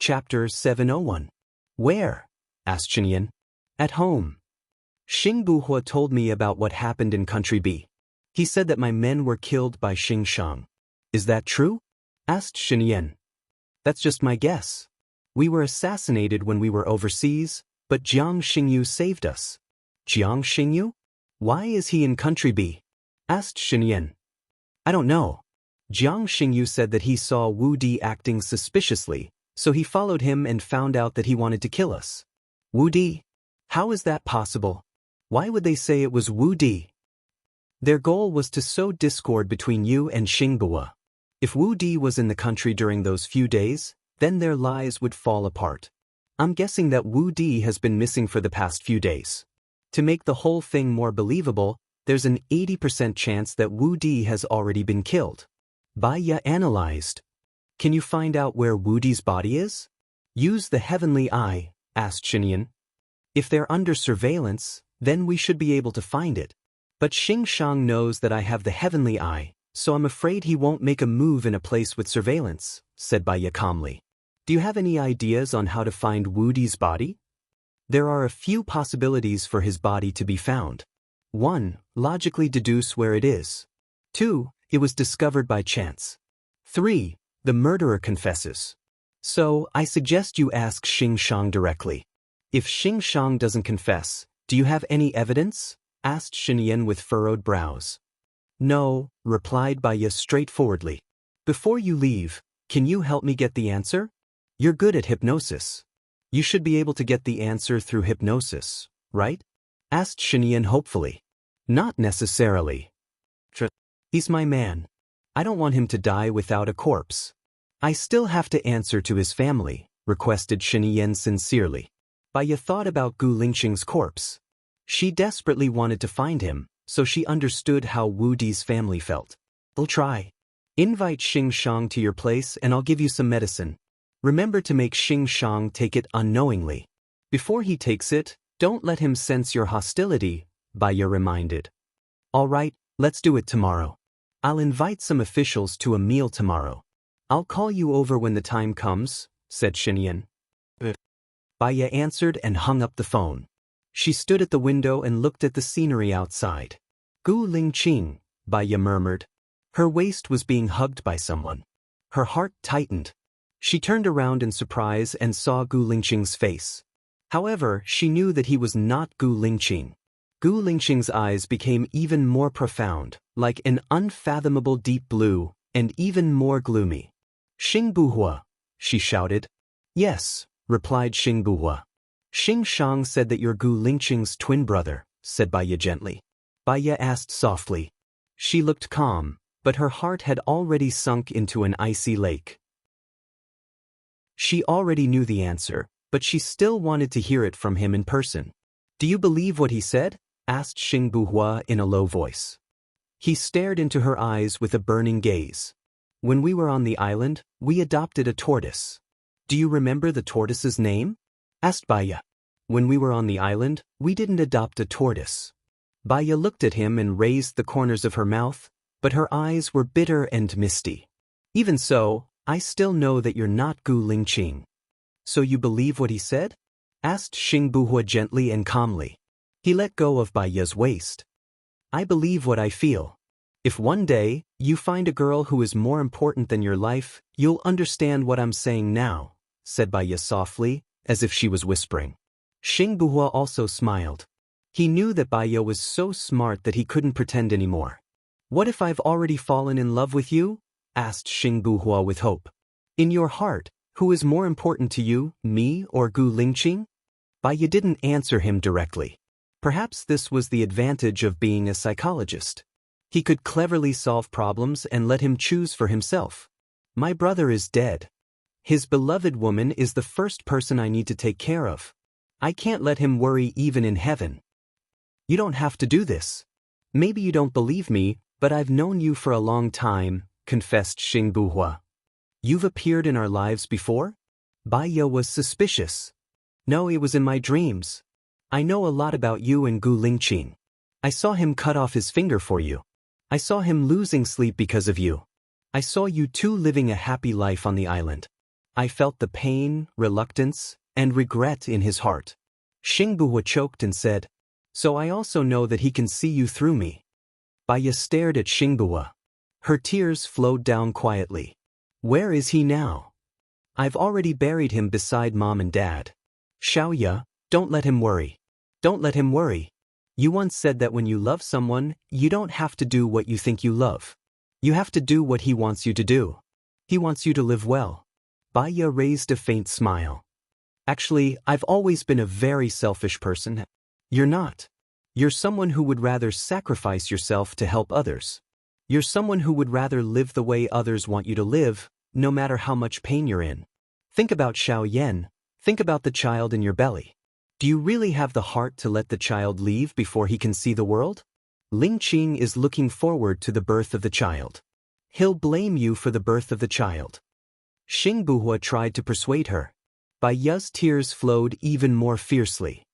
Chapter 701. Where? Asked Shenyan. At home. Xing Buhua told me about what happened in Country B. He said that my men were killed by Xing Shang. Is that true? Asked Shenyan. That's just my guess. We were assassinated when we were overseas, but Jiang Xingyu saved us. Jiang Xingyu? Why is he in Country B? Asked Shenyan. I don't know. Jiang Xingyu said that he saw Wu Di acting suspiciously, so he followed him and found out that he wanted to kill us. Wu Di? How is that possible? Why would they say it was Wu Di? Their goal was to sow discord between you and Xing Buhua. If Wu Di was in the country during those few days, then their lies would fall apart. I'm guessing that Wu Di has been missing for the past few days. To make the whole thing more believable, there's an 80% chance that Wu Di has already been killed. Bai Ye analyzed. Can you find out where Wu Di's body is? Use the heavenly eye, asked Shenyan. If they're under surveillance, then we should be able to find it. But Xing Shang knows that I have the heavenly eye, so I'm afraid he won't make a move in a place with surveillance, said Bai Ye calmly. Do you have any ideas on how to find Wu Di's body? There are a few possibilities for his body to be found. 1. Logically deduce where it is. 2. It was discovered by chance. 3. The murderer confesses. So, I suggest you ask Xing Shang directly. If Xing Shang doesn't confess, do you have any evidence? Asked Shenyan with furrowed brows. No, replied Bai Ye straightforwardly. Before you leave, can you help me get the answer? You're good at hypnosis. You should be able to get the answer through hypnosis, right? Asked Shenyan hopefully. Not necessarily. He's my man. I don't want him to die without a corpse. I still have to answer to his family, requested Shenyan sincerely. Bai Ye thought about Gu Lingqing's corpse. She desperately wanted to find him, so she understood how Wu Di's family felt. I'll try. Invite Xing Shang to your place and I'll give you some medicine. Remember to make Xing Shang take it unknowingly. Before he takes it, don't let him sense your hostility, Bai Ye reminded. All right, let's do it tomorrow. I'll invite some officials to a meal tomorrow. I'll call you over when the time comes, said Shenyan. Bai Ye answered and hung up the phone. She stood at the window and looked at the scenery outside. Gu Lingqing, Bai Ye murmured. Her waist was being hugged by someone. Her heart tightened. She turned around in surprise and saw Gu Lingqing's face. However, she knew that he was not Gu Lingqing. Gu Lingqing's eyes became even more profound, like an unfathomable deep blue, and even more gloomy. Xing Buhua, she shouted. Yes, replied Xing Buhua. Xing Shang said that you're Gu Lingqing's twin brother, said Bai Ye gently. Bai Ye asked softly. She looked calm, but her heart had already sunk into an icy lake. She already knew the answer, but she still wanted to hear it from him in person. Do you believe what he said? Asked Xing Buhua in a low voice. He stared into her eyes with a burning gaze. When we were on the island, we adopted a tortoise. Do you remember the tortoise's name? Asked Bai Ye. When we were on the island, we didn't adopt a tortoise. Bai Ye looked at him and raised the corners of her mouth, but her eyes were bitter and misty. Even so, I still know that you're not Gu Lingqing. So you believe what he said? Asked Xing Buhua gently and calmly. He let go of Bai Ye's waist. I believe what I feel. If one day, you find a girl who is more important than your life, you'll understand what I'm saying now, said Bai Ye softly, as if she was whispering. Xing Buhua also smiled. He knew that Bai Ye was so smart that he couldn't pretend anymore. What if I've already fallen in love with you? Asked Xing Buhua with hope. In your heart, who is more important to you, me or Gu Lingqing? Bai Ye didn't answer him directly. Perhaps this was the advantage of being a psychologist. He could cleverly solve problems and let him choose for himself. My brother is dead. His beloved woman is the first person I need to take care of. I can't let him worry even in heaven. You don't have to do this. Maybe you don't believe me, but I've known you for a long time, confessed Xing Buhua. You've appeared in our lives before? Bai Ye was suspicious. No, it was in my dreams. I know a lot about you and Gu Lingqing. I saw him cut off his finger for you. I saw him losing sleep because of you. I saw you two living a happy life on the island. I felt the pain, reluctance, and regret in his heart. Xingbuhua choked and said, "So I also know that he can see you through me." Baya stared at Xingbuhua. Her tears flowed down quietly. "Where is he now?" "I've already buried him beside Mom and Dad." "Xiaoya, don't let him worry. Don't let him worry. You once said that when you love someone, you don't have to do what you think you love. You have to do what he wants you to do. He wants you to live well." Baya raised a faint smile. "Actually, I've always been a very selfish person." "You're not. You're someone who would rather sacrifice yourself to help others. You're someone who would rather live the way others want you to live, no matter how much pain you're in. Think about Xiao Yan. Think about the child in your belly. Do you really have the heart to let the child leave before he can see the world? Ling Qing is looking forward to the birth of the child. He'll blame you for the birth of the child." Xingbuhua tried to persuade her. Baya's tears flowed even more fiercely.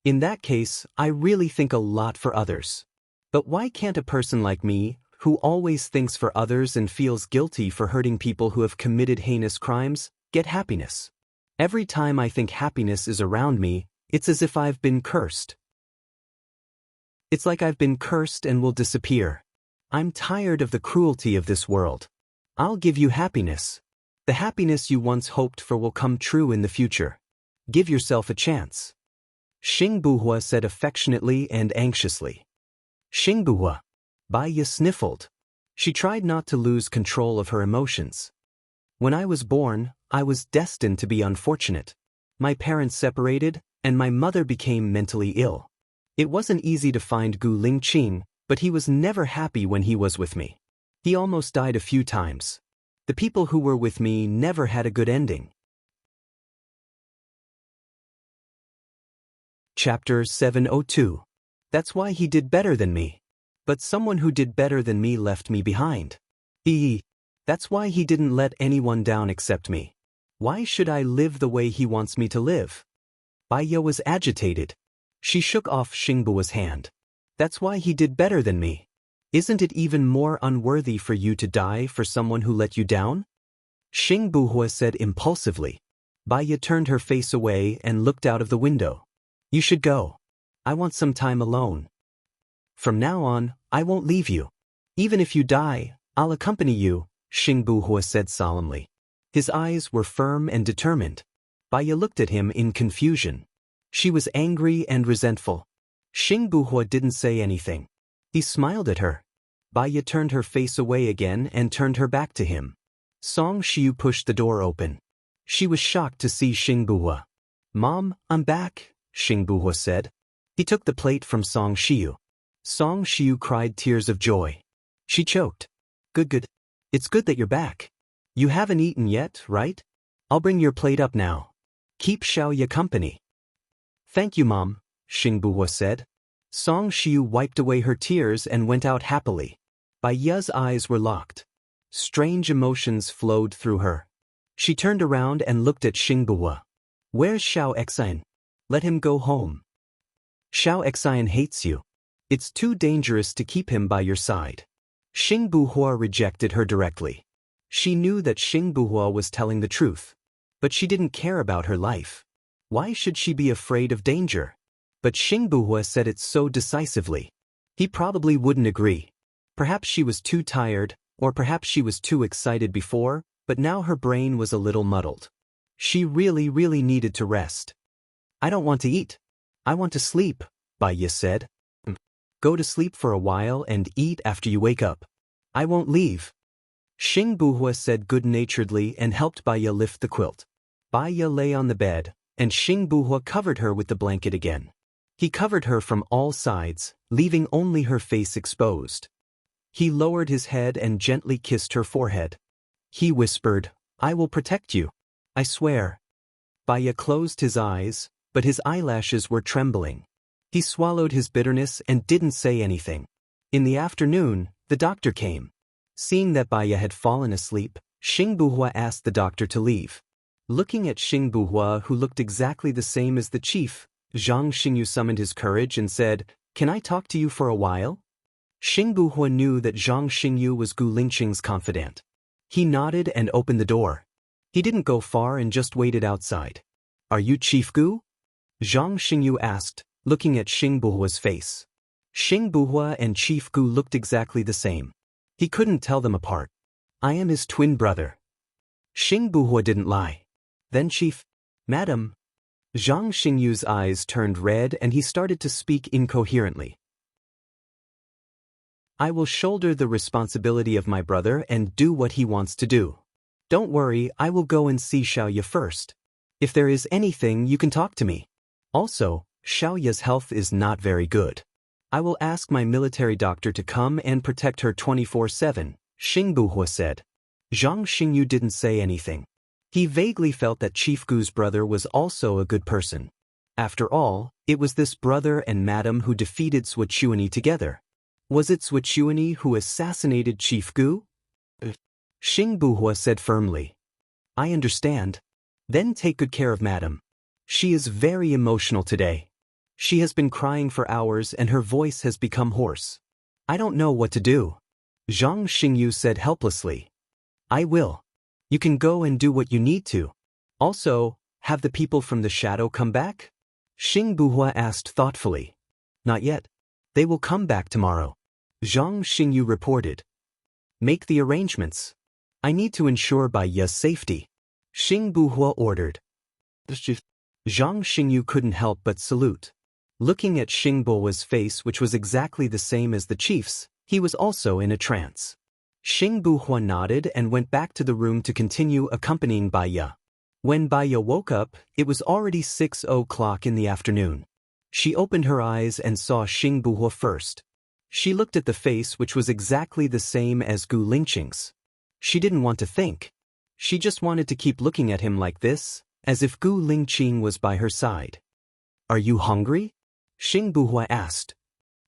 "In that case, I really think a lot for others. But why can't a person like me, who always thinks for others and feels guilty for hurting people who have committed heinous crimes, get happiness? Every time I think happiness is around me, it's as if I've been cursed. It's like I've been cursed and will disappear. I'm tired of the cruelty of this world. I'll give you happiness. The happiness you once hoped for will come true in the future. Give yourself a chance." Xingbuhua said affectionately and anxiously. "Xingbuhua." Baya sniffled. She tried not to lose control of her emotions. "When I was born, I was destined to be unfortunate. My parents separated, and my mother became mentally ill. It wasn't easy to find Gu Lingqing, but he was never happy when he was with me. He almost died a few times. The people who were with me never had a good ending." Chapter 702. That's why he did better than me. But someone who did better than me left me behind. That's why he didn't let anyone down except me. Why should I live the way he wants me to live? Baya was agitated. She shook off Xingbua's hand. "That's why he did better than me. Isn't it even more unworthy for you to die for someone who let you down?" Xingbuhua said impulsively. Baya turned her face away and looked out of the window. "You should go. I want some time alone. From now on, I won't leave you. Even if you die, I'll accompany you," Xingbuhua said solemnly. His eyes were firm and determined. Baya looked at him in confusion. She was angry and resentful. Xingbuhua didn't say anything. He smiled at her. Baya turned her face away again and turned her back to him. Song Shiu pushed the door open. She was shocked to see Xingbuhua. "Mom, I'm back," Xingbuhua said. He took the plate from Song Shiu. Song Shiu cried tears of joy. She choked. Good. It's good that you're back. You haven't eaten yet, right? I'll bring your plate up now. Keep Xiaoya company." "Thank you, Mom," Xingbuhua said. Song Shiu wiped away her tears and went out happily. Baya's eyes were locked. Strange emotions flowed through her. She turned around and looked at Xingbuhua. "Where's Xiao Exine? Let him go home. Xiao Exine hates you. It's too dangerous to keep him by your side." Xingbuhua rejected her directly. She knew that Xingbuhua was telling the truth. But she didn't care about her life. Why should she be afraid of danger? But Xingbuhua said it so decisively. He probably wouldn't agree. Perhaps she was too tired, or perhaps she was too excited before, but now her brain was a little muddled. She really needed to rest. "I don't want to eat. I want to sleep," Baya said. "Go to sleep for a while and eat after you wake up. I won't leave." Xingbuhua said good-naturedly and helped Baya lift the quilt. Baya lay on the bed, and Xingbuhua covered her with the blanket again. He covered her from all sides, leaving only her face exposed. He lowered his head and gently kissed her forehead. He whispered, "I will protect you. I swear." Baya closed his eyes, but his eyelashes were trembling. He swallowed his bitterness and didn't say anything. In the afternoon, the doctor came. Seeing that Baya had fallen asleep, Xingbuhua asked the doctor to leave. Looking at Xingbuhua, who looked exactly the same as the chief, Zhang Xingyu summoned his courage and said, "Can I talk to you for a while?" Xingbuhua knew that Zhang Xingyu was Gu Lingqing's confidant. He nodded and opened the door. He didn't go far and just waited outside. Are you Chief Gu? Zhang Xingyu asked, looking at Xing Buhua's face. Xing Buhua and Chief Gu looked exactly the same. He couldn't tell them apart. I am his twin brother. Xing Buhua didn't lie. Then Chief, Madam. Zhang Xingyu's eyes turned red and he started to speak incoherently. I will shoulder the responsibility of my brother and do what he wants to do. Don't worry, I will go and see Xiaoya first. If there is anything, you can talk to me. Also, Xiaoya's health is not very good. I will ask my military doctor to come and protect her 24/7, Xing Buhua said. Zhang Xingyu didn't say anything. He vaguely felt that Chief Gu's brother was also a good person. After all, it was this brother and madam who defeated Suochuani together. Was it Suochuani who assassinated Chief Gu? Xing Buhua said firmly. I understand. Then take good care of madam. She is very emotional today. She has been crying for hours and her voice has become hoarse. I don't know what to do. Zhang Xingyu said helplessly. I will. You can go and do what you need to. Also, have the people from the shadow come back? Xing Buhua asked thoughtfully. Not yet. They will come back tomorrow. Zhang Xingyu reported. Make the arrangements. I need to ensure Bai Ya's safety. Xing Buhua ordered. Zhang Xingyu couldn't help but salute. Looking at Xing Buhua's face, which was exactly the same as the chief's, he was also in a trance. Xing Buhua nodded and went back to the room to continue accompanying Bai Ya. When Bai Ya woke up, it was already 6 o'clock in the afternoon. She opened her eyes and saw Xing Buhua first. She looked at the face which was exactly the same as Gu Lingqing's. She didn't want to think. She just wanted to keep looking at him like this, as if Gu Lingqing was by her side. Are you hungry? Xing Buhua asked.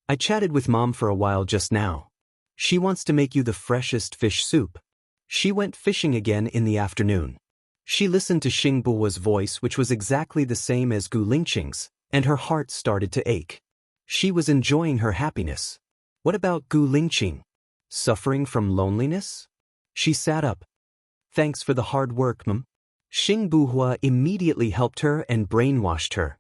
I chatted with Mom for a while just now. She wants to make you the freshest fish soup. She went fishing again in the afternoon. She listened to Xing Buhua's voice, which was exactly the same as Gu Lingqing's, and her heart started to ache. She was enjoying her happiness. What about Gu Lingqing? Suffering from loneliness? She sat up. Thanks for the hard work, Mom. Xing Buhua immediately helped her and brainwashed her.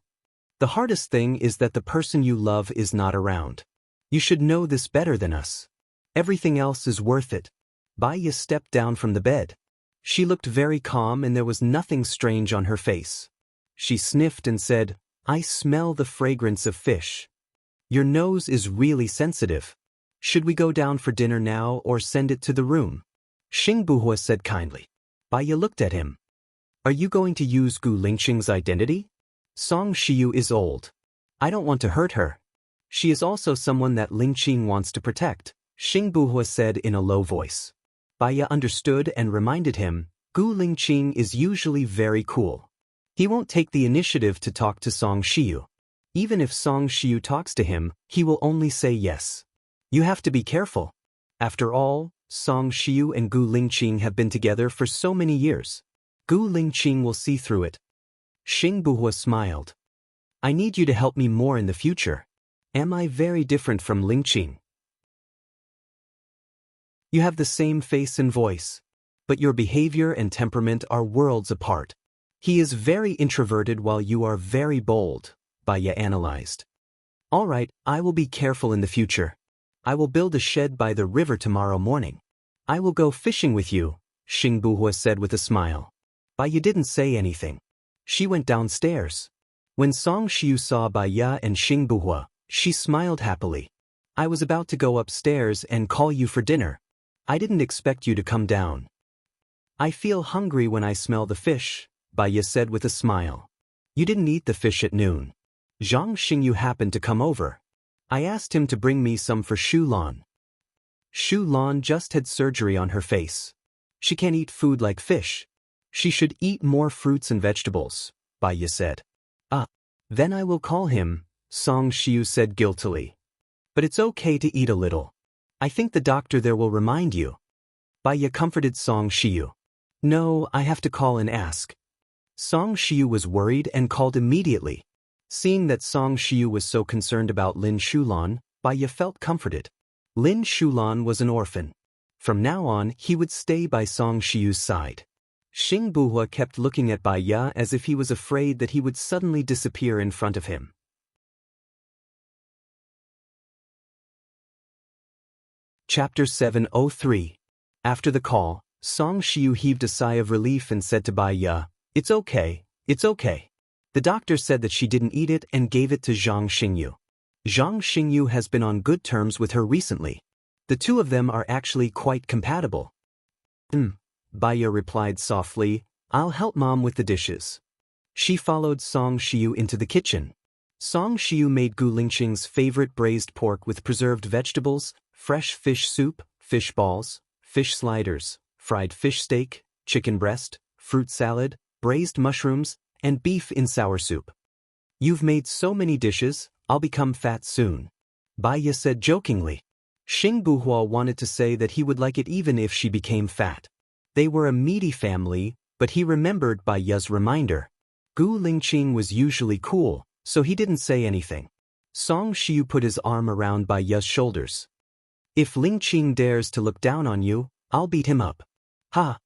The hardest thing is that the person you love is not around. You should know this better than us. Everything else is worth it. Bai Ya stepped down from the bed. She looked very calm and there was nothing strange on her face. She sniffed and said, I smell the fragrance of fish. Your nose is really sensitive. Should we go down for dinner now or send it to the room? Xing Buhua said kindly. Bai Ya looked at him. Are you going to use Gu Lingqing's identity? Song Shiyu is old. I don't want to hurt her. She is also someone that Lingqing wants to protect, Xing Buhua said in a low voice. Bai Ya understood and reminded him, Gu Lingqing is usually very cool. He won't take the initiative to talk to Song Shiyu. Even if Song Shiyu talks to him, he will only say yes. You have to be careful. After all, Song Shiyu and Gu Lingqing have been together for so many years. Gu Lingqing will see through it. Xing Buhua smiled. I need you to help me more in the future. Am I very different from Lingqing? You have the same face and voice, but your behavior and temperament are worlds apart. He is very introverted while you are very bold, Bai Ya analyzed. All right, I will be careful in the future. I will build a shed by the river tomorrow morning. I will go fishing with you, Xing Buhua said with a smile. Bai Ya didn't say anything. She went downstairs. When Song Shiyu saw Bai Ya and Xing Buhua, she smiled happily. I was about to go upstairs and call you for dinner. I didn't expect you to come down. I feel hungry when I smell the fish, Bai Ya said with a smile. You didn't eat the fish at noon. Zhang Xingyu happened to come over. I asked him to bring me some for Shu Lan. Shu Lan just had surgery on her face. She can't eat food like fish. She should eat more fruits and vegetables, Bai Ya said. Then I will call him, Song Shiyu said guiltily. But it's okay to eat a little. I think the doctor there will remind you. Bai Ya comforted Song Shiyu. No, I have to call and ask. Song Shiyu was worried and called immediately. Seeing that Song Shiyu was so concerned about Lin Shulan, Bai Ya felt comforted. Lin Shulan was an orphan. From now on, he would stay by Song Shiyu's side. Xing Buhua kept looking at Bai Ya as if he was afraid that he would suddenly disappear in front of him. Chapter 703. After the call, Song Shiyu heaved a sigh of relief and said to Bai Ya, "It's okay, it's okay." The doctor said that she didn't eat it and gave it to Zhang Xingyu. Zhang Xingyu has been on good terms with her recently. The two of them are actually quite compatible. Bai Ya replied softly, "I'll help Mom with the dishes." She followed Song Shiyu into the kitchen. Song Shiyu made Gu Lingqing's favorite braised pork with preserved vegetables, fresh fish soup, fish balls, fish sliders, fried fish steak, chicken breast, fruit salad, braised mushrooms, and beef in sour soup. "You've made so many dishes, I'll become fat soon," Bai Ya said jokingly. Xing Buhua wanted to say that he would like it even if she became fat. They were a meaty family, but he remembered Bai Ya's reminder. Gu Lingqing was usually cool, so he didn't say anything. Song Shiyu put his arm around Bai Ya's shoulders. "If Lingqing dares to look down on you, I'll beat him up." "Ha!"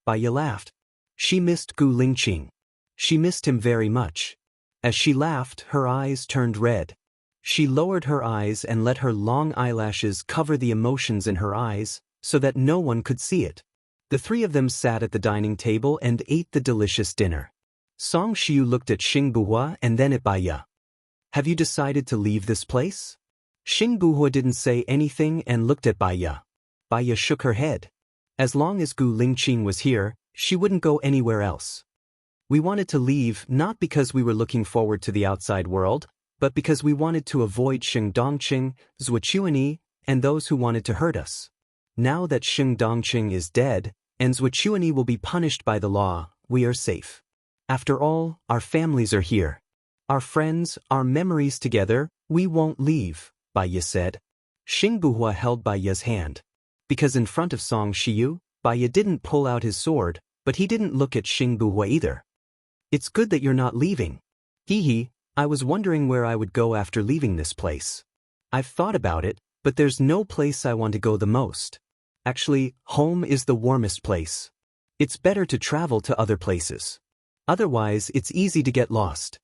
Bai Ya laughed. She missed Gu Lingqing. She missed him very much. As she laughed, her eyes turned red. She lowered her eyes and let her long eyelashes cover the emotions in her eyes, so that no one could see it. The three of them sat at the dining table and ate the delicious dinner. Song Shiyu looked at Xing Buhua and then at Bai Ya. "Have you decided to leave this place?" Xing Buhua didn't say anything and looked at Bai Ya. Bai Ya shook her head. As long as Gu Lingqing was here, she wouldn't go anywhere else. "We wanted to leave not because we were looking forward to the outside world, but because we wanted to avoid Xing Dongqing, Zhuochuanyi, and those who wanted to hurt us. Now that Xing Dongqing is dead, and Zhuochuanyi will be punished by the law, we are safe. After all, our families are here. Our friends, our memories together, we won't leave," Bai Ya said. Xing Buhua held Bai Ya's hand. Because in front of Song Shiyu, Bai Ya didn't pull out his sword, but he didn't look at Xing Buhua either. "It's good that you're not leaving." "Hee, I was wondering where I would go after leaving this place. I've thought about it, but there's no place I want to go the most. Actually, home is the warmest place. It's better to travel to other places. Otherwise, it's easy to get lost."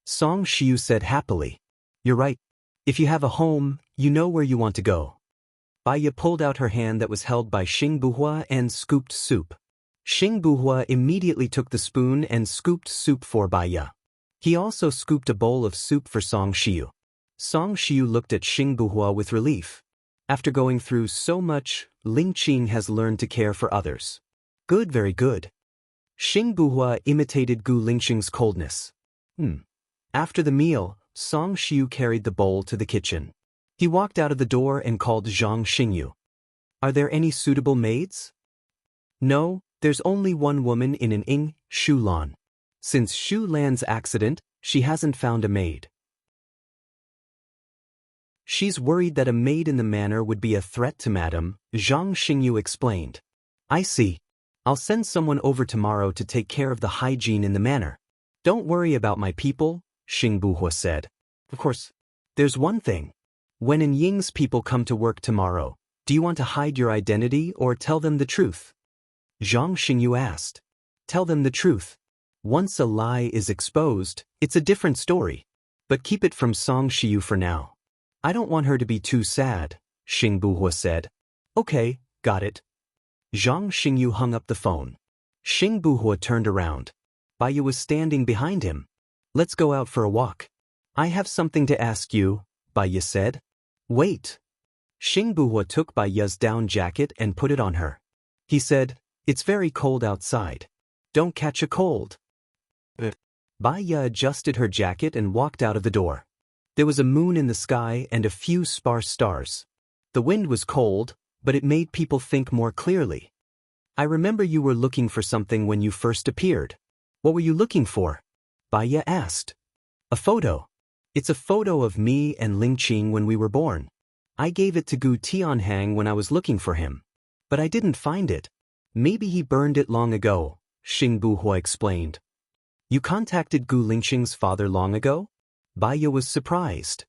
Song Shiyu said happily. "You're right. If you have a home, you know where you want to go." Bai Ya pulled out her hand that was held by Xing Buhua and scooped soup. Xing Buhua immediately took the spoon and scooped soup for Bai Ya. He also scooped a bowl of soup for Song Shiyu. Song Shiyu looked at Xing Buhua with relief. After going through so much, Lingqing has learned to care for others. "Good, very good." Xing Buhua imitated Gu Lingqing's coldness. After the meal, Song Shiyu carried the bowl to the kitchen. He walked out of the door and called Zhang Xingyu. "Are there any suitable maids?" "No, there's only one woman in an ing, Shu Lan. Since Shu Lan's accident, she hasn't found a maid. She's worried that a maid in the manor would be a threat to Madam," Zhang Xingyu explained. "I see. I'll send someone over tomorrow to take care of the hygiene in the manor." "Don't worry about my people," Xing Buhua said. "Of course, there's one thing. When An Ying's people come to work tomorrow, do you want to hide your identity or tell them the truth?" Zhang Xingyu asked. "Tell them the truth. Once a lie is exposed, it's a different story. But keep it from Song Shiyu for now. I don't want her to be too sad," Xing Buhua said. "Okay, got it." Zhang Xingyu hung up the phone. Xing Buhua turned around. Bai Ya was standing behind him. "Let's go out for a walk. I have something to ask you," Bai Ya said. "Wait." Xing Buhua took Bai Ya's down jacket and put it on her. He said, "It's very cold outside. Don't catch a cold." Bai Ya adjusted her jacket and walked out of the door. There was a moon in the sky and a few sparse stars. The wind was cold, but it made people think more clearly. "I remember you were looking for something when you first appeared. What were you looking for?" Bai Ya asked. "A photo. It's a photo of me and Lingqing when we were born. I gave it to Gu Tianhang when I was looking for him. But I didn't find it. Maybe he burned it long ago," Xing Buhua explained. "You contacted Gu Lingqing's father long ago?" Bai Ya was surprised.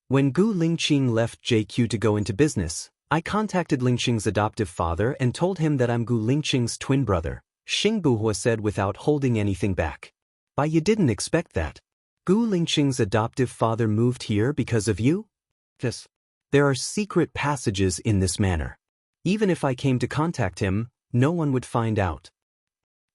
"When Gu Lingqing left JQ to go into business, I contacted Lingqing's adoptive father and told him that I'm Gu Lingqing's twin brother," Xing Buhua said without holding anything back. But you didn't expect that. Gu Lingqing's adoptive father moved here because of you? Yes. There are secret passages in this manner. Even if I came to contact him, no one would find out.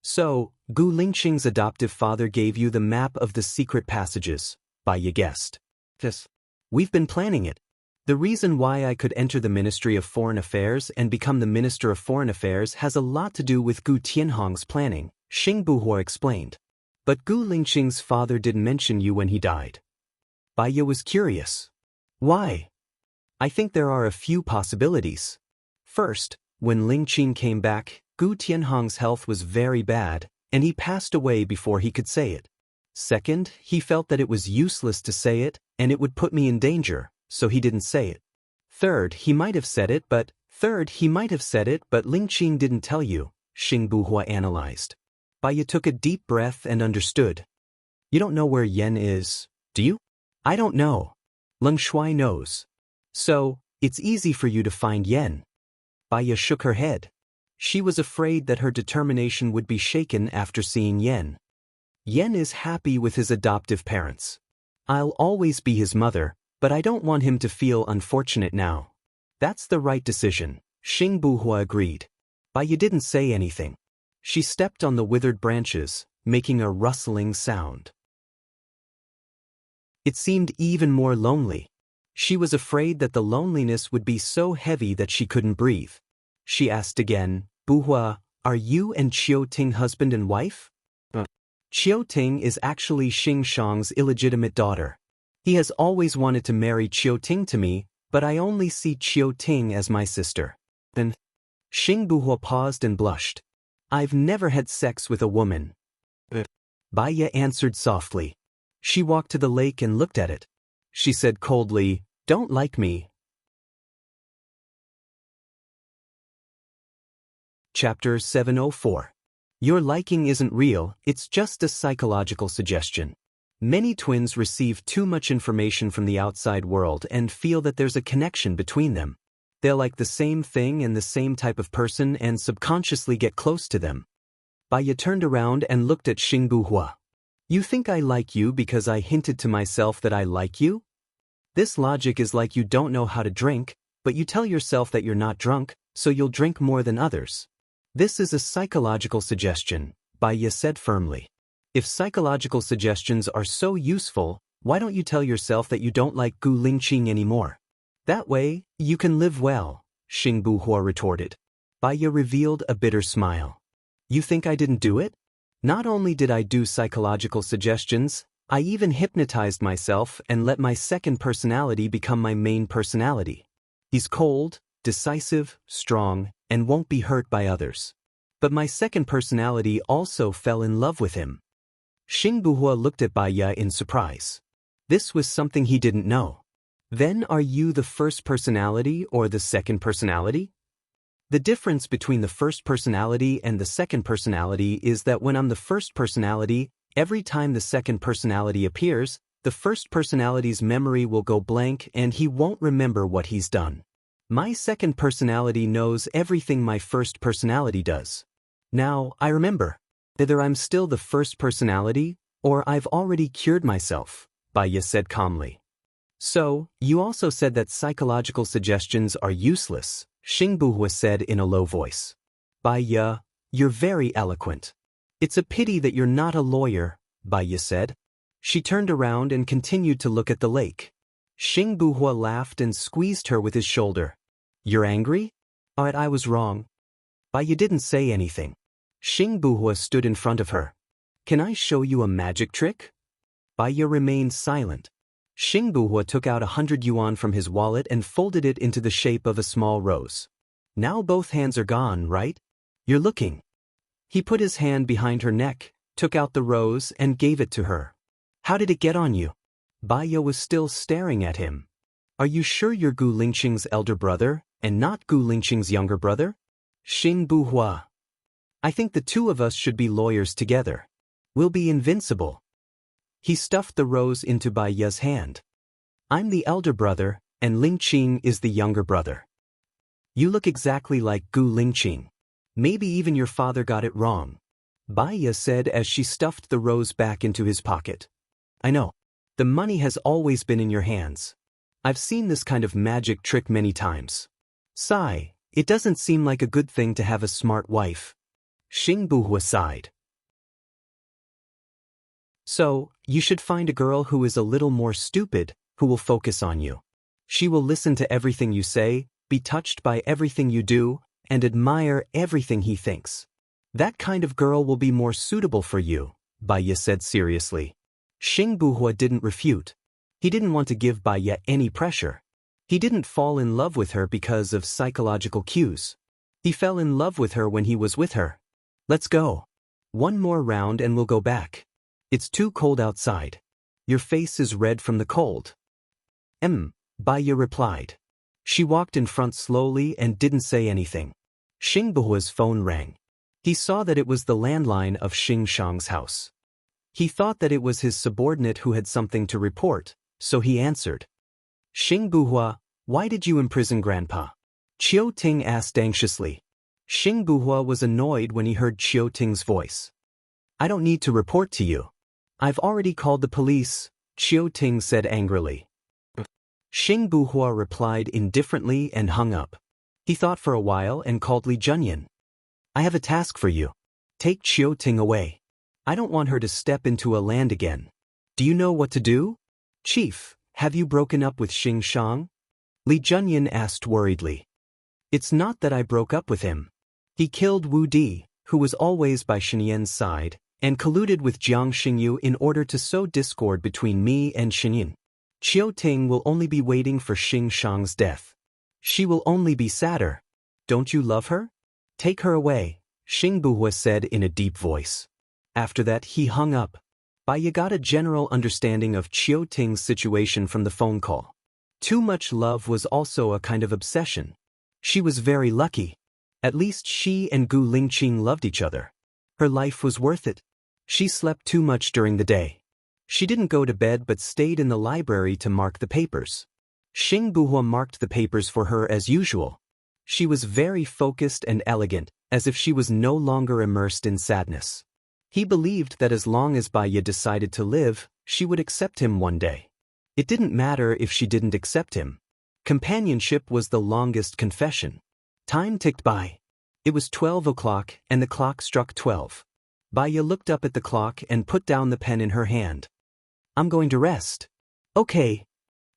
So, Gu Lingqing's adoptive father gave you the map of the secret passages, Bai Ye guessed. Yes. We've been planning it. The reason why I could enter the Ministry of Foreign Affairs and become the Minister of Foreign Affairs has a lot to do with Gu Tianhong's planning, Xing Buhua explained. But Gu Lingqing's father didn't mention you when he died. Bai Ye was curious. Why? I think there are a few possibilities. First, when Lingqing came back, Gu Tianhong's health was very bad, and he passed away before he could say it. Second, he felt that it was useless to say it, and it would put me in danger, so he didn't say it. Third, he might have said it, but Lingqing didn't tell you, Xing Buhua analyzed. Bai Ye took a deep breath and understood. You don't know where Yen is, do you? I don't know. Leng Shuai knows. So, it's easy for you to find Yen. Bai Ye shook her head. She was afraid that her determination would be shaken after seeing Yen. Yen is happy with his adoptive parents. I'll always be his mother, but I don't want him to feel unfortunate now. That's the right decision, Xing Buhua agreed. Bai Ye didn't say anything. She stepped on the withered branches, making a rustling sound. It seemed even more lonely. She was afraid that the loneliness would be so heavy that she couldn't breathe. She asked again, Buhua, are you and Qiu Ting husband and wife? Qiu Ting is actually Xing Shang's illegitimate daughter. He has always wanted to marry Qiu Ting to me, but I only see Qiu Ting as my sister. Then, Xing Buhua paused and blushed. I've never had sex with a woman. Bai Ye answered softly. She walked to the lake and looked at it. She said coldly, don't like me. Chapter 704. Your liking isn't real, it's just a psychological suggestion. Many twins receive too much information from the outside world and feel that there's a connection between them. They'll like the same thing and the same type of person and subconsciously get close to them. Bai Ye turned around and looked at Xing Buhua. You think I like you because I hinted to myself that I like you? This logic is like you don't know how to drink, but you tell yourself that you're not drunk, so you'll drink more than others. This is a psychological suggestion, Bai Ye said firmly. If psychological suggestions are so useful, why don't you tell yourself that you don't like Gu Lingqing anymore? That way, you can live well, Xing Buhua retorted. Bai Ye revealed a bitter smile. You think I didn't do it? Not only did I do psychological suggestions, I even hypnotized myself and let my second personality become my main personality. He's cold, decisive, strong, and won't be hurt by others. But my second personality also fell in love with him. Xing Buhua looked at Bai Ye in surprise. This was something he didn't know. Then are you the first personality or the second personality? The difference between the first personality and the second personality is that when I'm the first personality, every time the second personality appears, the first personality's memory will go blank and he won't remember what he's done. My second personality knows everything my first personality does. Now, I remember. Either I'm still the first personality, or I've already cured myself, Bai Ye said calmly. So, you also said that psychological suggestions are useless, Xing Buhua said in a low voice. Bai Ye, you're very eloquent. It's a pity that you're not a lawyer, Bai Ye said. She turned around and continued to look at the lake. Xing Buhua laughed and squeezed her with his shoulder. You're angry? I was wrong. Bai Ye didn't say anything. Xing Buhua stood in front of her. Can I show you a magic trick? Bai Ye remained silent. Xing Buhua took out 100 yuan from his wallet and folded it into the shape of a small rose. Now both hands are gone, right? You're looking. He put his hand behind her neck, took out the rose and gave it to her. How did it get on you? Bai Ye was still staring at him. Are you sure you're Gu Lingqing's elder brother, and not Gu Lingqing's younger brother? Xing Buhua. I think the two of us should be lawyers together. We'll be invincible. He stuffed the rose into Bai Ye's hand. I'm the elder brother, and Lingqing is the younger brother. You look exactly like Gu Lingqing. Maybe even your father got it wrong, Baya said as she stuffed the rose back into his pocket. I know. The money has always been in your hands. I've seen this kind of magic trick many times. Sigh, it doesn't seem like a good thing to have a smart wife. Xingbuhua sighed. So, you should find a girl who is a little more stupid, who will focus on you. She will listen to everything you say, be touched by everything you do, and admire everything he thinks. That kind of girl will be more suitable for you, Baya said seriously. Xingbuhua didn't refute. He didn't want to give Baya any pressure. He didn't fall in love with her because of psychological cues. He fell in love with her when he was with her. Let's go. One more round and we'll go back. It's too cold outside. Your face is red from the cold. Baya replied. She walked in front slowly and didn't say anything. Xingbuhua's phone rang. He saw that it was the landline of Xing Shang's house. He thought that it was his subordinate who had something to report, so he answered. Xingbuhua, why did you imprison Grandpa? Qiu Ting asked anxiously. Xingbuhua was annoyed when he heard Qiu Ting's voice. I don't need to report to you. I've already called the police, Qiu Ting said angrily. Xingbuhua replied indifferently and hung up. He thought for a while and called Li Junyan. I have a task for you. Take Qiu Ting away. I don't want her to step into a land again. Do you know what to do? Chief, have you broken up with Xing Shang? Li Junyan asked worriedly. It's not that I broke up with him. He killed Wu Di, who was always by Shenyan's side, and colluded with Jiang Xingyu in order to sow discord between me and Shenyan. Qiu Ting will only be waiting for Xing Shang's death. She will only be sadder. Don't you love her? Take her away, Xingbuhua said in a deep voice. After that he hung up. Baya got a general understanding of Qiu Ting's situation from the phone call. Too much love was also a kind of obsession. She was very lucky. At least she and Gu Lingqing loved each other. Her life was worth it. She slept too much during the day. She didn't go to bed but stayed in the library to mark the papers. Xingbuhua marked the papers for her as usual. She was very focused and elegant, as if she was no longer immersed in sadness. He believed that as long as Baya decided to live, she would accept him one day. It didn't matter if she didn't accept him. Companionship was the longest confession. Time ticked by. It was 12 o'clock and the clock struck 12. Baya looked up at the clock and put down the pen in her hand. I'm going to rest. Okay.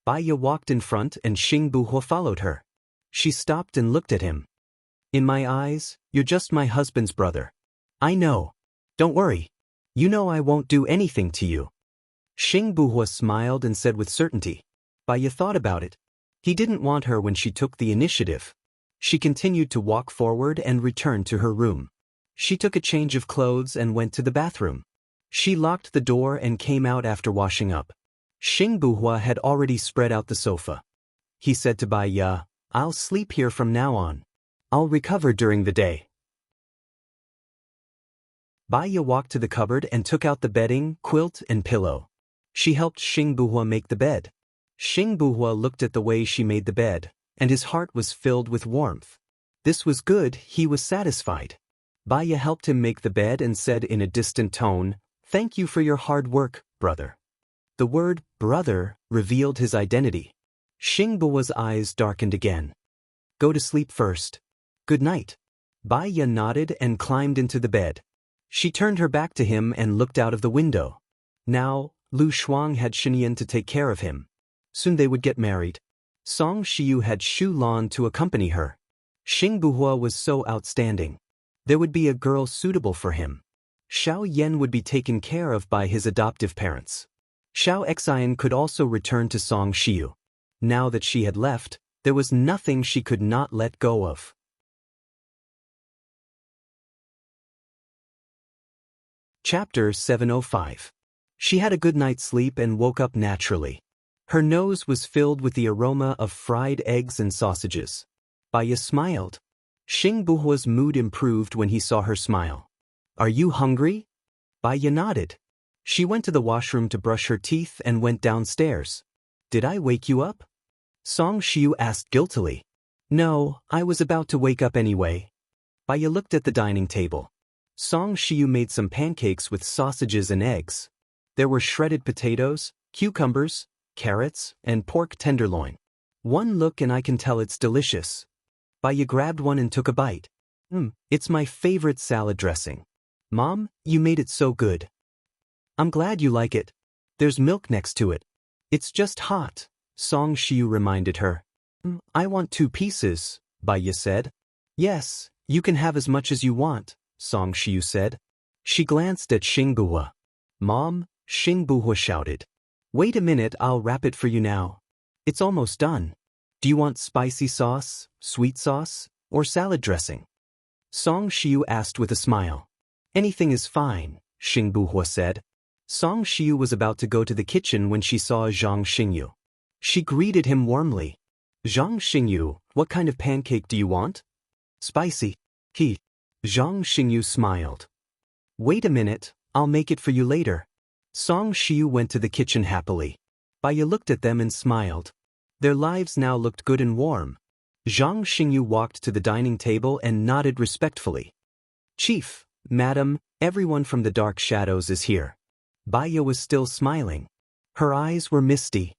Baya walked in front and Xingbuhua followed her. She stopped and looked at him. In my eyes, you're just my husband's brother. I know. Don't worry. You know I won't do anything to you. Xingbuhua smiled and said with certainty. Baya thought about it. He didn't want her when she took the initiative. She continued to walk forward and returned to her room. She took a change of clothes and went to the bathroom. She locked the door and came out after washing up. Xingbuhua had already spread out the sofa. He said to Baya, I'll sleep here from now on. I'll recover during the day. Baya walked to the cupboard and took out the bedding, quilt, and pillow. She helped Xingbuhua make the bed. Xingbuhua looked at the way she made the bed, and his heart was filled with warmth. This was good, he was satisfied. Baya helped him make the bed and said in a distant tone, Thank you for your hard work, brother. The word, brother, revealed his identity. Xingbuhua's eyes darkened again. Go to sleep first. Good night. Baya nodded and climbed into the bed. She turned her back to him and looked out of the window. Now, Lu Shuang had Shenyan to take care of him. Soon they would get married. Song Shiyu had Shu Lan to accompany her. Xingbuhua was so outstanding. There would be a girl suitable for him. Xiao Yan would be taken care of by his adoptive parents. Xiao Xian could also return to Song Shiyu. Now that she had left, there was nothing she could not let go of. Chapter 705. She had a good night's sleep and woke up naturally. Her nose was filled with the aroma of fried eggs and sausages. Baya smiled. Xingbuhua's mood improved when he saw her smile. Are you hungry? Baya nodded. She went to the washroom to brush her teeth and went downstairs. Did I wake you up? Song Shiyu asked guiltily. No, I was about to wake up anyway. Baya looked at the dining table. Song Shiyu made some pancakes with sausages and eggs. There were shredded potatoes, cucumbers, carrots, and pork tenderloin. One look and I can tell it's delicious. Baya grabbed one and took a bite. It's my favorite salad dressing. Mom, you made it so good. I'm glad you like it. There's milk next to it. It's just hot, Song Shiyu reminded her. I want 2 pieces, Baya said. Yes, you can have as much as you want, Song Shiyu said. She glanced at Xingbuhua. Mom, Xingbuhua shouted. Wait a minute, I'll wrap it for you now. It's almost done. Do you want spicy sauce, sweet sauce, or salad dressing? Song Shiyu asked with a smile. Anything is fine, Xingbuhua said. Song Shiyu was about to go to the kitchen when she saw Zhang Xingyu. She greeted him warmly. Zhang Xingyu, what kind of pancake do you want? Spicy. Zhang Xingyu smiled. Wait a minute, I'll make it for you later. Song Shiyu went to the kitchen happily. Baya looked at them and smiled. Their lives now looked good and warm. Zhang Xingyu walked to the dining table and nodded respectfully. Chief, Madam, everyone from the dark shadows is here. Baya was still smiling. Her eyes were misty.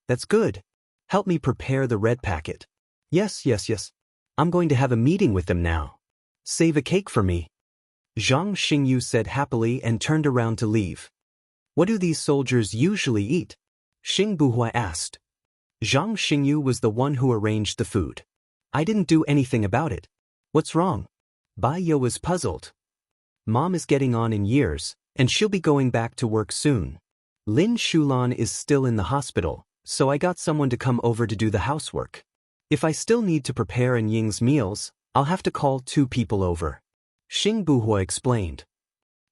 That's good. Help me prepare the red packet. Yes. I'm going to have a meeting with them now. Save a cake for me. Zhang Xingyu said happily and turned around to leave. What do these soldiers usually eat? Xingbuhua asked. Zhang Xingyu was the one who arranged the food. I didn't do anything about it. What's wrong? Baya was puzzled. Mom is getting on in years, and she'll be going back to work soon. Lin Shulan is still in the hospital, so I got someone to come over to do the housework. If I still need to prepare Ying's meals, I'll have to call 2 people over. Xingbuhua explained.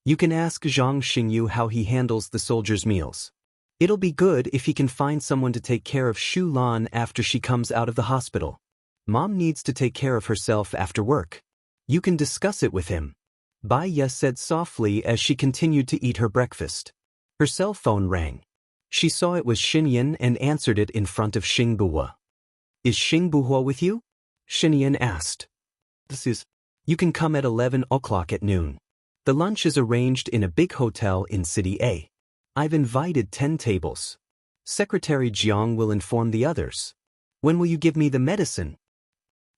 You can ask Zhang Xingyu how he handles the soldiers' meals. It'll be good if he can find someone to take care of Shulan after she comes out of the hospital. Mom needs to take care of herself after work. You can discuss it with him. Baya said softly as she continued to eat her breakfast. Her cell phone rang. She saw it was Xinyan and answered it in front of Xingbuhua. Is Xingbuhua with you? Xinyan asked. You can come at 11 o'clock at noon. The lunch is arranged in a big hotel in City A. I've invited 10 tables. Secretary Jiang will inform the others. When will you give me the medicine?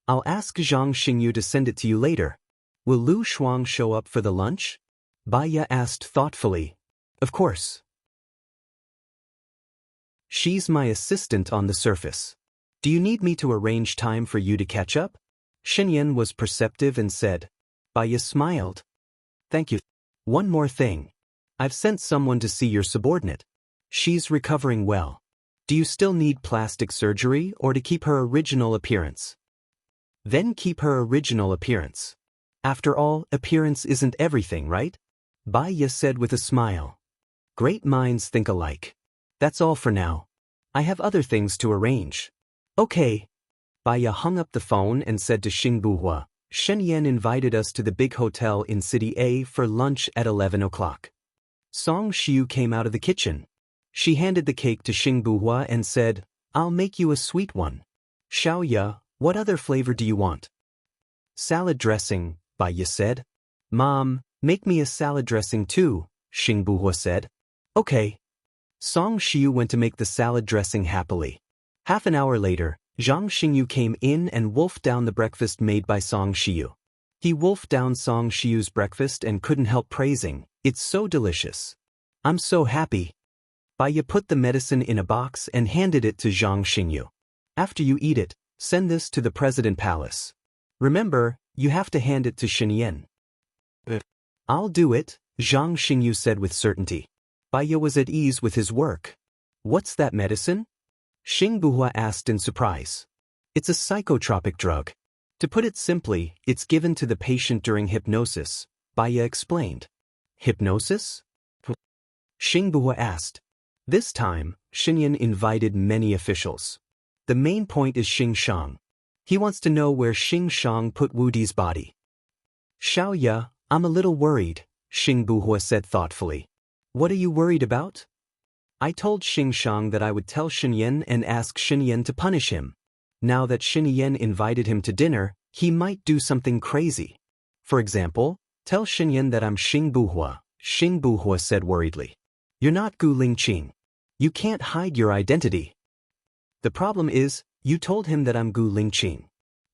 I'll ask Zhang Xingyu to send it to you later. Will Lu Shuang show up for the lunch? Baya asked thoughtfully. Of course. She's my assistant on the surface. Do you need me to arrange time for you to catch up? Xinyan was perceptive and said. Baya smiled. Thank you. One more thing. I've sent someone to see your subordinate. She's recovering well. Do you still need plastic surgery or to keep her original appearance? Then keep her original appearance. After all, appearance isn't everything, right? Baya said with a smile. Great minds think alike. That's all for now. I have other things to arrange. Okay. Baya hung up the phone and said to Xingbuhua, Shenyan invited us to the big hotel in City A for lunch at 11 o'clock. Song Shiyu came out of the kitchen. She handed the cake to Xingbuhua and said, I'll make you a sweet one. Xiaoya, what other flavor do you want? Salad dressing, Baya said. Mom, make me a salad dressing too, Xingbuhua said. Okay. Song Shiyu went to make the salad dressing happily. Half an hour later, Zhang Xingyu came in and wolfed down the breakfast made by Song Shiyu. He wolfed down Song Shiyu's breakfast and couldn't help praising, it's so delicious. I'm so happy. Baya put the medicine in a box and handed it to Zhang Xingyu. After you eat it, send this to the President Palace. Remember, you have to hand it to Xinyan. I'll do it, Zhang Xingyu said with certainty. Baya was at ease with his work. What's that medicine? Xingbuhua asked in surprise. It's a psychotropic drug. To put it simply, it's given to the patient during hypnosis, Baya explained. Hypnosis? Xingbuhua asked. This time, Xinyan invited many officials. The main point is Xing Shang. He wants to know where Xing Shang put Wu Di's body. Xiaoya, I'm a little worried, Xingbuhua said thoughtfully. What are you worried about? I told Xing Shang that I would tell Xinyan and ask Xinyan to punish him. Now that Xinyan invited him to dinner, he might do something crazy. For example, Tell Xinyan that I'm Xing Buhua, Xing Buhua said worriedly. You're not Gu Lingqing. You can't hide your identity. The problem is, you told him that I'm Gu Lingqing.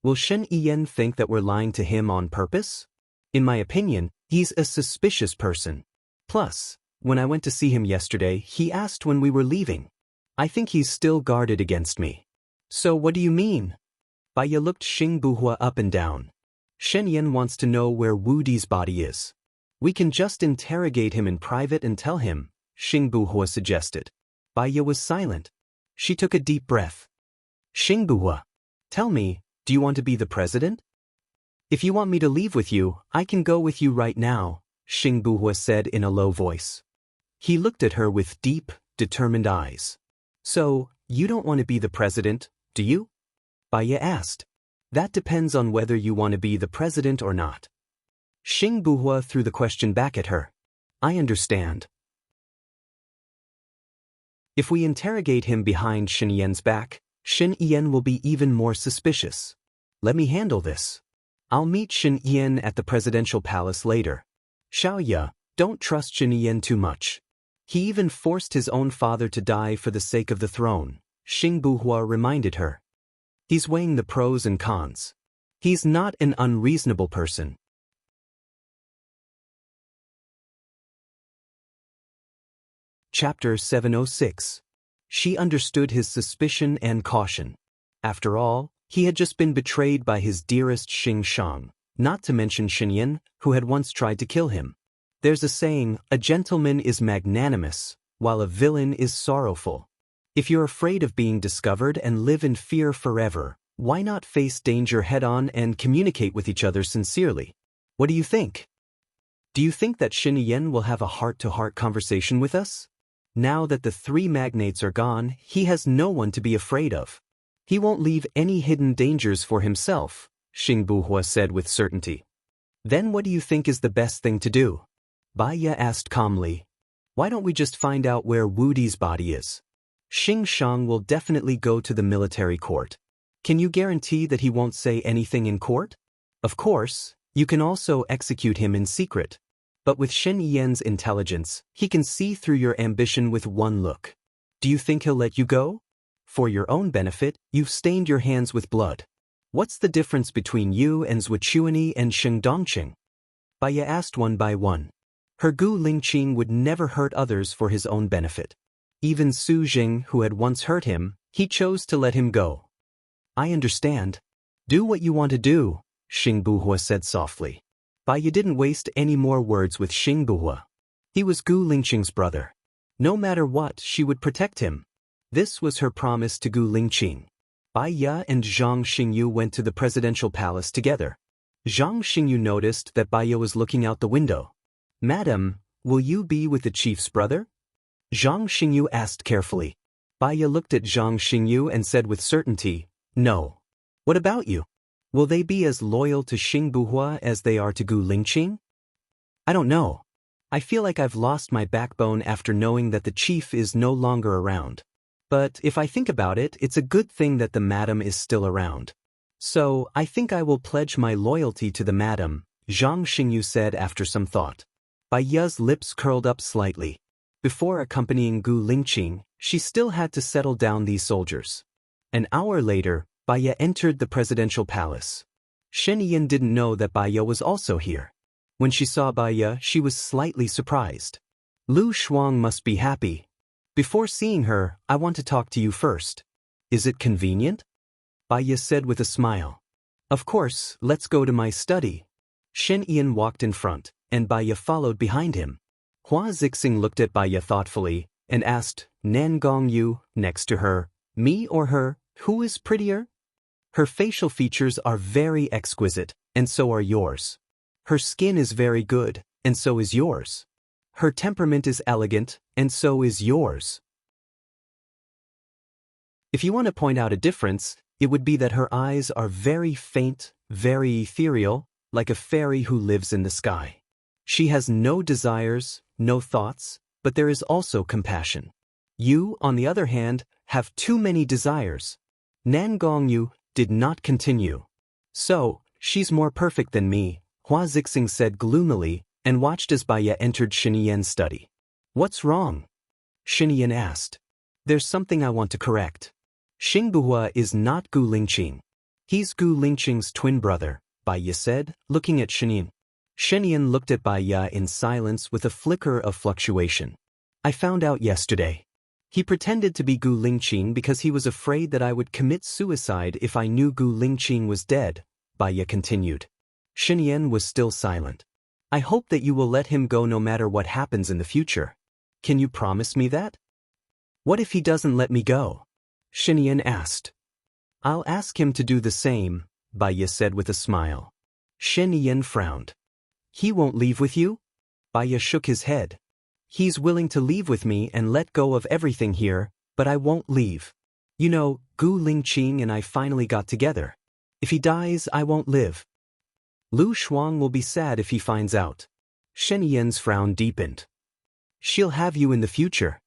Will Shen Yiyan think that we're lying to him on purpose? In my opinion, he's a suspicious person. Plus, when I went to see him yesterday, he asked when we were leaving. I think he's still guarded against me. So what do you mean? Baya looked Xing Buhua up and down. Shen Yan wants to know where Wu Di's body is. We can just interrogate him in private and tell him, Xing Buhua suggested. Baya was silent. She took a deep breath. Xing Buhua, tell me, do you want to be the president? If you want me to leave with you, I can go with you right now, Xing Buhua said in a low voice. He looked at her with deep, determined eyes. So, you don't want to be the president, do you? Baya asked. That depends on whether you want to be the president or not. Xing Buhua threw the question back at her. I understand. If we interrogate him behind Shen Yan's back, Shen Yan will be even more suspicious. Let me handle this. I'll meet Shen Yan at the presidential palace later. Xiaoya, don't trust Shen Yan too much. He even forced his own father to die for the sake of the throne, Xing Buhua reminded her. He's weighing the pros and cons. He's not an unreasonable person. Chapter 706. She understood his suspicion and caution. After all, he had just been betrayed by his dearest Xing Shang, not to mention Xinyan, who had once tried to kill him. There's a saying, a gentleman is magnanimous, while a villain is sorrowful. If you're afraid of being discovered and live in fear forever, why not face danger head-on and communicate with each other sincerely? What do you think? Do you think that Xinyan will have a heart-to-heart conversation with us? Now that the three magnates are gone, he has no one to be afraid of. He won't leave any hidden dangers for himself, Xing Buhua said with certainty. Then what do you think is the best thing to do? Baya asked calmly. Why don't we just find out where Wu Di's body is? Xing Shang will definitely go to the military court. Can you guarantee that he won't say anything in court? Of course, you can also execute him in secret. But with Shen Yan's intelligence, he can see through your ambition with one look. Do you think he'll let you go? For your own benefit, you've stained your hands with blood. What's the difference between you and Zhuchuani and Sheng Dongqing? Baya asked one by one. Her Gu Lingqing would never hurt others for his own benefit. Even Su Jing, who had once hurt him, he chose to let him go. I understand. Do what you want to do, Xing Buhua said softly. Baya didn't waste any more words with Xing Buhua. He was Gu Lingqing's brother. No matter what, she would protect him. This was her promise to Gu Lingqing. Baya and Zhang Xingyu went to the presidential palace together. Zhang Xingyu noticed that Baya was looking out the window. Madam, will you be with the chief's brother? Zhang Xingyu asked carefully. Baya looked at Zhang Xingyu and said with certainty, no. What about you? Will they be as loyal to Xing Buhua as they are to Gu Lingqing? I don't know. I feel like I've lost my backbone after knowing that the chief is no longer around. But if I think about it, it's a good thing that the madam is still around. So, I think I will pledge my loyalty to the madam, Zhang Xingyu said after some thought. Baya's lips curled up slightly. Before accompanying Gu Lingqing, she still had to settle down these soldiers. An hour later, Baya entered the presidential palace. Shen Yan didn't know that Baya was also here. When she saw Baya, she was slightly surprised. Lu Shuang must be happy. Before seeing her, I want to talk to you first. Is it convenient? Baya said with a smile. Of course, let's go to my study. Shen Yan walked in front, and Baya followed behind him. Hua Zixing looked at Baya thoughtfully, and asked, Nan Gongyu, next to her, me or her, who is prettier? Her facial features are very exquisite, and so are yours. Her skin is very good, and so is yours. Her temperament is elegant, and so is yours. If you want to point out a difference, it would be that her eyes are very faint, very ethereal, like a fairy who lives in the sky. She has no desires, no thoughts, but there is also compassion. You, on the other hand, have too many desires. Nan Gongyu did not continue. So, she's more perfect than me, Hua Zixing said gloomily, and watched as Baiya entered Xinyan's study. What's wrong? Xinyan asked. There's something I want to correct. Xingbuhua is not Gu Lingqing. He's Gu Lingqing's twin brother, Baiya said, looking at Xinyan. Xinyan looked at Baiya in silence with a flicker of fluctuation. I found out yesterday. He pretended to be Gu Lingqing because he was afraid that I would commit suicide if I knew Gu Lingqing was dead, Baiya continued. Xinyan was still silent. I hope that you will let him go no matter what happens in the future. Can you promise me that? What if he doesn't let me go? Xinyan asked. I'll ask him to do the same, Baiya said with a smile. Xinyan frowned. He won't leave with you? Baiya shook his head. He's willing to leave with me and let go of everything here, but I won't leave. You know, Gu Lingqing and I finally got together. If he dies, I won't live. Lu Shuang will be sad if he finds out. Xinyan's frown deepened. She'll have you in the future.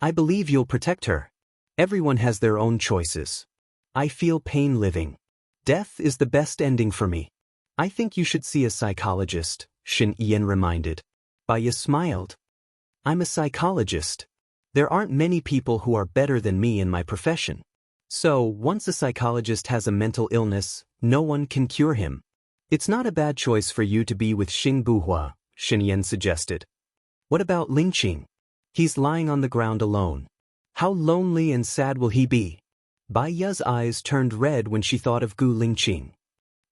I believe you'll protect her. Everyone has their own choices. I feel pain living. Death is the best ending for me. I think you should see a psychologist, Xinyan reminded. Baiya smiled. I'm a psychologist. There aren't many people who are better than me in my profession. So, once a psychologist has a mental illness, no one can cure him. It's not a bad choice for you to be with Xingbuhua, Xinyan suggested. What about Lingqing? He's lying on the ground alone. How lonely and sad will he be? Baiya's eyes turned red when she thought of Gu Lingqing.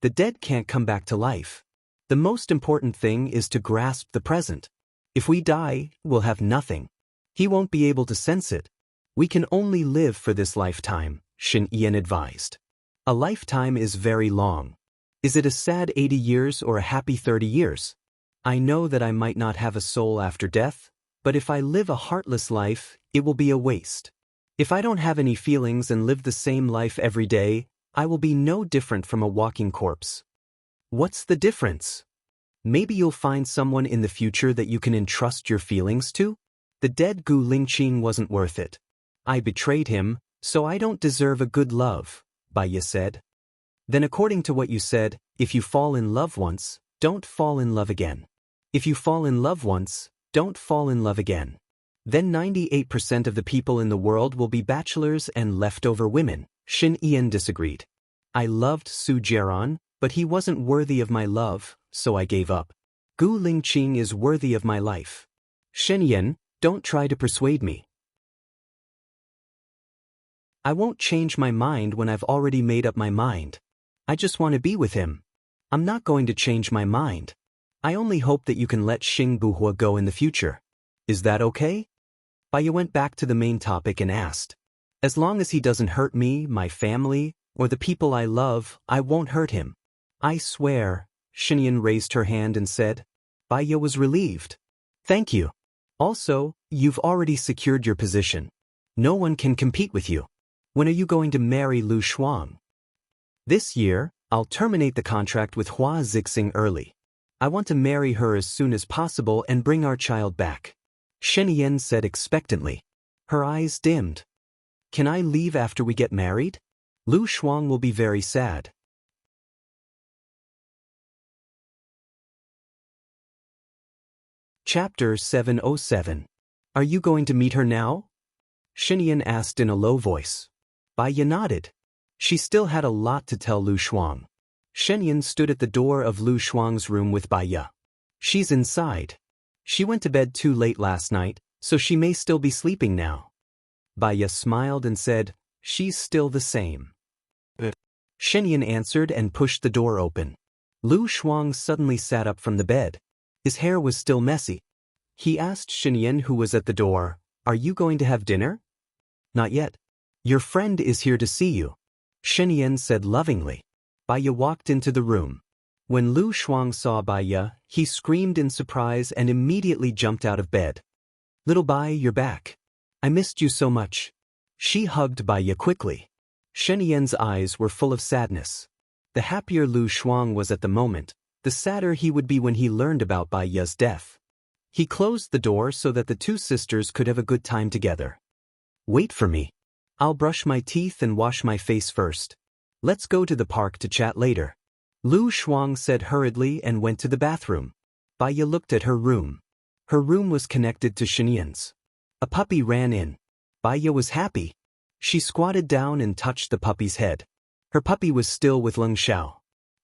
The dead can't come back to life. The most important thing is to grasp the present. If we die, we'll have nothing. He won't be able to sense it. We can only live for this lifetime, Xinyan advised. A lifetime is very long. Is it a sad 80 years or a happy 30 years? I know that I might not have a soul after death, but if I live a heartless life, it will be a waste. If I don't have any feelings and live the same life every day, I will be no different from a walking corpse. What's the difference? Maybe you'll find someone in the future that you can entrust your feelings to? The dead Gu Lingqing wasn't worth it. I betrayed him, so I don't deserve a good love, Baiya said. Then according to what you said, if you fall in love once, don't fall in love again. If you fall in love once, don't fall in love again. Then 98% of the people in the world will be bachelors and leftover women, Xinyan disagreed. I loved Su Jiaran, but he wasn't worthy of my love, so I gave up. Gu Lingqing is worthy of my life. Xinyan, don't try to persuade me. I won't change my mind when I've already made up my mind. I just want to be with him. I'm not going to change my mind. I only hope that you can let Xingbuhua go in the future. Is that okay? Baiya went back to the main topic and asked. As long as he doesn't hurt me, my family, or the people I love, I won't hurt him. I swear, Xinyan raised her hand and said. Baiya was relieved. Thank you. Also, you've already secured your position. No one can compete with you. When are you going to marry Lu Shuang? This year, I'll terminate the contract with Hua Zixing early. I want to marry her as soon as possible and bring our child back. Xinyan said expectantly. Her eyes dimmed. Can I leave after we get married? Lu Shuang will be very sad. Chapter 707. Are you going to meet her now? Xinyan asked in a low voice. Baiya nodded. She still had a lot to tell Lu Shuang. Xinyan stood at the door of Lu Shuang's room with Baiya. She's inside. She went to bed too late last night, so she may still be sleeping now. Baiya smiled and said, She's still the same. Xinyan answered and pushed the door open. Lu Shuang suddenly sat up from the bed. His hair was still messy. He asked Xinyan, who was at the door, Are you going to have dinner? Not yet. Your friend is here to see you. Xinyan said lovingly. Baiya walked into the room. When Lu Shuang saw Baiya, he screamed in surprise and immediately jumped out of bed. Little Bai, you're back. I missed you so much. She hugged Baiya quickly. Xinyan's eyes were full of sadness. The happier Lu Shuang was at the moment, the sadder he would be when he learned about Baiya's death. He closed the door so that the two sisters could have a good time together. Wait for me. I'll brush my teeth and wash my face first. Let's go to the park to chat later. Lu Shuang said hurriedly and went to the bathroom. Baya looked at her room. Her room was connected to Shinian's. A puppy ran in. Baya was happy. She squatted down and touched the puppy's head. Her puppy was still with Leng Xiao.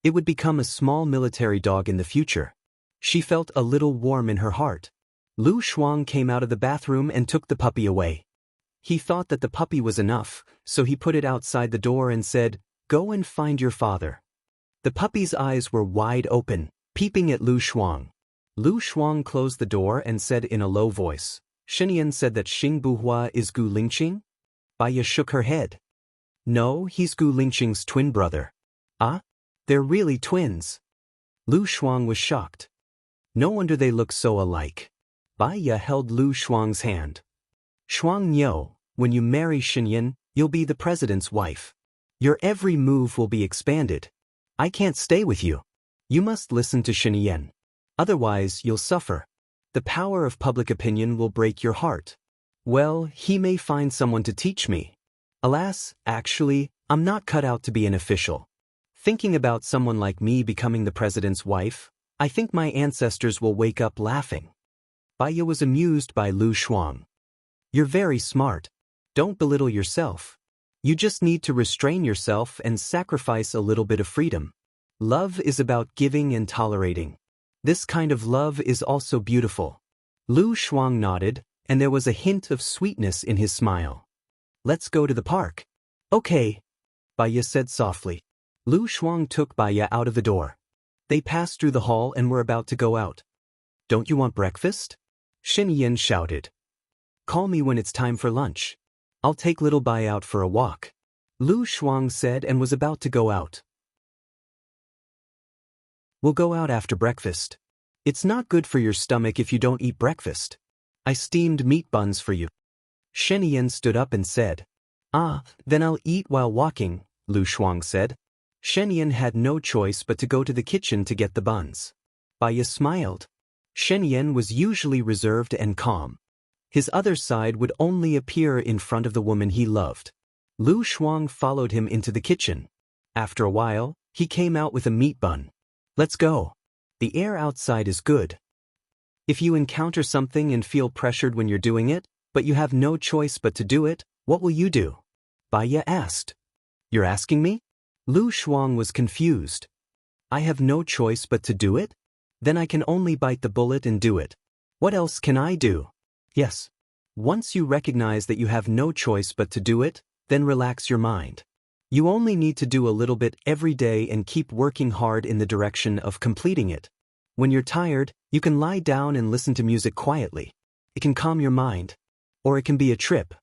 It would become a small military dog in the future. She felt a little warm in her heart. Lu Shuang came out of the bathroom and took the puppy away. He thought that the puppy was enough, so he put it outside the door and said, "Go and find your father." The puppy's eyes were wide open, peeping at Lu Shuang. Lu Shuang closed the door and said in a low voice, "Shinian said that Xing Buhua is Gu Lingqing?" Baya shook her head. "No, he's Gu Lingqing's twin brother." "Ah? They're really twins?" Lu Shuang was shocked. No wonder they look so alike. Baya held Lu Shuang's hand. "Shuang Niu, when you marry Xinyan, you'll be the president's wife. Your every move will be expanded. I can't stay with you. You must listen to Xinyan. Otherwise, you'll suffer. The power of public opinion will break your heart. Well, he may find someone to teach me. Alas, actually, I'm not cut out to be an official. Thinking about someone like me becoming the president's wife, I think my ancestors will wake up laughing." Baya was amused by Lu Shuang. "You're very smart. Don't belittle yourself. You just need to restrain yourself and sacrifice a little bit of freedom. Love is about giving and tolerating. This kind of love is also beautiful." Lu Shuang nodded, and there was a hint of sweetness in his smile. "Let's go to the park." "Okay," Baya said softly. Lu Shuang took Baya out of the door. They passed through the hall and were about to go out. "Don't you want breakfast?" Xinyan shouted. "Call me when it's time for lunch. I'll take little Baya out for a walk," Lu Shuang said and was about to go out. "We'll go out after breakfast. It's not good for your stomach if you don't eat breakfast. I steamed meat buns for you." Xinyan stood up and said. "Ah, then I'll eat while walking," Lu Shuang said. Xinyan had no choice but to go to the kitchen to get the buns. Baya smiled. Xinyan was usually reserved and calm. His other side would only appear in front of the woman he loved. Lu Shuang followed him into the kitchen. After a while, he came out with a meat bun. "Let's go. The air outside is good." If you encounter something and feel pressured when you're doing it, but you have no choice but to do it, what will you do? Baya asked. "You're asking me?" Lu Shuang was confused. "I have no choice but to do it? Then I can only bite the bullet and do it. What else can I do?" "Yes. Once you recognize that you have no choice but to do it, then relax your mind. You only need to do a little bit every day and keep working hard in the direction of completing it. When you're tired, you can lie down and listen to music quietly. It can calm your mind. Or it can be a trip.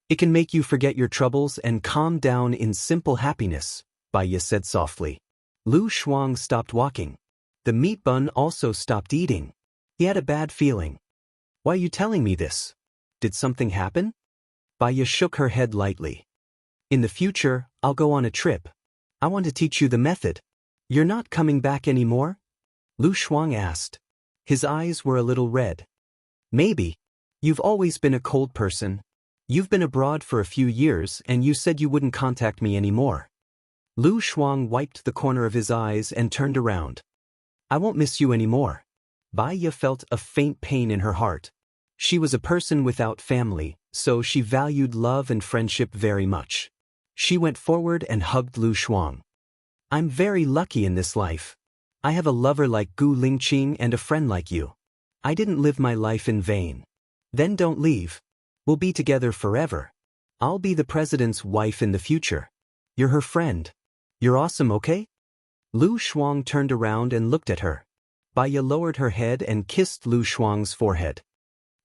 It can make you forget your troubles and calm down in simple happiness," Baya said softly. Lu Shuang stopped walking. The meat bun also stopped eating. He had a bad feeling. "Why are you telling me this? Did something happen?" Baya shook her head lightly. "In the future, I'll go on a trip. I want to teach you the method. You're not coming back anymore?" Lu Shuang asked. His eyes were a little red. "Maybe. You've always been a cold person. You've been abroad for a few years and you said you wouldn't contact me anymore." Lu Shuang wiped the corner of his eyes and turned around. "I won't miss you anymore." Baya felt a faint pain in her heart. She was a person without family, so she valued love and friendship very much. She went forward and hugged Lu Shuang. "I'm very lucky in this life. I have a lover like Gu Lingqing and a friend like you. I didn't live my life in vain. Then don't leave. We'll be together forever. I'll be the president's wife in the future. You're her friend. You're awesome, okay?" Lu Shuang turned around and looked at her. Baya lowered her head and kissed Lu Shuang's forehead.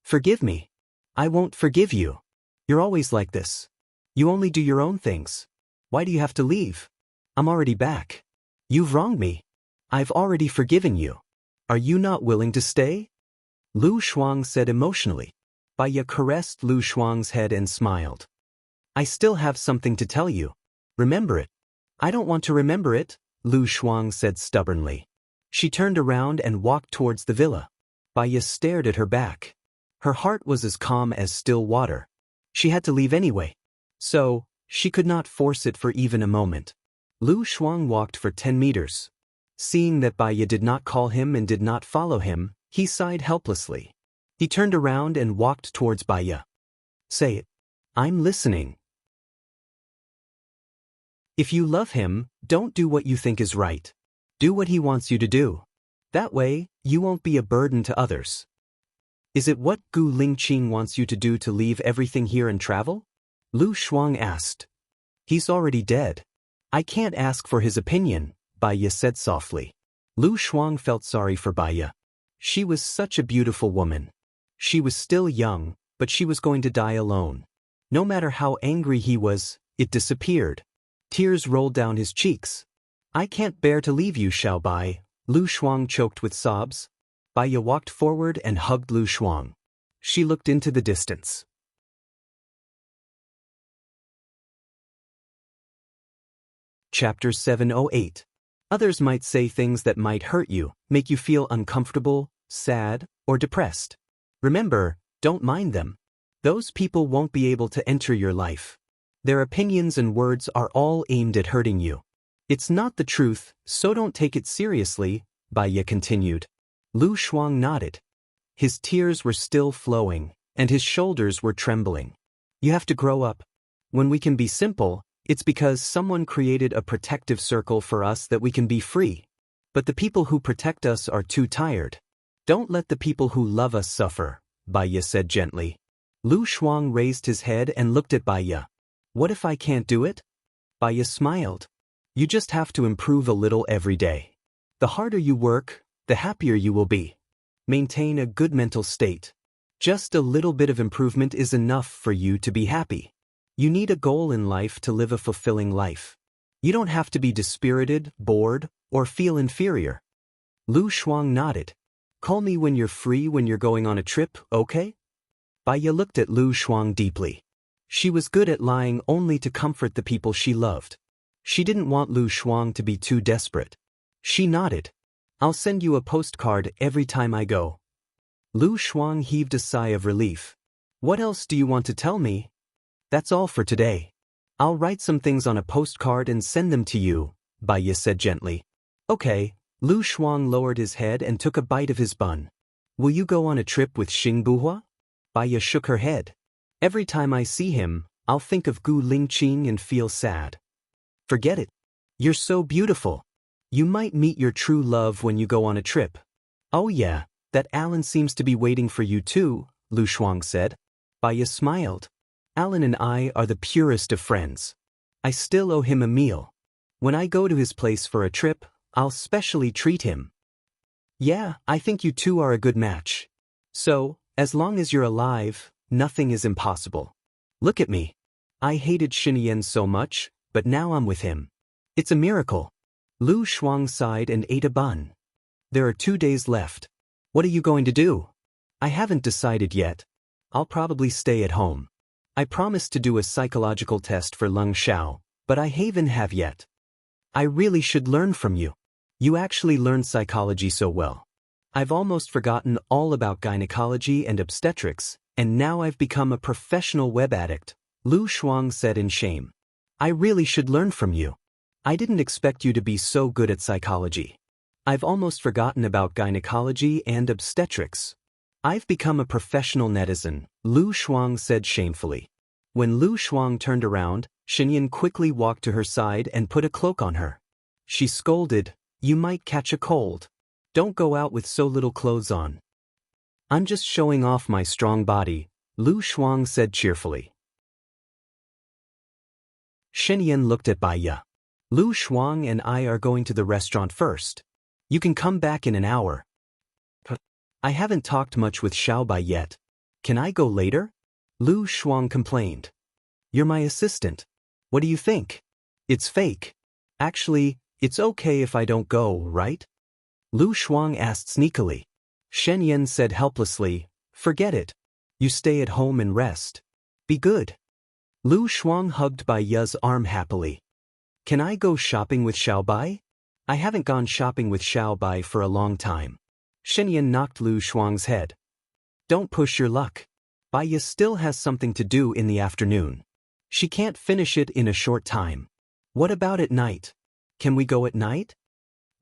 "Forgive me. I won't forgive you. You're always like this. You only do your own things. Why do you have to leave? I'm already back. You've wronged me. I've already forgiven you. Are you not willing to stay?" Lu Shuang said emotionally. Baya caressed Lu Shuang's head and smiled. "I still have something to tell you. Remember it." "I don't want to remember it," Lu Shuang said stubbornly. She turned around and walked towards the villa. Baya stared at her back. Her heart was as calm as still water. She had to leave anyway. So, she could not force it for even a moment. Lu Shuang walked for 10 meters. Seeing that Baya did not call him and did not follow him, he sighed helplessly. He turned around and walked towards Baya. Say it. I'm listening. If you love him, don't do what you think is right. Do what he wants you to do. That way, you won't be a burden to others. Is it what Gu Lingqing wants you to do to leave everything here and travel? Lu Shuang asked. He's already dead. I can't ask for his opinion, Baya said softly. Lu Shuang felt sorry for Baya. She was such a beautiful woman. She was still young, but she was going to die alone. No matter how angry he was, it disappeared. Tears rolled down his cheeks. I can't bear to leave you, Xiaobai. Lu Shuang choked with sobs. Baya walked forward and hugged Lu Shuang. She looked into the distance. Chapter 708. Others might say things that might hurt you, make you feel uncomfortable, sad, or depressed. Remember, don't mind them. Those people won't be able to enter your life. Their opinions and words are all aimed at hurting you. It's not the truth, so don't take it seriously, Baya continued. Lu Shuang nodded. His tears were still flowing, and his shoulders were trembling. You have to grow up. When we can be simple, it's because someone created a protective circle for us that we can be free. But the people who protect us are too tired. Don't let the people who love us suffer, Baya said gently. Lu Shuang raised his head and looked at Baya. What if I can't do it? Baya smiled. You just have to improve a little every day. The harder you work, the happier you will be. Maintain a good mental state. Just a little bit of improvement is enough for you to be happy. You need a goal in life to live a fulfilling life. You don't have to be dispirited, bored, or feel inferior. Lu Shuang nodded. Call me when you're free when you're going on a trip, okay? Baya looked at Lu Shuang deeply. She was good at lying only to comfort the people she loved. She didn't want Lu Shuang to be too desperate. She nodded. I'll send you a postcard every time I go. Lu Shuang heaved a sigh of relief. What else do you want to tell me? That's all for today. I'll write some things on a postcard and send them to you, Baya said gently. Okay. Lu Shuang lowered his head and took a bite of his bun. Will you go on a trip with Xing Buhua? Baya shook her head. Every time I see him, I'll think of Gu Lingqing and feel sad. Forget it. You're so beautiful. You might meet your true love when you go on a trip. Oh yeah, that Alan seems to be waiting for you too, Lu Shuang said. Baya smiled. Alan and I are the purest of friends. I still owe him a meal. When I go to his place for a trip, I'll specially treat him. Yeah, I think you two are a good match. So, as long as you're alive, nothing is impossible. Look at me. I hated Xinyan so much, but now I'm with him. It's a miracle. Lu Shuang sighed and ate a bun. There are 2 days left. What are you going to do? I haven't decided yet. I'll probably stay at home. I promised to do a psychological test for Leng Xiao, but I haven't have yet. I really should learn from you. You actually learned psychology so well. I've almost forgotten all about gynecology and obstetrics, and now I've become a professional web addict, Lu Shuang said in shame. I really should learn from you. I didn't expect you to be so good at psychology. I've almost forgotten about gynecology and obstetrics. I've become a professional netizen, Lu Shuang said shamefully. When Lu Shuang turned around, Xinyan quickly walked to her side and put a cloak on her. She scolded, You might catch a cold. Don't go out with so little clothes on. I'm just showing off my strong body, Lu Shuang said cheerfully. Xinyan looked at Baya. Lu Shuang and I are going to the restaurant first. You can come back in an hour. I haven't talked much with Xiaobai yet. Can I go later? Lu Shuang complained. You're my assistant. What do you think? It's fake. Actually, it's okay if I don't go, right? Lu Shuang asked sneakily. Xinyan said helplessly, Forget it. You stay at home and rest. Be good. Lu Shuang hugged Baya's arm happily. Can I go shopping with Xiaobai? I haven't gone shopping with Xiaobai for a long time. Xinyan knocked Lu Shuang's head. Don't push your luck. Baya still has something to do in the afternoon. She can't finish it in a short time. What about at night? Can we go at night?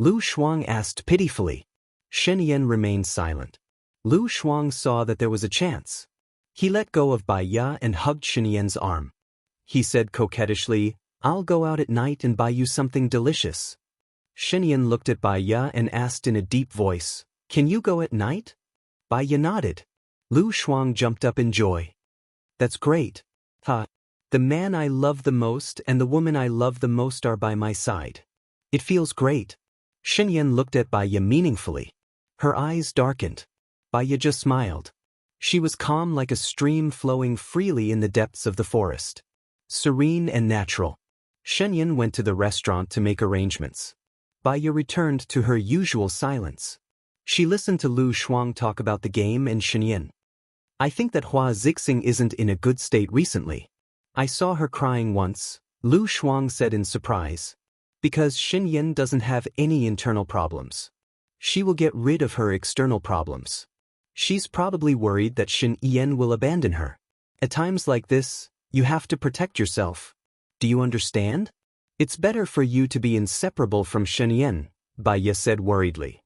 Lu Shuang asked pitifully. Shen Yan remained silent. Lu Shuang saw that there was a chance. He let go of Bai Ya and hugged Shen Yan's arm. He said coquettishly, "I'll go out at night and buy you something delicious." Shen Yan looked at Bai Ya and asked in a deep voice, "Can you go at night?" Bai Ya nodded. Lu Shuang jumped up in joy. "That's great. Ha! The man I love the most and the woman I love the most are by my side. It feels great." Shen Yan looked at Bai Ya meaningfully. Her eyes darkened. Bai Ya just smiled. She was calm like a stream flowing freely in the depths of the forest. Serene and natural. Shen Yan went to the restaurant to make arrangements. Bai Ya returned to her usual silence. She listened to Lu Shuang talk about the game and Shen Yan. "I think that Hua Zixing isn't in a good state recently. I saw her crying once," Lu Shuang said in surprise. "Because Shen Yan doesn't have any internal problems. She will get rid of her external problems. She's probably worried that Shen Yan will abandon her. At times like this, you have to protect yourself. Do you understand? It's better for you to be inseparable from Shen Yan," Bai Ya said worriedly.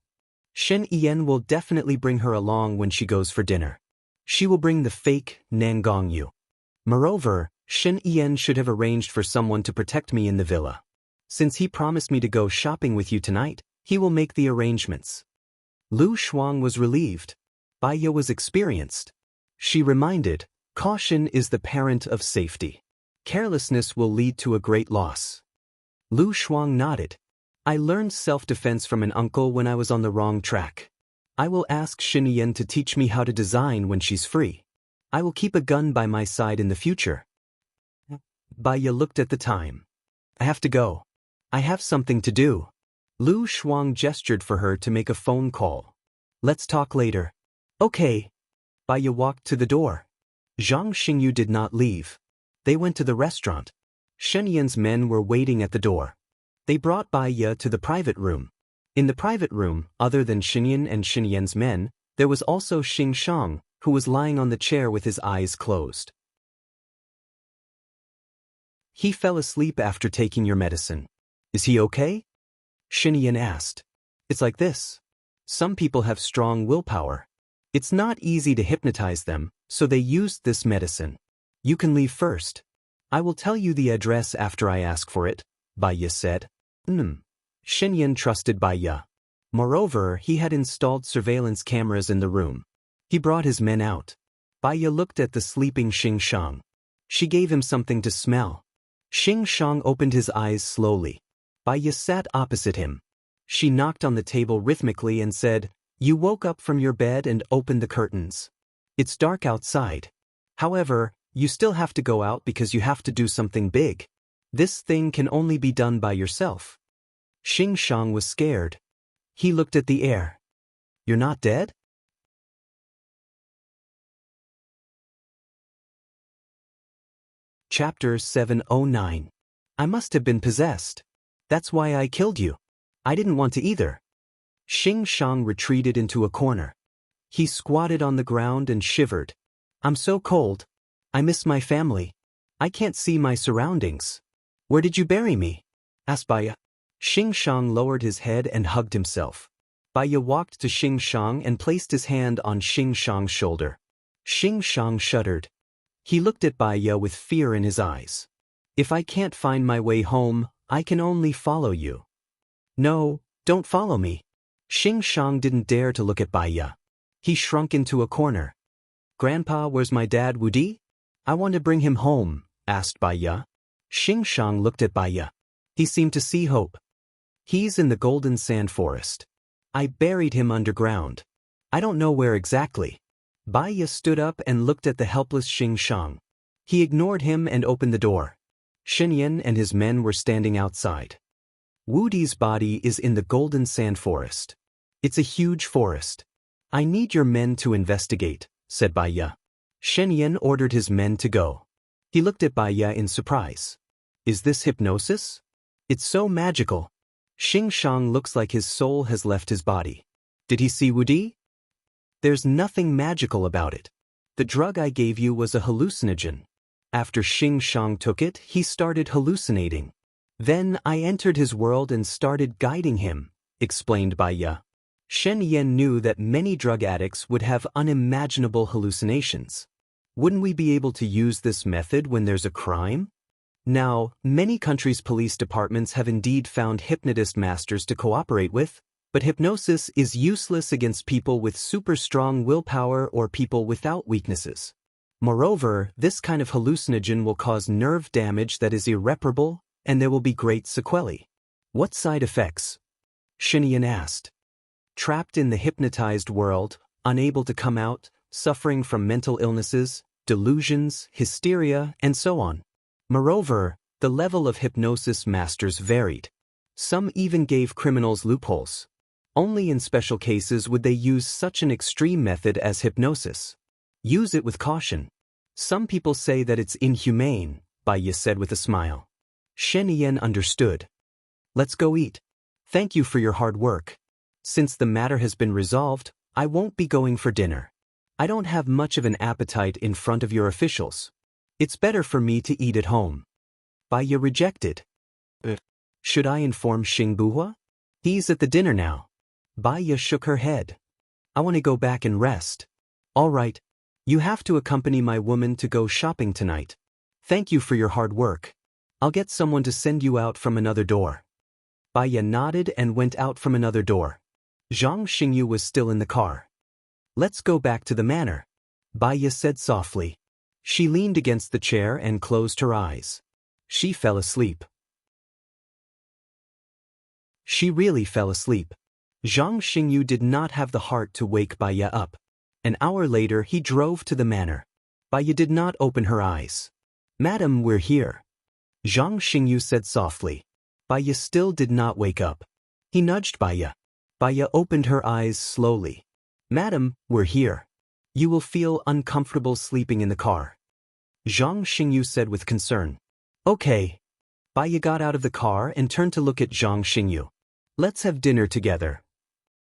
"Shen Yan will definitely bring her along when she goes for dinner. She will bring the fake Nangong Yu. Moreover, Shen Yan should have arranged for someone to protect me in the villa. Since he promised me to go shopping with you tonight, he will make the arrangements." Lu Shuang was relieved. Bai Ya was experienced. She reminded, "Caution is the parent of safety. Carelessness will lead to a great loss." Lu Shuang nodded. "I learned self-defense from an uncle when I was on the wrong track. I will ask Shen Yan to teach me how to design when she's free. I will keep a gun by my side in the future." Bai Ya looked at the time. "I have to go. I have something to do." Lu Shuang gestured for her to make a phone call. "Let's talk later." "Okay." Bai Ya walked to the door. Zhang Xingyu did not leave. They went to the restaurant. Shen Yan's men were waiting at the door. They brought Bai Ya to the private room. In the private room, other than Shen Yan and Shen Yan's men, there was also Xing Shang, who was lying on the chair with his eyes closed. "He fell asleep after taking your medicine. Is he okay?" Shen Yan asked. "It's like this. Some people have strong willpower. It's not easy to hypnotize them, so they used this medicine. You can leave first. I will tell you the address after I ask for it," Bai Ya said. Shen Yan trusted Bai Ya. Moreover, he had installed surveillance cameras in the room. He brought his men out. Bai Ya looked at the sleeping Xing Shang. She gave him something to smell. Xing Shang opened his eyes slowly. Bai Ya sat opposite him. She knocked on the table rhythmically and said, "You woke up from your bed and opened the curtains. It's dark outside. However, you still have to go out because you have to do something big. This thing can only be done by yourself." Xing Shang was scared. He looked at the air. "You're not dead?" Chapter 709. "I must have been possessed. That's why I killed you. I didn't want to either." Xing Shang retreated into a corner. He squatted on the ground and shivered. "I'm so cold. I miss my family. I can't see my surroundings. Where did you bury me?" asked Bai Ya. Xing Shang lowered his head and hugged himself. Bai Ya walked to Xing Shang and placed his hand on Xing Shang's shoulder. Xing Shang shuddered. He looked at Bai Ya with fear in his eyes. "If I can't find my way home, I can only follow you." "No, don't follow me." Xing Shang didn't dare to look at Bai Ya. He shrunk into a corner. "Grandpa, where's my dad, Wudi? I want to bring him home," asked Bai Ya. Xing Shang looked at Bai Ya. He seemed to see hope. "He's in the golden sand forest. I buried him underground. I don't know where exactly." Bai Ya stood up and looked at the helpless Xing Shang. He ignored him and opened the door. Shen Yan and his men were standing outside. "Wudi's body is in the golden sand forest. It's a huge forest. I need your men to investigate," said Bai Ya. Shen Yan ordered his men to go. He looked at Bai Ya in surprise. "Is this hypnosis? It's so magical." Xing Shang looks like his soul has left his body. "Did he see Wudi?" "There's nothing magical about it. The drug I gave you was a hallucinogen. After Xing Shang took it, he started hallucinating. Then I entered his world and started guiding him," explained Baya. Shen Yan knew that many drug addicts would have unimaginable hallucinations. Wouldn't we be able to use this method when there's a crime? Now, many countries' police departments have indeed found hypnotist masters to cooperate with, but hypnosis is useless against people with super strong willpower or people without weaknesses. Moreover, this kind of hallucinogen will cause nerve damage that is irreparable, and there will be great sequelae. What side effects? Shen Yan asked. Trapped in the hypnotized world, unable to come out, suffering from mental illnesses, delusions, hysteria, and so on. Moreover, the level of hypnosis masters varied. Some even gave criminals loopholes. Only in special cases would they use such an extreme method as hypnosis. Use it with caution. Some people say that it's inhumane, Baya said with a smile. Shen Yan understood. Let's go eat. Thank you for your hard work. Since the matter has been resolved, I won't be going for dinner. I don't have much of an appetite in front of your officials. It's better for me to eat at home. Baya rejected. Should I inform Xing Buhua? He's at the dinner now. Baya shook her head. I want to go back and rest. All right. You have to accompany my woman to go shopping tonight. Thank you for your hard work. I'll get someone to send you out from another door. Baya nodded and went out from another door. Zhang Xingyu was still in the car. Let's go back to the manor, Baya said softly. She leaned against the chair and closed her eyes. She fell asleep. She really fell asleep. Zhang Xingyu did not have the heart to wake Baya up. An hour later he drove to the manor. Baya did not open her eyes. Madam, we're here, Zhang Xingyu said softly. Baya still did not wake up. He nudged Baya. Baya opened her eyes slowly. Madam, we're here. You will feel uncomfortable sleeping in the car, Zhang Xingyu said with concern. Okay. Baya got out of the car and turned to look at Zhang Xingyu. Let's have dinner together.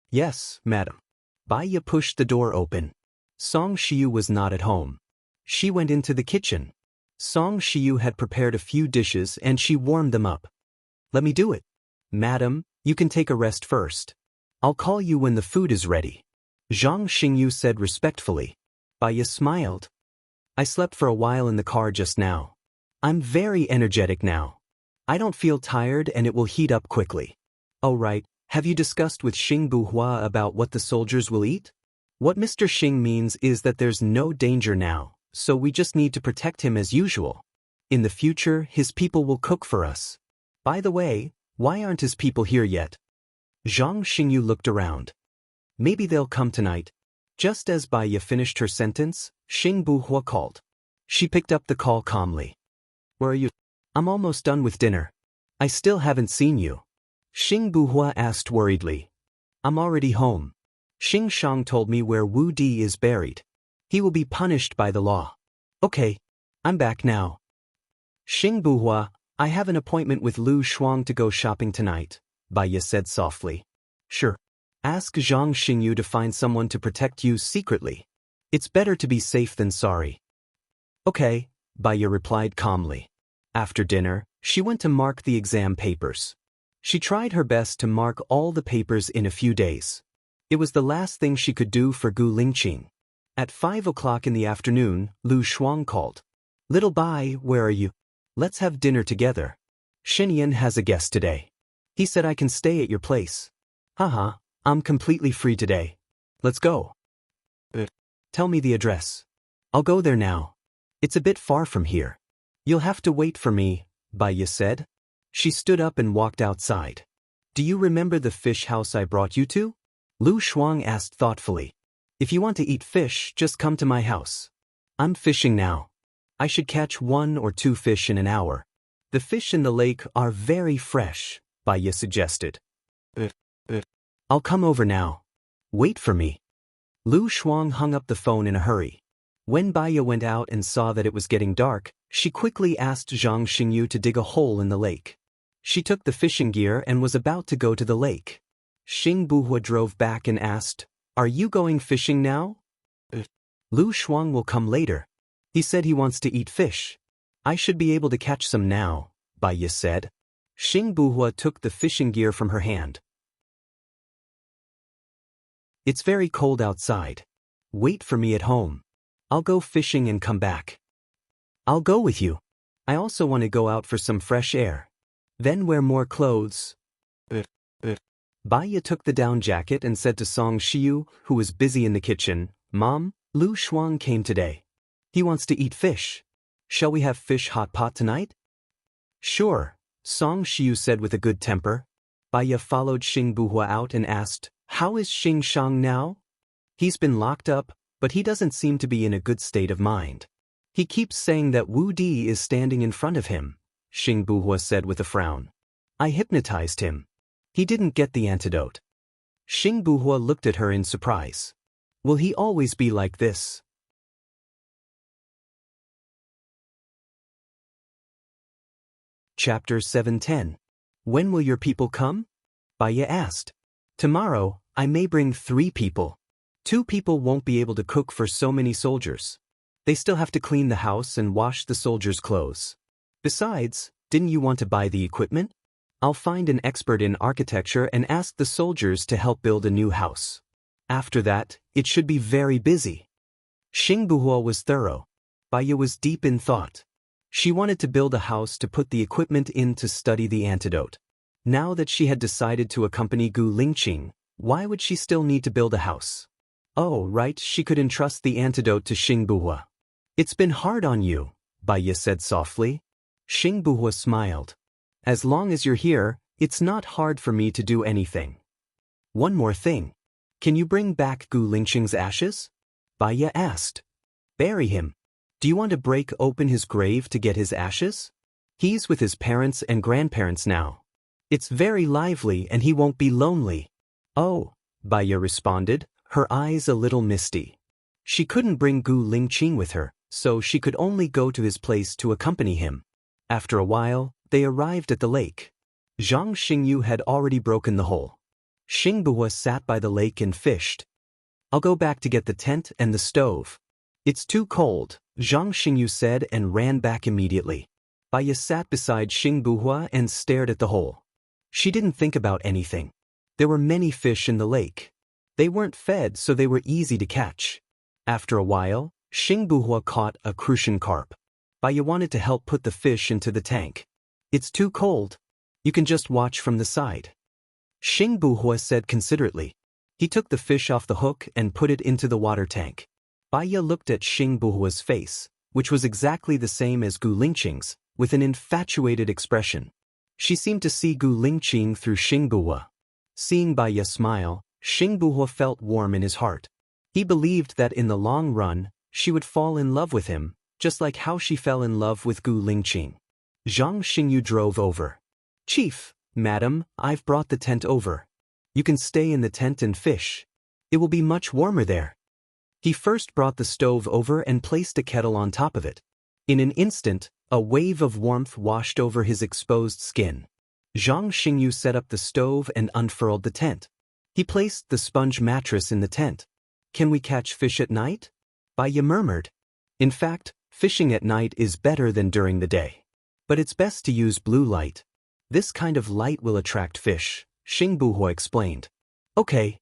Yes, madam. Baya pushed the door open. Song Shiyu was not at home. She went into the kitchen. Song Shiyu had prepared a few dishes and she warmed them up. Let me do it. Madam, you can take a rest first. I'll call you when the food is ready, Zhang Xingyu said respectfully. Baya smiled. I slept for a while in the car just now. I'm very energetic now. I don't feel tired and it will heat up quickly. Oh right, have you discussed with Xing Buhua about what the soldiers will eat? What Mr. Xing means is that there's no danger now, so we just need to protect him as usual. In the future, his people will cook for us. By the way, why aren't his people here yet? Zhang Xingyu looked around. Maybe they'll come tonight. Just as Baya finished her sentence, Xing Buhua called. She picked up the call calmly. Where are you? I'm almost done with dinner. I still haven't seen you, Xing Buhua asked worriedly. I'm already home. Xing Shang told me where Wu Di is buried. He will be punished by the law. Okay, I'm back now. Xing Buhua, I have an appointment with Lu Shuang to go shopping tonight, Baya said softly. Sure. Ask Zhang Xingyu to find someone to protect you secretly. It's better to be safe than sorry. Okay, Baya replied calmly. After dinner, she went to mark the exam papers. She tried her best to mark all the papers in a few days. It was the last thing she could do for Gu Lingqing. At 5 o'clock in the afternoon, Lu Shuang called. Little Bai, where are you? Let's have dinner together. Shen Yan has a guest today. He said I can stay at your place. Haha, I'm completely free today. Let's go. Tell me the address. I'll go there now. It's a bit far from here. You'll have to wait for me, Baya said. She stood up and walked outside. Do you remember the fish house I brought you to? Lu Shuang asked thoughtfully. If you want to eat fish, just come to my house. I'm fishing now. I should catch 1 or 2 fish in an hour. The fish in the lake are very fresh, Baya suggested. I'll come over now. Wait for me. Lu Shuang hung up the phone in a hurry. When Baya went out and saw that it was getting dark, she quickly asked Zhang Xingyu to dig a hole in the lake. She took the fishing gear and was about to go to the lake. Xing Buhua drove back and asked, Are you going fishing now? Lu Shuang will come later. He said he wants to eat fish. I should be able to catch some now, Baya said. Xing Buhua took the fishing gear from her hand. It's very cold outside. Wait for me at home. I'll go fishing and come back. I'll go with you. I also want to go out for some fresh air. Then wear more clothes. Baya took the down jacket and said to Song Shiyu, who was busy in the kitchen, Mom, Lu Shuang came today. He wants to eat fish. Shall we have fish hot pot tonight? Sure, Song Shiyu said with a good temper. Baya followed Xing Buhua out and asked, How is Xing Shang now? He's been locked up, but he doesn't seem to be in a good state of mind. He keeps saying that Wu Di is standing in front of him, Xing Buhua said with a frown. I hypnotized him. He didn't get the antidote. Xing Buhua looked at her in surprise. Will he always be like this? Chapter 710. When will your people come? Baya asked. Tomorrow, I may bring 3 people. 2 people won't be able to cook for so many soldiers. They still have to clean the house and wash the soldiers' clothes. Besides, didn't you want to buy the equipment? I'll find an expert in architecture and ask the soldiers to help build a new house. After that, it should be very busy. Xing Buhua was thorough. Baya was deep in thought. She wanted to build a house to put the equipment in to study the antidote. Now that she had decided to accompany Gu Lingqing, why would she still need to build a house? Oh, right, she could entrust the antidote to Xing Buhua. It's been hard on you, Baya said softly. Xing Buhua smiled. As long as you're here, it's not hard for me to do anything. One more thing. Can you bring back Gu Lingqing's ashes? Baya asked. Bury him. Do you want to break open his grave to get his ashes? He's with his parents and grandparents now. It's very lively and he won't be lonely. Oh, Baya responded, her eyes a little misty. She couldn't bring Gu Lingqing with her, so she could only go to his place to accompany him. After a while, they arrived at the lake. Zhang Xingyu had already broken the hole. Xing Buhua sat by the lake and fished. I'll go back to get the tent and the stove. It's too cold, Zhang Xingyu said and ran back immediately. Baya sat beside Xing Buhua and stared at the hole. She didn't think about anything. There were many fish in the lake. They weren't fed, so they were easy to catch. After a while, Xing Buhua caught a crucian carp. Baya wanted to help put the fish into the tank. It's too cold. You can just watch from the side. Xing Buhua said considerately. He took the fish off the hook and put it into the water tank. Baya looked at Xing Buhua's face, which was exactly the same as Gu Lingqing's, with an infatuated expression. She seemed to see Gu Lingqing through Xing Buhua. Seeing Baya smile, Xing Buhua felt warm in his heart. He believed that in the long run, she would fall in love with him, just like how she fell in love with Gu Lingqing. Zhang Xingyu drove over. Chief, Madam, I've brought the tent over. You can stay in the tent and fish. It will be much warmer there. He first brought the stove over and placed a kettle on top of it. In an instant, a wave of warmth washed over his exposed skin. Zhang Xingyu set up the stove and unfurled the tent. He placed the sponge mattress in the tent. Can we catch fish at night? Baya murmured. In fact, fishing at night is better than during the day. But it's best to use blue light. This kind of light will attract fish, Xing Buhua explained. Okay.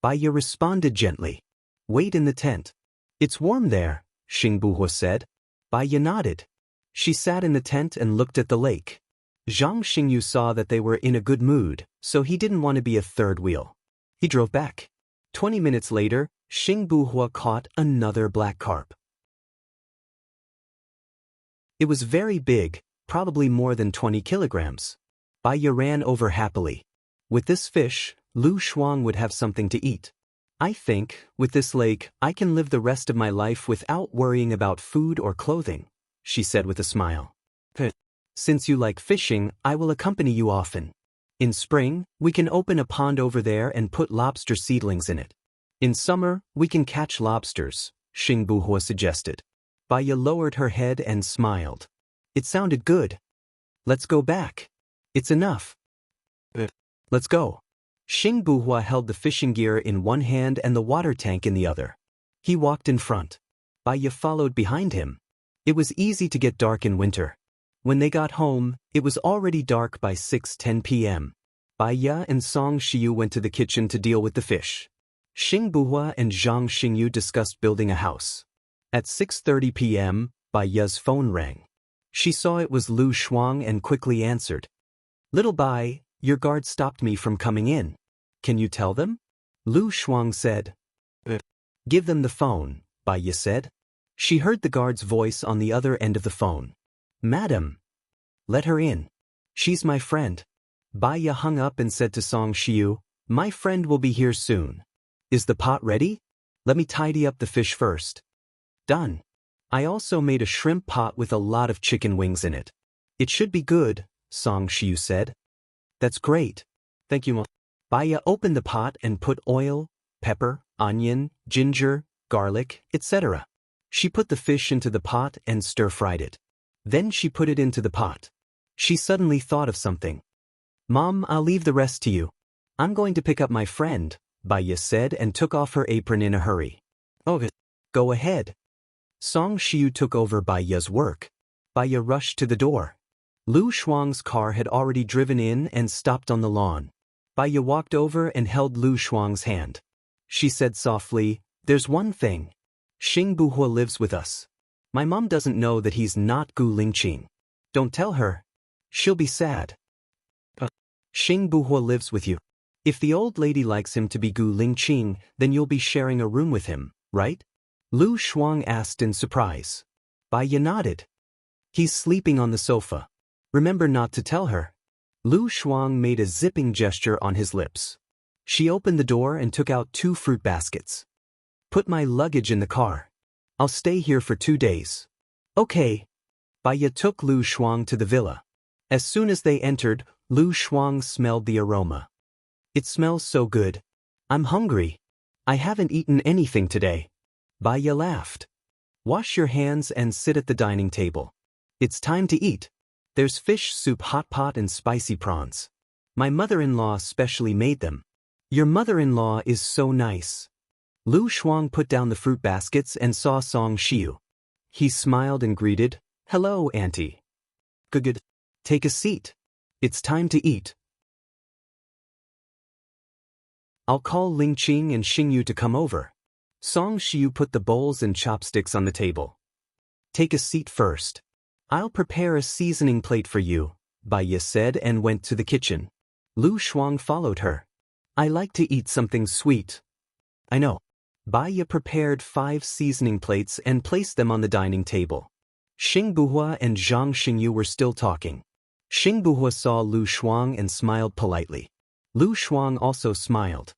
Baya responded gently. Wait in the tent. It's warm there, Xing Buhua said. Baya nodded. She sat in the tent and looked at the lake. Zhang Xingyu saw that they were in a good mood, so he didn't want to be a third wheel. He drove back. 20 minutes later, Xing Buhua caught another black carp. It was very big, probably more than 20 kilograms. Baya ran over happily. With this fish, Lu Shuang would have something to eat. I think, with this lake, I can live the rest of my life without worrying about food or clothing, she said with a smile. Since you like fishing, I will accompany you often. In spring, we can open a pond over there and put lobster seedlings in it. In summer, we can catch lobsters, Xing Buhua suggested. Baya lowered her head and smiled. It sounded good. Let's go back. It's enough. Let's go. Xing Buhua held the fishing gear in one hand and the water tank in the other. He walked in front. Baya followed behind him. It was easy to get dark in winter. When they got home, it was already dark by 6:10 p.m. Baya and Song Shiyu went to the kitchen to deal with the fish. Xing Buhua and Zhang Xingyu discussed building a house. At 6:30 p.m., Bai Ye's phone rang. She saw it was Lu Shuang and quickly answered. Little Bai, your guard stopped me from coming in. Can you tell them? Lu Shuang said. Give them the phone, Bai Ye said. She heard the guard's voice on the other end of the phone. Madam. Let her in. She's my friend. Bai Ye hung up and said to Song Shiyu, my friend will be here soon. Is the pot ready? Let me tidy up the fish first. Done. I also made a shrimp pot with a lot of chicken wings in it. It should be good, Song Shiyu said. That's great. Thank you, Ma. Bai Ye opened the pot and put oil, pepper, onion, ginger, garlic, etc. She put the fish into the pot and stir-fried it. Then she put it into the pot. She suddenly thought of something. Mom, I'll leave the rest to you. I'm going to pick up my friend, Bai Ye said and took off her apron in a hurry. Okay. Go ahead. Song Shiyu took over Bai Ye's work. Bai Ye rushed to the door. Lu Shuang's car had already driven in and stopped on the lawn. Bai Ye walked over and held Lu Shuang's hand. She said softly, there's one thing. Xing Buhua lives with us. My mom doesn't know that he's not Gu Lingqing. Don't tell her. She'll be sad. Xing Buhua lives with you. If the old lady likes him to be Gu Lingqing, then you'll be sharing a room with him, right? Lu Shuang asked in surprise. Bai Ye nodded. He's sleeping on the sofa. Remember not to tell her. Lu Shuang made a zipping gesture on his lips. She opened the door and took out 2 fruit baskets. Put my luggage in the car. I'll stay here for 2 days. Okay. Bai Ye took Lu Shuang to the villa. As soon as they entered, Lu Shuang smelled the aroma. It smells so good. I'm hungry. I haven't eaten anything today. Bai Ye laughed. Wash your hands and sit at the dining table. It's time to eat. There's fish soup, hot pot and spicy prawns. My mother-in-law specially made them. Your mother-in-law is so nice. Lu Shuang put down the fruit baskets and saw Song Shiyu. He smiled and greeted, hello, Auntie. Good. Take a seat. It's time to eat. I'll call Lingqing and Xingyu to come over. Song Shiyu put the bowls and chopsticks on the table. Take a seat first. I'll prepare a seasoning plate for you, Bai Ye said and went to the kitchen. Lu Shuang followed her. I like to eat something sweet. I know. Bai Ye prepared 5 seasoning plates and placed them on the dining table. Xing Buhua and Zhang Xingyu were still talking. Xing Buhua saw Lu Shuang and smiled politely. Lu Shuang also smiled.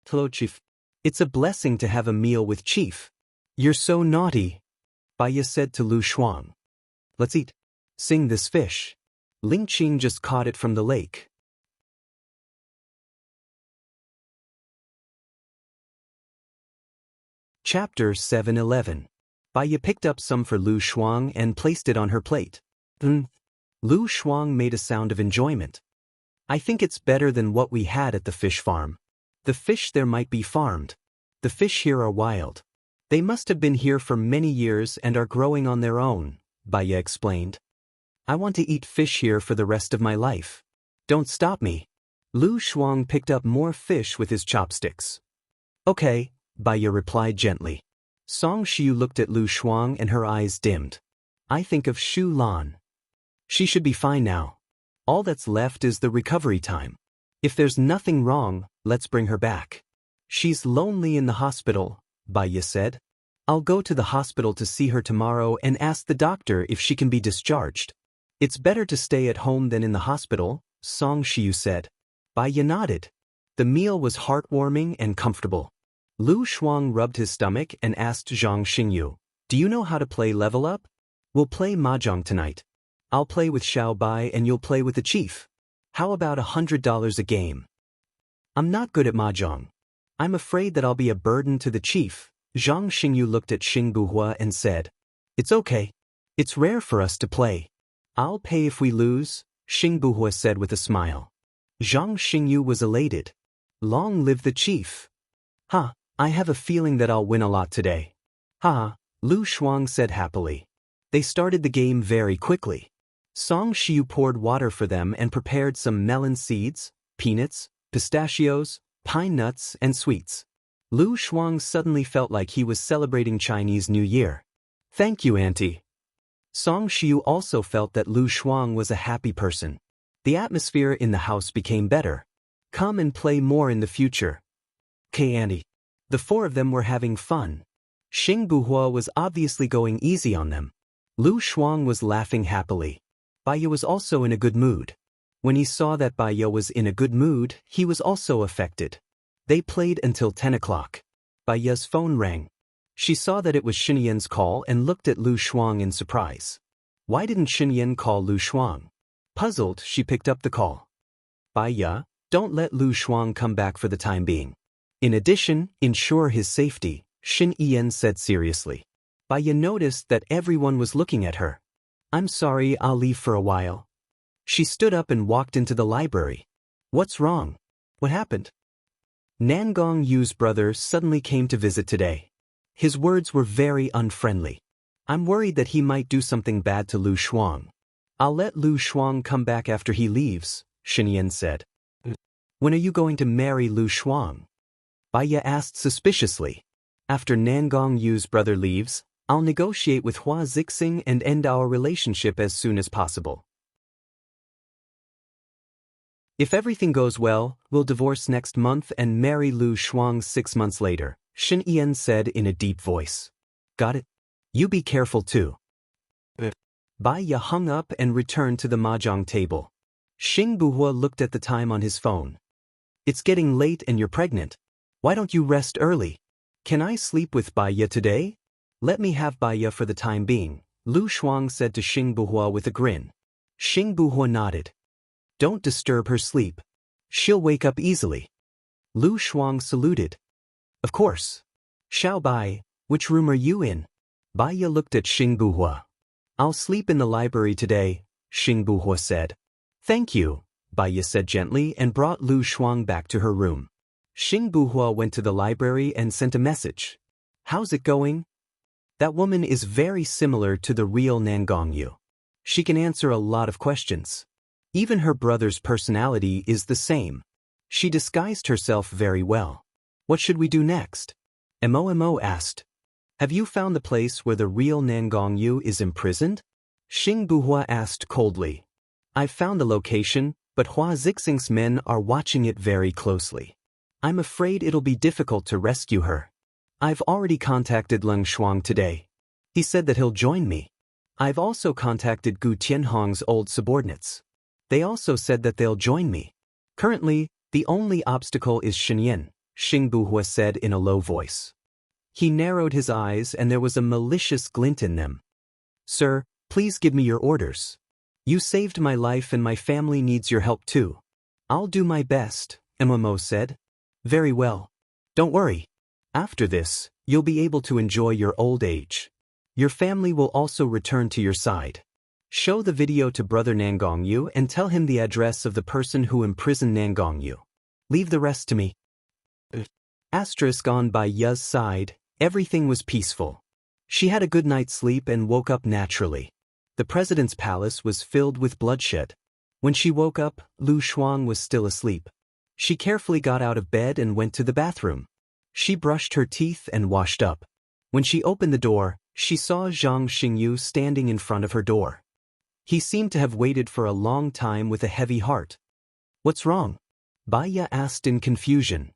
Hello, Chief. It's a blessing to have a meal with Chief. You're so naughty, Bai Ye said to Lu Shuang. Let's eat. Sing this fish. Lingqing just caught it from the lake. Chapter 7:11. Bai Ye picked up some for Lu Shuang and placed it on her plate. Lu Shuang made a sound of enjoyment. I think it's better than what we had at the fish farm. The fish there might be farmed. The fish here are wild. They must have been here for many years and are growing on their own, Bai Ye explained. I want to eat fish here for the rest of my life. Don't stop me. Lu Shuang picked up more fish with his chopsticks. Okay, Bai Ye replied gently. Song Shiyu looked at Lu Shuang and her eyes dimmed. I think of Shu Lan. She should be fine now. All that's left is the recovery time. If there's nothing wrong, let's bring her back. She's lonely in the hospital, Bai Ye said. I'll go to the hospital to see her tomorrow and ask the doctor if she can be discharged. It's better to stay at home than in the hospital, Song Shiyu said. Bai Ye nodded. The meal was heartwarming and comfortable. Lu Shuang rubbed his stomach and asked Zhang Xingyu, do you know how to play level up? We'll play mahjong tonight. I'll play with Xiao Bai and you'll play with the chief. How about $100 a game? I'm not good at mahjong. I'm afraid that I'll be a burden to the chief. Zhang Xingyu looked at Xing Buhua and said, it's okay. It's rare for us to play. I'll pay if we lose, Xing Buhua said with a smile. Zhang Xingyu was elated. Long live the chief. I have a feeling that I'll win a lot today. Lu Shuang said happily. They started the game very quickly. Song Shiyu poured water for them and prepared some melon seeds, peanuts, pistachios, pine nuts, and sweets. Lu Shuang suddenly felt like he was celebrating Chinese New Year. Thank you, Auntie. Song Xiu also felt that Lu Shuang was a happy person. The atmosphere in the house became better. Come and play more in the future. Okay, Auntie. The four of them were having fun. Xing Buhua was obviously going easy on them. Lu Shuang was laughing happily. Bai Ye was also in a good mood. When he saw that Bai Ye was in a good mood, he was also affected. They played until 10 o'clock. Bai Ye's phone rang. She saw that it was Xinyan's call and looked at Lu Shuang in surprise. Why didn't Xinyan call Lu Shuang? Puzzled, she picked up the call. Bai Ye, don't let Lu Shuang come back for the time being. In addition, ensure his safety, Xin Yan said seriously. Bai Ye noticed that everyone was looking at her. I'm sorry, I'll leave for a while. She stood up and walked into the library. What's wrong? What happened? Nangong Yu's brother suddenly came to visit today. His words were very unfriendly. I'm worried that he might do something bad to Lu Shuang. I'll let Lu Shuang come back after he leaves, Xinyan said. When are you going to marry Lu Shuang? Bai Ye asked suspiciously. After Nangong Yu's brother leaves, I'll negotiate with Hua Zixing and end our relationship as soon as possible. If everything goes well, we'll divorce next month and marry Lu Shuang 6 months later, Xin Yan said in a deep voice. Got it? You be careful too. Bai Ye hung up and returned to the mahjong table. Xing Buhua looked at the time on his phone. It's getting late and you're pregnant. Why don't you rest early? Can I sleep with Bai Ye today? Let me have Bai Ye for the time being, Lu Shuang said to Xing Buhua with a grin. Xing Buhua nodded. Don't disturb her sleep. She'll wake up easily. Lu Shuang saluted. Of course. Xiao Bai, which room are you in? Bai Ye looked at Xing Buhua. I'll sleep in the library today, Xing Buhua said. Thank you, Bai Ye said gently and brought Lu Shuang back to her room. Xing Buhua went to the library and sent a message. How's it going? That woman is very similar to the real Nangong Yu. She can answer a lot of questions. Even her brother's personality is the same. She disguised herself very well. What should we do next? Mo asked. Have you found the place where the real Nangong Yu is imprisoned? Xing Buhua asked coldly. I've found the location, but Hua Zixing's men are watching it very closely. I'm afraid it'll be difficult to rescue her. I've already contacted Leng Shuang today. He said that he'll join me. I've also contacted Gu Tianhong's old subordinates. They also said that they'll join me. Currently, the only obstacle is Xinyan, Xing Buhua said in a low voice. He narrowed his eyes and there was a malicious glint in them. Sir, please give me your orders. You saved my life and my family needs your help too. I'll do my best, Mo said. Very well. Don't worry. After this, you'll be able to enjoy your old age. Your family will also return to your side. Show the video to Brother Nangong Yu and tell him the address of the person who imprisoned Nangong Yu. Leave the rest to me. Asterisk on Bai Ye's side, everything was peaceful. She had a good night's sleep and woke up naturally. The president's palace was filled with bloodshed. When she woke up, Lu Shuang was still asleep. She carefully got out of bed and went to the bathroom. She brushed her teeth and washed up. When she opened the door, she saw Zhang Xingyu standing in front of her door. He seemed to have waited for a long time with a heavy heart. What's wrong? Bai Ye asked in confusion.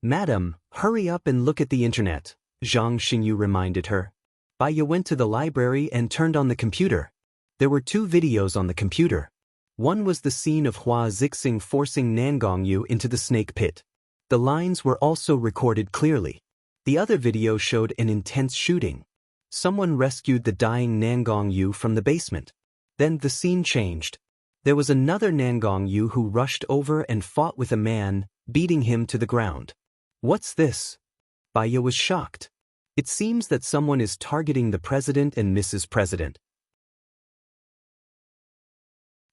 Madam, hurry up and look at the internet, Zhang Xingyu reminded her. Bai Ye went to the library and turned on the computer. There were 2 videos on the computer. One was the scene of Hua Zixing forcing Nangong Yu into the snake pit. The lines were also recorded clearly. The other video showed an intense shooting. Someone rescued the dying Nangong Yu from the basement. Then the scene changed. There was another Nangong Yu who rushed over and fought with a man, beating him to the ground. What's this? Bai Ye was shocked. It seems that someone is targeting the President and Mrs. President.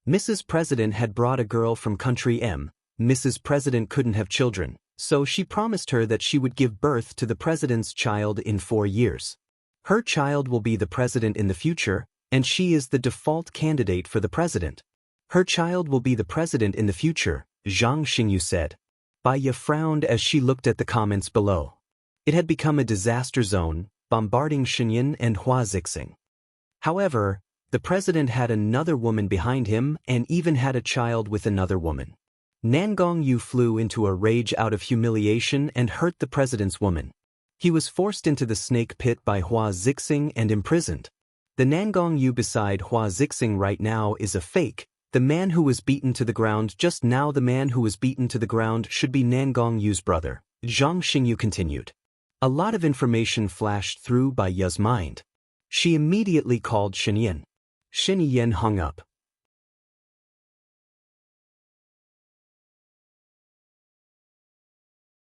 Mrs. President had brought a girl from country M. Mrs. President couldn't have children, so she promised her that she would give birth to the President's child in 4 years. Her child will be the President in the future, and she is the default candidate for the President. Her child will be the President in the future, Zhang Xingyu said. Bai Ye frowned as she looked at the comments below. It had become a disaster zone, bombarding Shenyang and Huazixing. However, the president had another woman behind him and even had a child with another woman. Nangong Yu flew into a rage out of humiliation and hurt the president's woman. He was forced into the snake pit by Huazixing and imprisoned. The Nangong Yu beside Huazixing right now is a fake. The man who was beaten to the ground just now, the man who was beaten to the ground should be Nangong Yu's brother. Zhang Xingyu continued. A lot of information flashed through Bai Ya's mind. She immediately called Shen Yen hung up.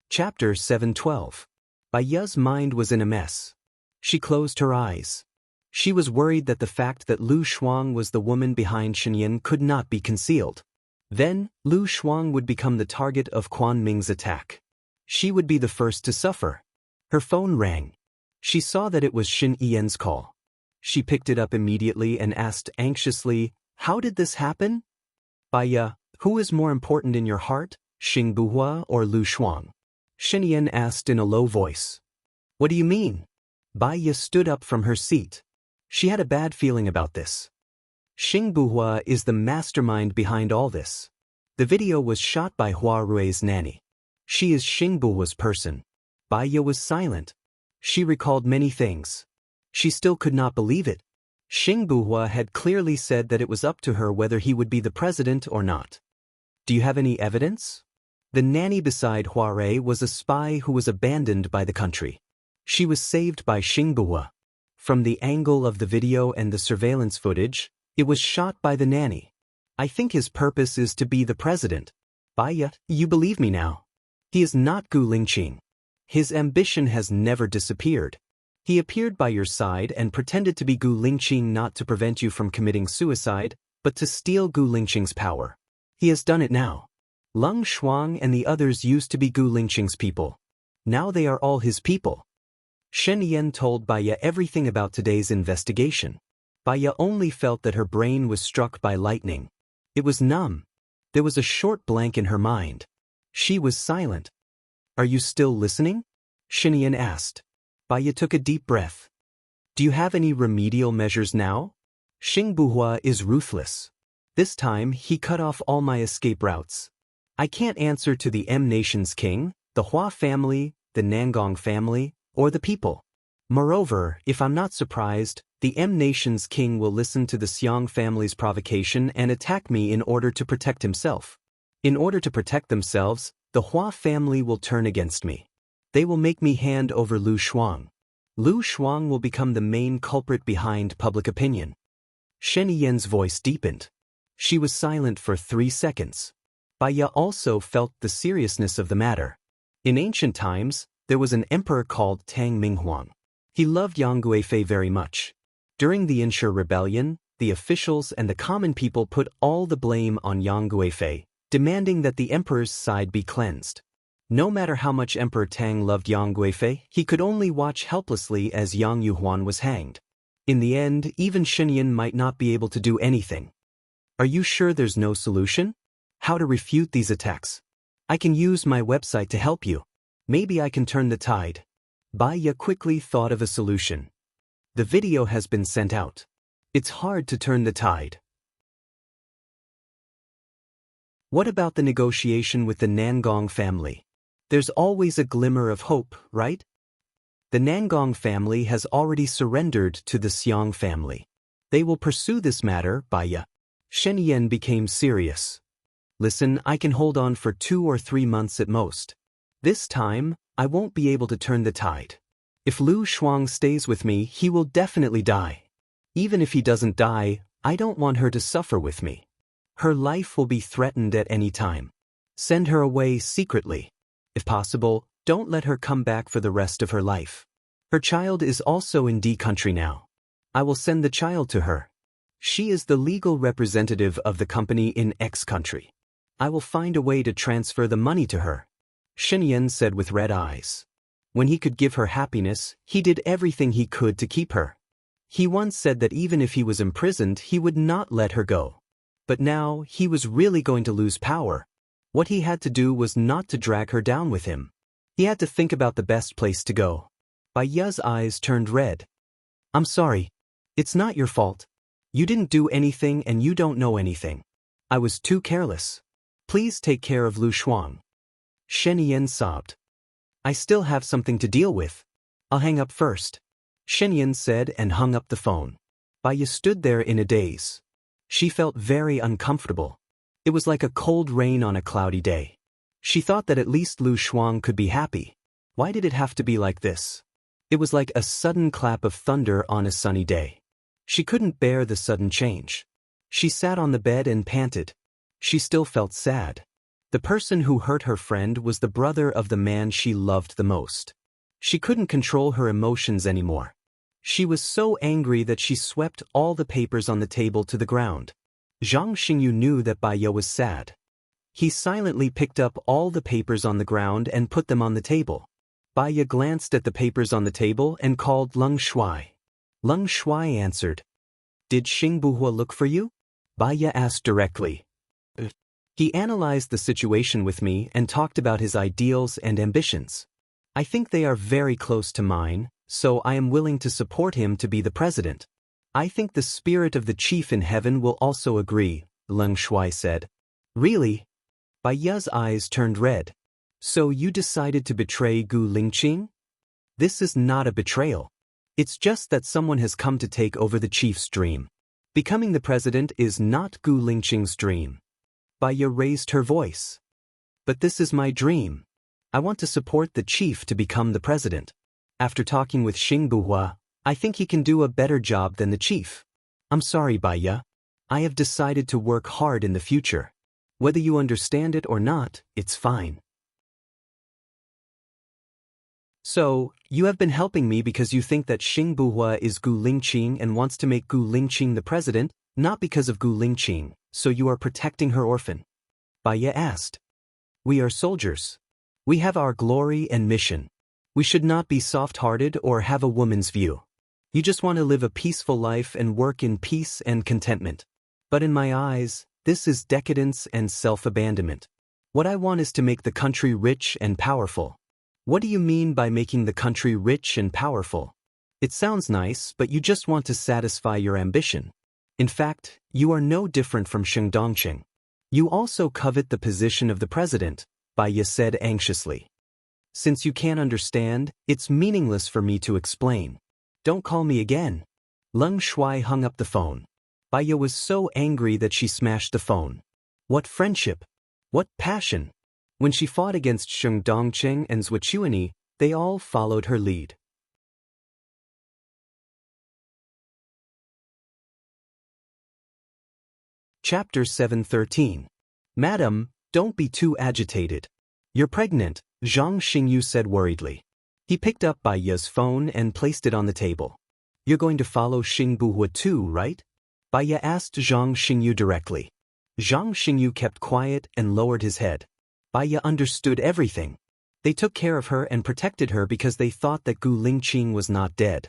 Chapter 7:12. Bai Ya's mind was in a mess. She closed her eyes. She was worried that the fact that Lu Shuang was the woman behind Shen could not be concealed. Then, Lu Shuang would become the target of Quan Ming's attack. She would be the first to suffer. Her phone rang. She saw that it was Shen Yen's call. She picked it up immediately and asked anxiously, "How did this happen?" "Bai Ya, who is more important in your heart, Xing Buhua or Lu Shuang?" Shen Yen asked in a low voice. "What do you mean?" Bai Ya stood up from her seat. She had a bad feeling about this. Xing Buhua is the mastermind behind all this. The video was shot by Hua Rui's nanny. She is Xing Buhua's person. Bai Ya was silent. She recalled many things. She still could not believe it. Xing Buhua had clearly said that it was up to her whether he would be the president or not. "Do you have any evidence?" The nanny beside Hua Rui was a spy who was abandoned by the country. She was saved by Xing Buhua. From the angle of the video and the surveillance footage, it was shot by the nanny. "I think his purpose is to be the president." "Bai Ya, you believe me now. He is not Gu Lingqing. His ambition has never disappeared. He appeared by your side and pretended to be Gu Lingqing not to prevent you from committing suicide, but to steal Gu Lingqing's power. He has done it now. Lung Shuang and the others used to be Gu Lingqing's people. Now they are all his people." Shen Yen told Bai Ya everything about today's investigation. Bai Ya only felt that her brain was struck by lightning. It was numb. There was a short blank in her mind. She was silent. "Are you still listening?" Shen Yen asked. Bai Ya took a deep breath. "Do you have any remedial measures now?" "Xing Buhua is ruthless. This time he cut off all my escape routes. I can't answer to the M Nation's king, the Hua family, the Nangong family, or the people. Moreover, if I'm not surprised, the M Nation's king will listen to the Xiang family's provocation and attack me in order to protect himself. In order to protect themselves, the Hua family will turn against me. They will make me hand over Lu Shuang. Lu Shuang will become the main culprit behind public opinion." Shen Yen's voice deepened. She was silent for 3 seconds. Bai Ya also felt the seriousness of the matter. In ancient times, there was an emperor called Tang Minghuang. He loved Yang Guifei very much. During the Enrich rebellion, the officials and the common people put all the blame on Yang Guifei, demanding that the emperor's side be cleansed. No matter how much Emperor Tang loved Yang Guifei, he could only watch helplessly as Yang Yuhuan was hanged. In the end, even Shen Yen might not be able to do anything. "Are you sure there's no solution? How to refute these attacks? I can use my website to help you. Maybe I can turn the tide." Bai Ya quickly thought of a solution. The video has been sent out. It's hard to turn the tide. What about the negotiation with the Nangong family? There's always a glimmer of hope, right? The Nangong family has already surrendered to the Xiang family. They will pursue this matter, Bai Ya. Shen Yen became serious. "Listen, I can hold on for 2 or 3 months at most. This time, I won't be able to turn the tide. If Lu Shuang stays with me, he will definitely die. Even if he doesn't die, I don't want her to suffer with me. Her life will be threatened at any time. Send her away secretly. If possible, don't let her come back for the rest of her life. Her child is also in D country now. I will send the child to her. She is the legal representative of the company in X country. I will find a way to transfer the money to her." Shen Yen said with red eyes. When he could give her happiness, he did everything he could to keep her. He once said that even if he was imprisoned, he would not let her go. But now, he was really going to lose power. What he had to do was not to drag her down with him. He had to think about the best place to go. Bai Ye's eyes turned red. I'm sorry. It's not your fault. You didn't do anything and you don't know anything. I was too careless. Please take care of Lu Shuang. Shen Yan sobbed. I still have something to deal with. I'll hang up first. Shen Yan said and hung up the phone. Bai Ye stood there in a daze. She felt very uncomfortable. It was like a cold rain on a cloudy day. She thought that at least Lu Shuang could be happy. Why did it have to be like this? It was like a sudden clap of thunder on a sunny day. She couldn't bear the sudden change. She sat on the bed and panted. She still felt sad. The person who hurt her friend was the brother of the man she loved the most. She couldn't control her emotions anymore. She was so angry that she swept all the papers on the table to the ground. Zhang Xingyu knew that Bai Ye was sad. He silently picked up all the papers on the ground and put them on the table. Bai Ye glanced at the papers on the table and called Leng Shuai. Leng Shuai answered. Did Xing Buhua look for you? Bai Ye asked directly. He analyzed the situation with me and talked about his ideals and ambitions. I think they are very close to mine, so I am willing to support him to be the president. I think the spirit of the chief in heaven will also agree, Leng Shuai said. Really? Bai Ye's eyes turned red. So you decided to betray Gu Lingqing? This is not a betrayal. It's just that someone has come to take over the chief's dream. Becoming the president is not Gu Lingqing's dream. Bai Ye raised her voice. But this is my dream. I want to support the chief to become the president. After talking with Xing Buhua, I think he can do a better job than the chief. I'm sorry, Bai Ye. I have decided to work hard in the future. Whether you understand it or not, it's fine. So, you have been helping me because you think that Xing Buhua is Gu Lingqing and wants to make Gu Lingqing the president, not because of Gu Lingqing, so you are protecting her orphan. Bai Ye asked. We are soldiers. We have our glory and mission. We should not be soft-hearted or have a woman's view. You just want to live a peaceful life and work in peace and contentment. But in my eyes, this is decadence and self-abandonment. What I want is to make the country rich and powerful. What do you mean by making the country rich and powerful? It sounds nice, but you just want to satisfy your ambition. In fact, you are no different from Sheng Dongqing. You also covet the position of the president, Bai Ye said anxiously. Since you can't understand, it's meaningless for me to explain. Don't call me again. Leng Shuai hung up the phone. Bai Ye was so angry that she smashed the phone. What friendship? What passion? When she fought against Sheng Dongqing and Zhuqiuani, they all followed her lead. Chapter 713. Madam, don't be too agitated. You're pregnant, Zhang Xingyu said worriedly. He picked up Bai Ye's phone and placed it on the table. You're going to follow Xing Buhua too, right? Bai Ye asked Zhang Xingyu directly. Zhang Xingyu kept quiet and lowered his head. Bai Ye understood everything. They took care of her and protected her because they thought that Gu Lingqing was not dead.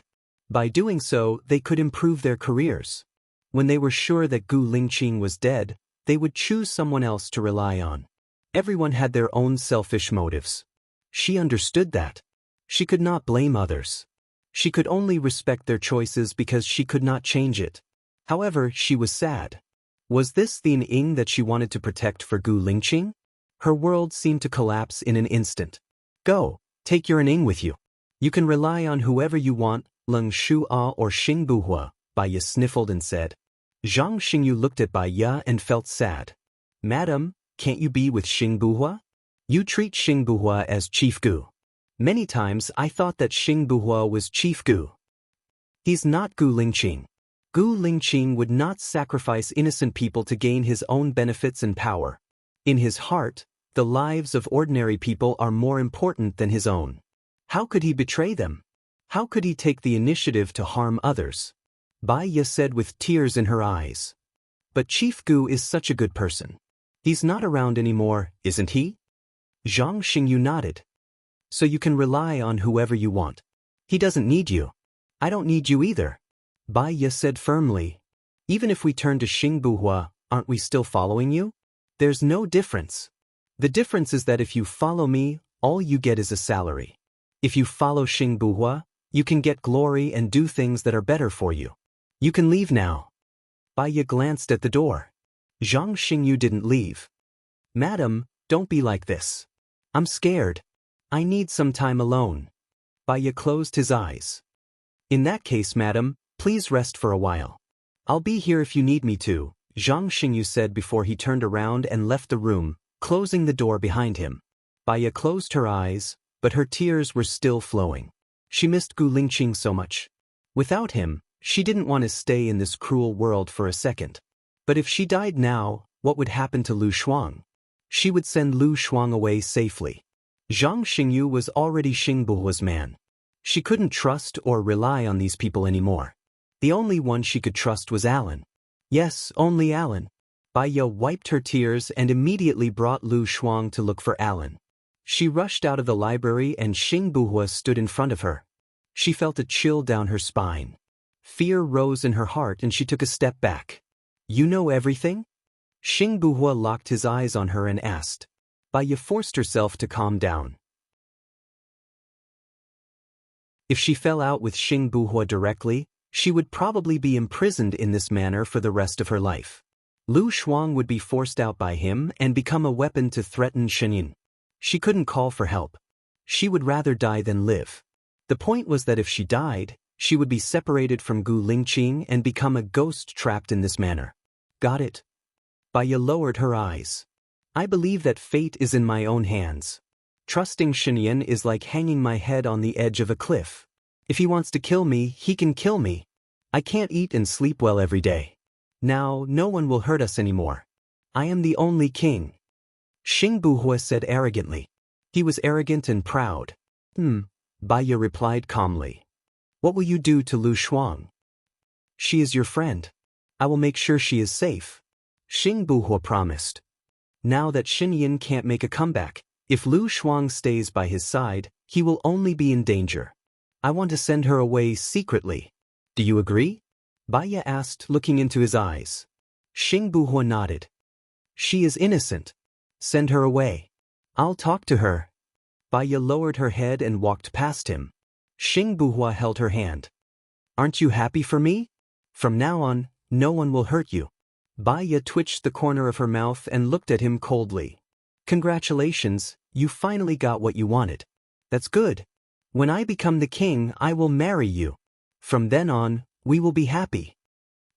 By doing so, they could improve their careers. When they were sure that Gu Lingqing was dead, they would choose someone else to rely on. Everyone had their own selfish motives. She understood that. She could not blame others. She could only respect their choices because she could not change it. However, she was sad. Was this the Ning that she wanted to protect for Gu Lingqing? Her world seemed to collapse in an instant. Go, take your Ning with you. You can rely on whoever you want, Leng Shuai or Xing Buhua, Bai Ye sniffled and said. Zhang Xingyu looked at Bai Ye and felt sad. Madam, can't you be with Xing Buhua? You treat Xing Buhua as Chief Gu. Many times I thought that Xing Buhua was Chief Gu. He's not Gu Lingqing. Gu Lingqing would not sacrifice innocent people to gain his own benefits and power. In his heart, the lives of ordinary people are more important than his own. How could he betray them? How could he take the initiative to harm others? Bai Ye said with tears in her eyes. But Chief Gu is such a good person. He's not around anymore, isn't he? Zhang Xingyu nodded. So you can rely on whoever you want. He doesn't need you. I don't need you either. Bai Ye said firmly. Even if we turn to Xing Buhua, aren't we still following you? There's no difference. The difference is that if you follow me, all you get is a salary. If you follow Xing Buhua, you can get glory and do things that are better for you. You can leave now. Baiya glanced at the door. Zhang Xingyu didn't leave. Madam, don't be like this. I'm scared. I need some time alone. Baiya closed his eyes. In that case, madam, please rest for a while. I'll be here if you need me to, Zhang Xingyu said before he turned around and left the room, closing the door behind him. Baiya closed her eyes, but her tears were still flowing. She missed Gu Lingqing so much. Without him, she didn't want to stay in this cruel world for a second. But if she died now, what would happen to Lu Shuang? She would send Lu Shuang away safely. Zhang Xingyu was already Xing Buhua's man. She couldn't trust or rely on these people anymore. The only one she could trust was Alan. Yes, only Alan. Baiya wiped her tears and immediately brought Lu Shuang to look for Alan. She rushed out of the library and Xing Buhua stood in front of her. She felt a chill down her spine. Fear rose in her heart and she took a step back. You know everything? Xing Buhua locked his eyes on her and asked. Baiya forced herself to calm down. If she fell out with Xing Buhua directly, she would probably be imprisoned in this manner for the rest of her life. Lu Shuang would be forced out by him and become a weapon to threaten Shenin. She couldn't call for help. She would rather die than live. The point was that if she died, she would be separated from Gu Lingqing and become a ghost trapped in this manner. Got it? Baiya lowered her eyes. I believe that fate is in my own hands. Trusting Shenin is like hanging my head on the edge of a cliff. If he wants to kill me, he can kill me. I can't eat and sleep well every day. Now, no one will hurt us anymore. I am the only king. Xing Buhua said arrogantly. He was arrogant and proud. Baiya replied calmly. What will you do to Lu Shuang? She is your friend. I will make sure she is safe. Xing Buhua promised. Now that Xinyan can't make a comeback, if Lu Shuang stays by his side, he will only be in danger. I want to send her away secretly. Do you agree? Baiya asked, looking into his eyes. Xing Buhua nodded. She is innocent. Send her away. I'll talk to her. Baiya lowered her head and walked past him. Xing Buhua held her hand. Aren't you happy for me? From now on, no one will hurt you. Baiya twitched the corner of her mouth and looked at him coldly. Congratulations, you finally got what you wanted. That's good. When I become the king, I will marry you. From then on, we will be happy.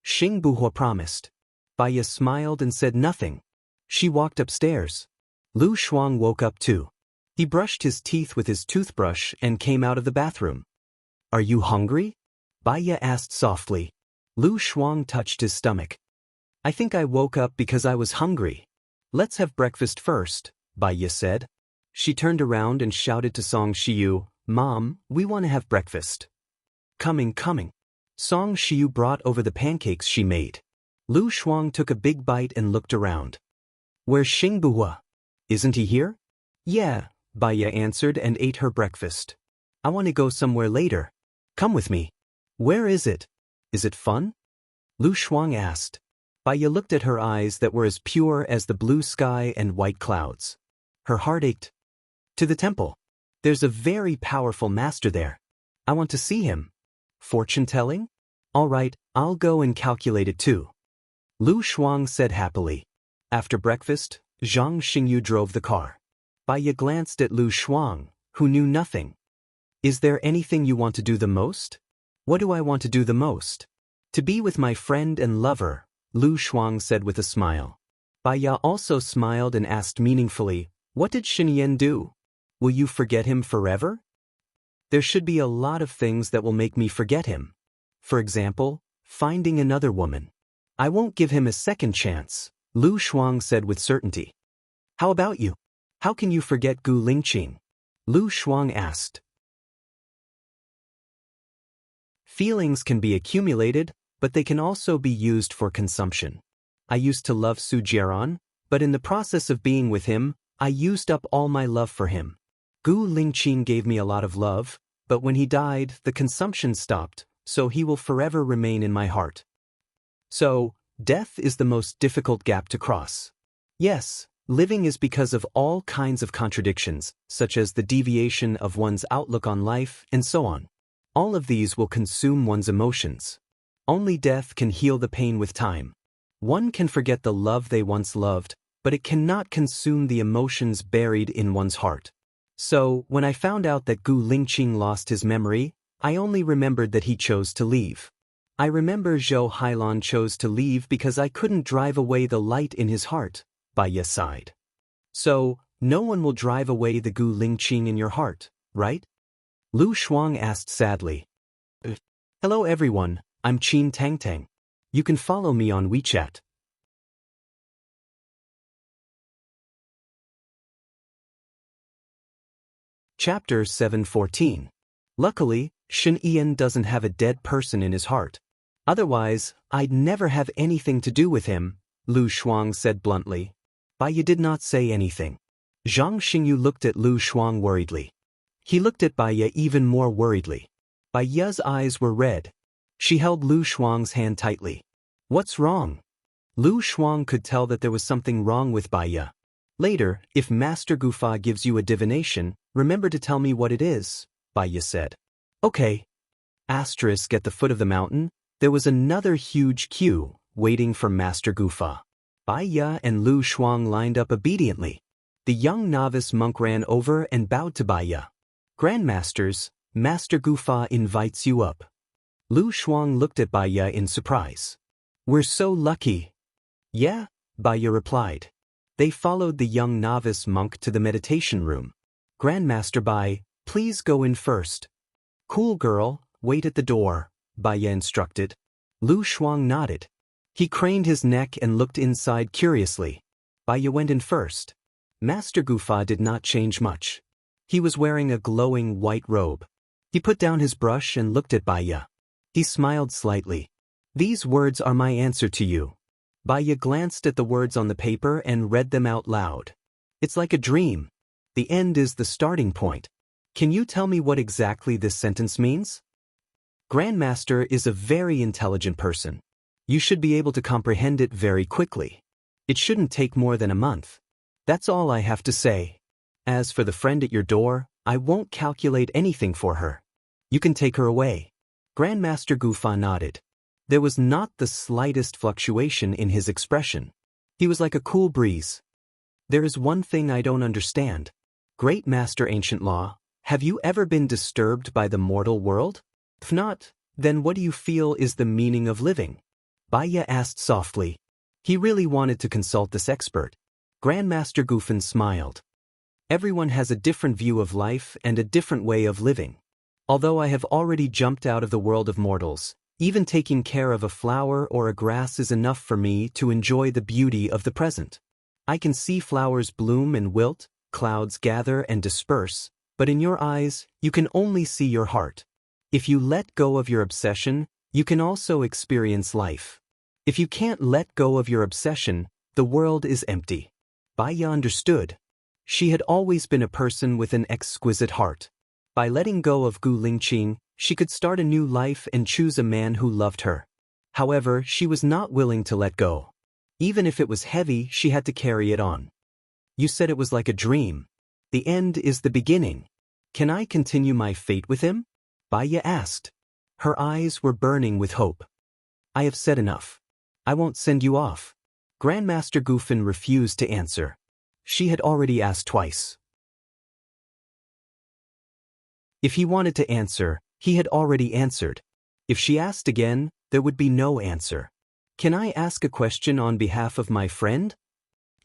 Xing Buhua promised. Baiya smiled and said nothing. She walked upstairs. Lu Shuang woke up too. He brushed his teeth with his toothbrush and came out of the bathroom. Are you hungry? Baiya asked softly. Lu Shuang touched his stomach. I think I woke up because I was hungry. Let's have breakfast first, Baiya said. She turned around and shouted to Song Shiyu, Mom, we want to have breakfast. Coming. Song Shiyu brought over the pancakes she made. Lu Shuang took a big bite and looked around. Where's Xing Buhua? Isn't he here? Yeah, Baiya answered and ate her breakfast. I want to go somewhere later. Come with me. Where is it? Is it fun? Lu Shuang asked. Baiya looked at her eyes that were as pure as the blue sky and white clouds. Her heart ached. To the temple. There's a very powerful master there. I want to see him. Fortune-telling? All right, I'll go and calculate it too. Lu Shuang said happily. After breakfast, Zhang Xingyu drove the car. Baiya glanced at Lu Shuang, who knew nothing. Is there anything you want to do the most? What do I want to do the most? To be with my friend and lover, Lu Shuang said with a smile. Baiya also smiled and asked meaningfully, what did Xinyan do? Will you forget him forever? There should be a lot of things that will make me forget him. For example, finding another woman. I won't give him a second chance, Lu Shuang said with certainty. How about you? How can you forget Gu Lingqing? Lu Shuang asked. Feelings can be accumulated, but they can also be used for consumption. I used to love Su Jiaran, but in the process of being with him, I used up all my love for him. Gu Lingqing gave me a lot of love, but when he died, the consumption stopped, so he will forever remain in my heart. So, death is the most difficult gap to cross. Yes, Living is because of all kinds of contradictions, such as the deviation of one's outlook on life and so on. All of these will consume one's emotions. Only death can heal the pain with time. One can forget the love they once loved, but it cannot consume the emotions buried in one's heart. So, when I found out that Gu Lingqing lost his memory, I only remembered that he chose to leave. I remember Zhou Hailan chose to leave because I couldn't drive away the light in his heart. Baiya sighed. So, no one will drive away the Gu Lingqing in your heart, right? Lu Shuang asked sadly. Hello everyone, I'm Qin Tangtang. You can follow me on WeChat. Chapter 714. Luckily, Shen Ian doesn't have a dead person in his heart. Otherwise, I'd never have anything to do with him, Lu Shuang said bluntly. Baiya did not say anything. Zhang Xingyu looked at Lu Shuang worriedly. He looked at Baiya even more worriedly. Baiya's eyes were red. She held Lu Shuang's hand tightly. What's wrong? Lu Shuang could tell that there was something wrong with Baiya. Later, if Master Gufa gives you a divination, remember to tell me what it is, Baiya said. Okay. Asterisk at the foot of the mountain, there was another huge queue, waiting for Master Gufa. Baiya and Lu Shuang lined up obediently. The young novice monk ran over and bowed to Baiya. Grandmasters, Master Gufa invites you up. Lu Shuang looked at Baiya in surprise. We're so lucky. Yeah, Baiya replied. They followed the young novice monk to the meditation room. Grandmaster Bai, please go in first. Cool girl, wait at the door, Baiya instructed. Lu Shuang nodded. He craned his neck and looked inside curiously. Baiya went in first. Master Gufa did not change much. He was wearing a glowing white robe. He put down his brush and looked at Baiya. He smiled slightly. These words are my answer to you. Baiya glanced at the words on the paper and read them out loud. It's like a dream. The end is the starting point. Can you tell me what exactly this sentence means? Grandmaster is a very intelligent person. You should be able to comprehend it very quickly. It shouldn't take more than a month. That's all I have to say. As for the friend at your door, I won't calculate anything for her. You can take her away. Grandmaster Gufa nodded. There was not the slightest fluctuation in his expression. He was like a cool breeze. There is one thing I don't understand. Great Master Ancient Law, have you ever been disturbed by the mortal world? If not, then what do you feel is the meaning of living? Baiya asked softly. He really wanted to consult this expert. Grandmaster Gufan smiled. Everyone has a different view of life and a different way of living. Although I have already jumped out of the world of mortals, even taking care of a flower or a grass is enough for me to enjoy the beauty of the present. I can see flowers bloom and wilt, clouds gather and disperse, but in your eyes, you can only see your heart. If you let go of your obsession, you can also experience life. If you can't let go of your obsession, the world is empty. Baiya understood. She had always been a person with an exquisite heart. By letting go of Gu Lingqing, she could start a new life and choose a man who loved her. However, she was not willing to let go. Even if it was heavy, she had to carry it on. You said it was like a dream. The end is the beginning. Can I continue my fate with him? Baiya asked. Her eyes were burning with hope. I have said enough. I won't send you off. Grandmaster Gufan refused to answer. She had already asked twice. If he wanted to answer, he had already answered. If she asked again, there would be no answer. Can I ask a question on behalf of my friend?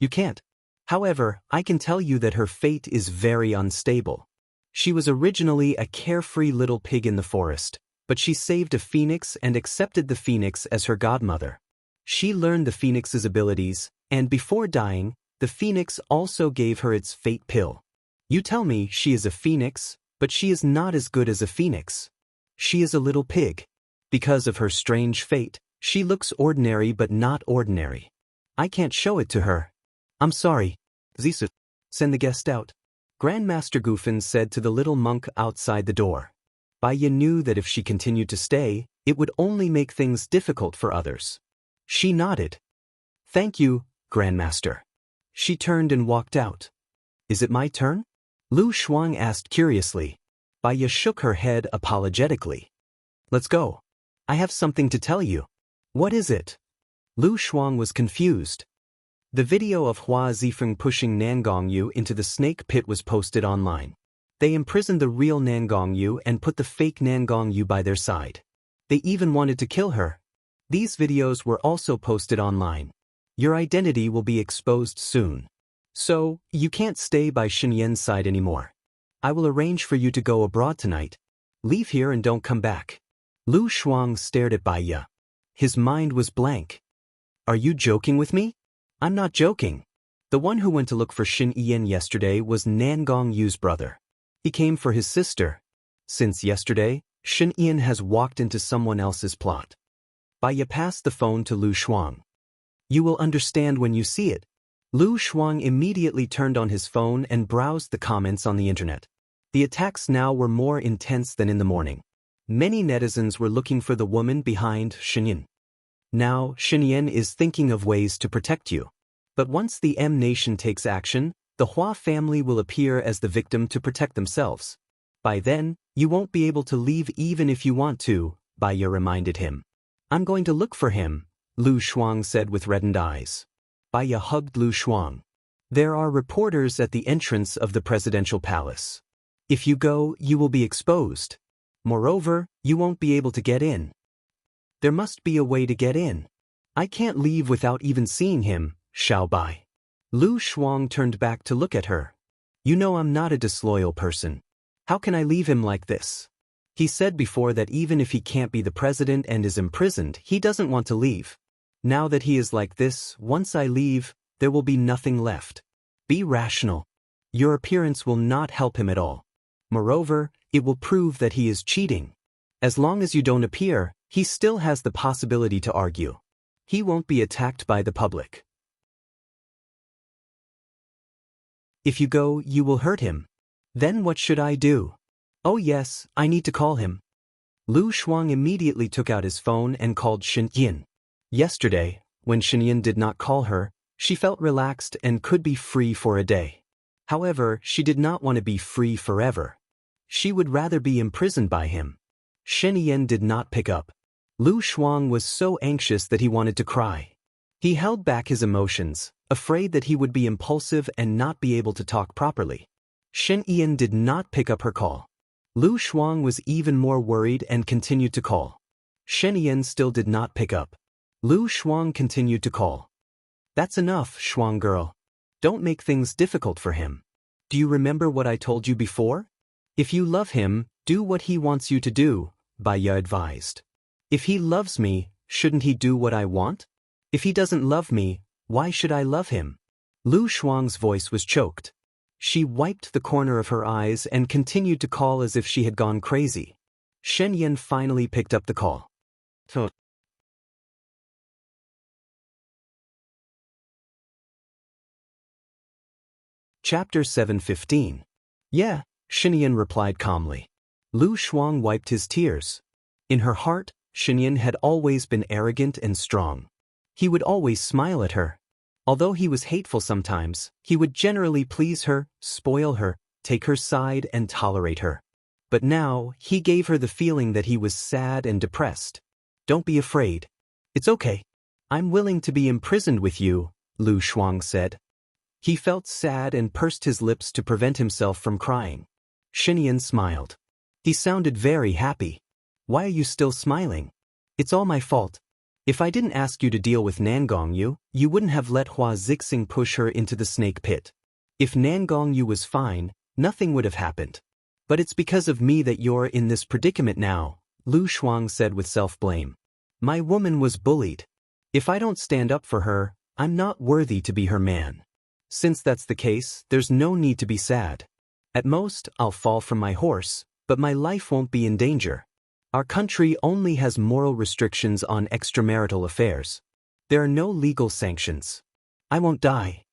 You can't. However, I can tell you that her fate is very unstable. She was originally a carefree little pig in the forest, but she saved a phoenix and accepted the phoenix as her godmother. She learned the phoenix's abilities, and before dying, the phoenix also gave her its fate pill. You tell me she is a phoenix, but she is not as good as a phoenix. She is a little pig. Because of her strange fate, she looks ordinary but not ordinary. I can't show it to her. I'm sorry. Zisu, send the guest out. Grandmaster Gufan said to the little monk outside the door. Baiya knew that if she continued to stay, it would only make things difficult for others. She nodded. Thank you, Grandmaster. She turned and walked out. Is it my turn? Lu Shuang asked curiously. Baiya shook her head apologetically. Let's go. I have something to tell you. What is it? Lu Shuang was confused. The video of Hua Zifeng pushing Nangongyu into the snake pit was posted online. They imprisoned the real Nangongyu and put the fake Nangongyu by their side. They even wanted to kill her. These videos were also posted online. Your identity will be exposed soon. So, you can't stay by Xinyan's side anymore. I will arrange for you to go abroad tonight. Leave here and don't come back. Lu Shuang stared at Baiya. His mind was blank. Are you joking with me? I'm not joking. The one who went to look for Xin Yan yesterday was Nangongyu's brother. He came for his sister. Since yesterday, Xin Yan has walked into someone else's plot. Baiya passed the phone to Lu Shuang. You will understand when you see it. Lu Shuang immediately turned on his phone and browsed the comments on the internet. The attacks now were more intense than in the morning. Many netizens were looking for the woman behind Xinyan. Now, Xinyan is thinking of ways to protect you. But once the M nation takes action, the Hua family will appear as the victim to protect themselves. By then, you won't be able to leave even if you want to, Baiya reminded him. I'm going to look for him, Lu Shuang said with reddened eyes. Baiya hugged Lu Shuang. There are reporters at the entrance of the presidential palace. If you go, you will be exposed. Moreover, you won't be able to get in. There must be a way to get in. I can't leave without even seeing him, Xiao Bai. Lu Shuang turned back to look at her. You know I'm not a disloyal person. How can I leave him like this? He said before that even if he can't be the president and is imprisoned, he doesn't want to leave. Now that he is like this, once I leave, there will be nothing left. Be rational. Your appearance will not help him at all. Moreover, it will prove that he is cheating. As long as you don't appear, he still has the possibility to argue. He won't be attacked by the public. If you go, you will hurt him. Then what should I do? Oh yes, I need to call him. Lu Shuang immediately took out his phone and called Xinyan. Yesterday, when Xinyan did not call her, she felt relaxed and could be free for a day. However, she did not want to be free forever. She would rather be imprisoned by him. Xinyan did not pick up. Lu Shuang was so anxious that he wanted to cry. He held back his emotions, afraid that he would be impulsive and not be able to talk properly. Xinyan did not pick up her call. Lu Shuang was even more worried and continued to call. Xinyan still did not pick up. Lu Shuang continued to call. That's enough, Shuang girl. Don't make things difficult for him. Do you remember what I told you before? If you love him, do what he wants you to do, Baiya advised. If he loves me, shouldn't he do what I want? If he doesn't love me, why should I love him? Lu Shuang's voice was choked. She wiped the corner of her eyes and continued to call as if she had gone crazy. Xinyan finally picked up the call. Chapter 7:15. Yeah, Xinyan replied calmly. Lu Shuang wiped his tears. In her heart, Xinyan had always been arrogant and strong. He would always smile at her. Although he was hateful sometimes, he would generally please her, spoil her, take her side and tolerate her. But now, he gave her the feeling that he was sad and depressed. Don't be afraid. It's okay. I'm willing to be imprisoned with you, Lu Shuang said. He felt sad and pursed his lips to prevent himself from crying. Xinyan smiled. He sounded very happy. Why are you still smiling? It's all my fault. If I didn't ask you to deal with Nangongyu, you wouldn't have let Hua Zixing push her into the snake pit. If Nangongyu was fine, nothing would have happened. But it's because of me that you're in this predicament now, Lu Shuang said with self-blame. My woman was bullied. If I don't stand up for her, I'm not worthy to be her man. Since that's the case, there's no need to be sad. At most, I'll fall from my horse, but my life won't be in danger. Our country only has moral restrictions on extramarital affairs. There are no legal sanctions. I won't die.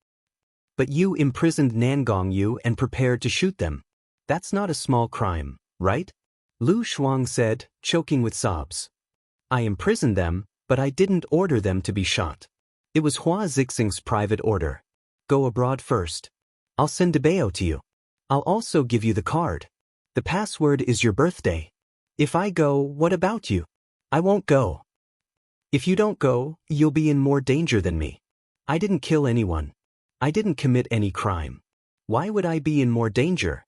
But you imprisoned Nangongyu and prepared to shoot them. That's not a small crime, right? Lu Shuang said, choking with sobs. I imprisoned them, but I didn't order them to be shot. It was Hua Zixing's private order. go abroad first. I'll send Debeo to you. I'll also give you the card. The password is your birthday. If I go, what about you? I won't go. If you don't go, you'll be in more danger than me. I didn't kill anyone. I didn't commit any crime. Why would I be in more danger?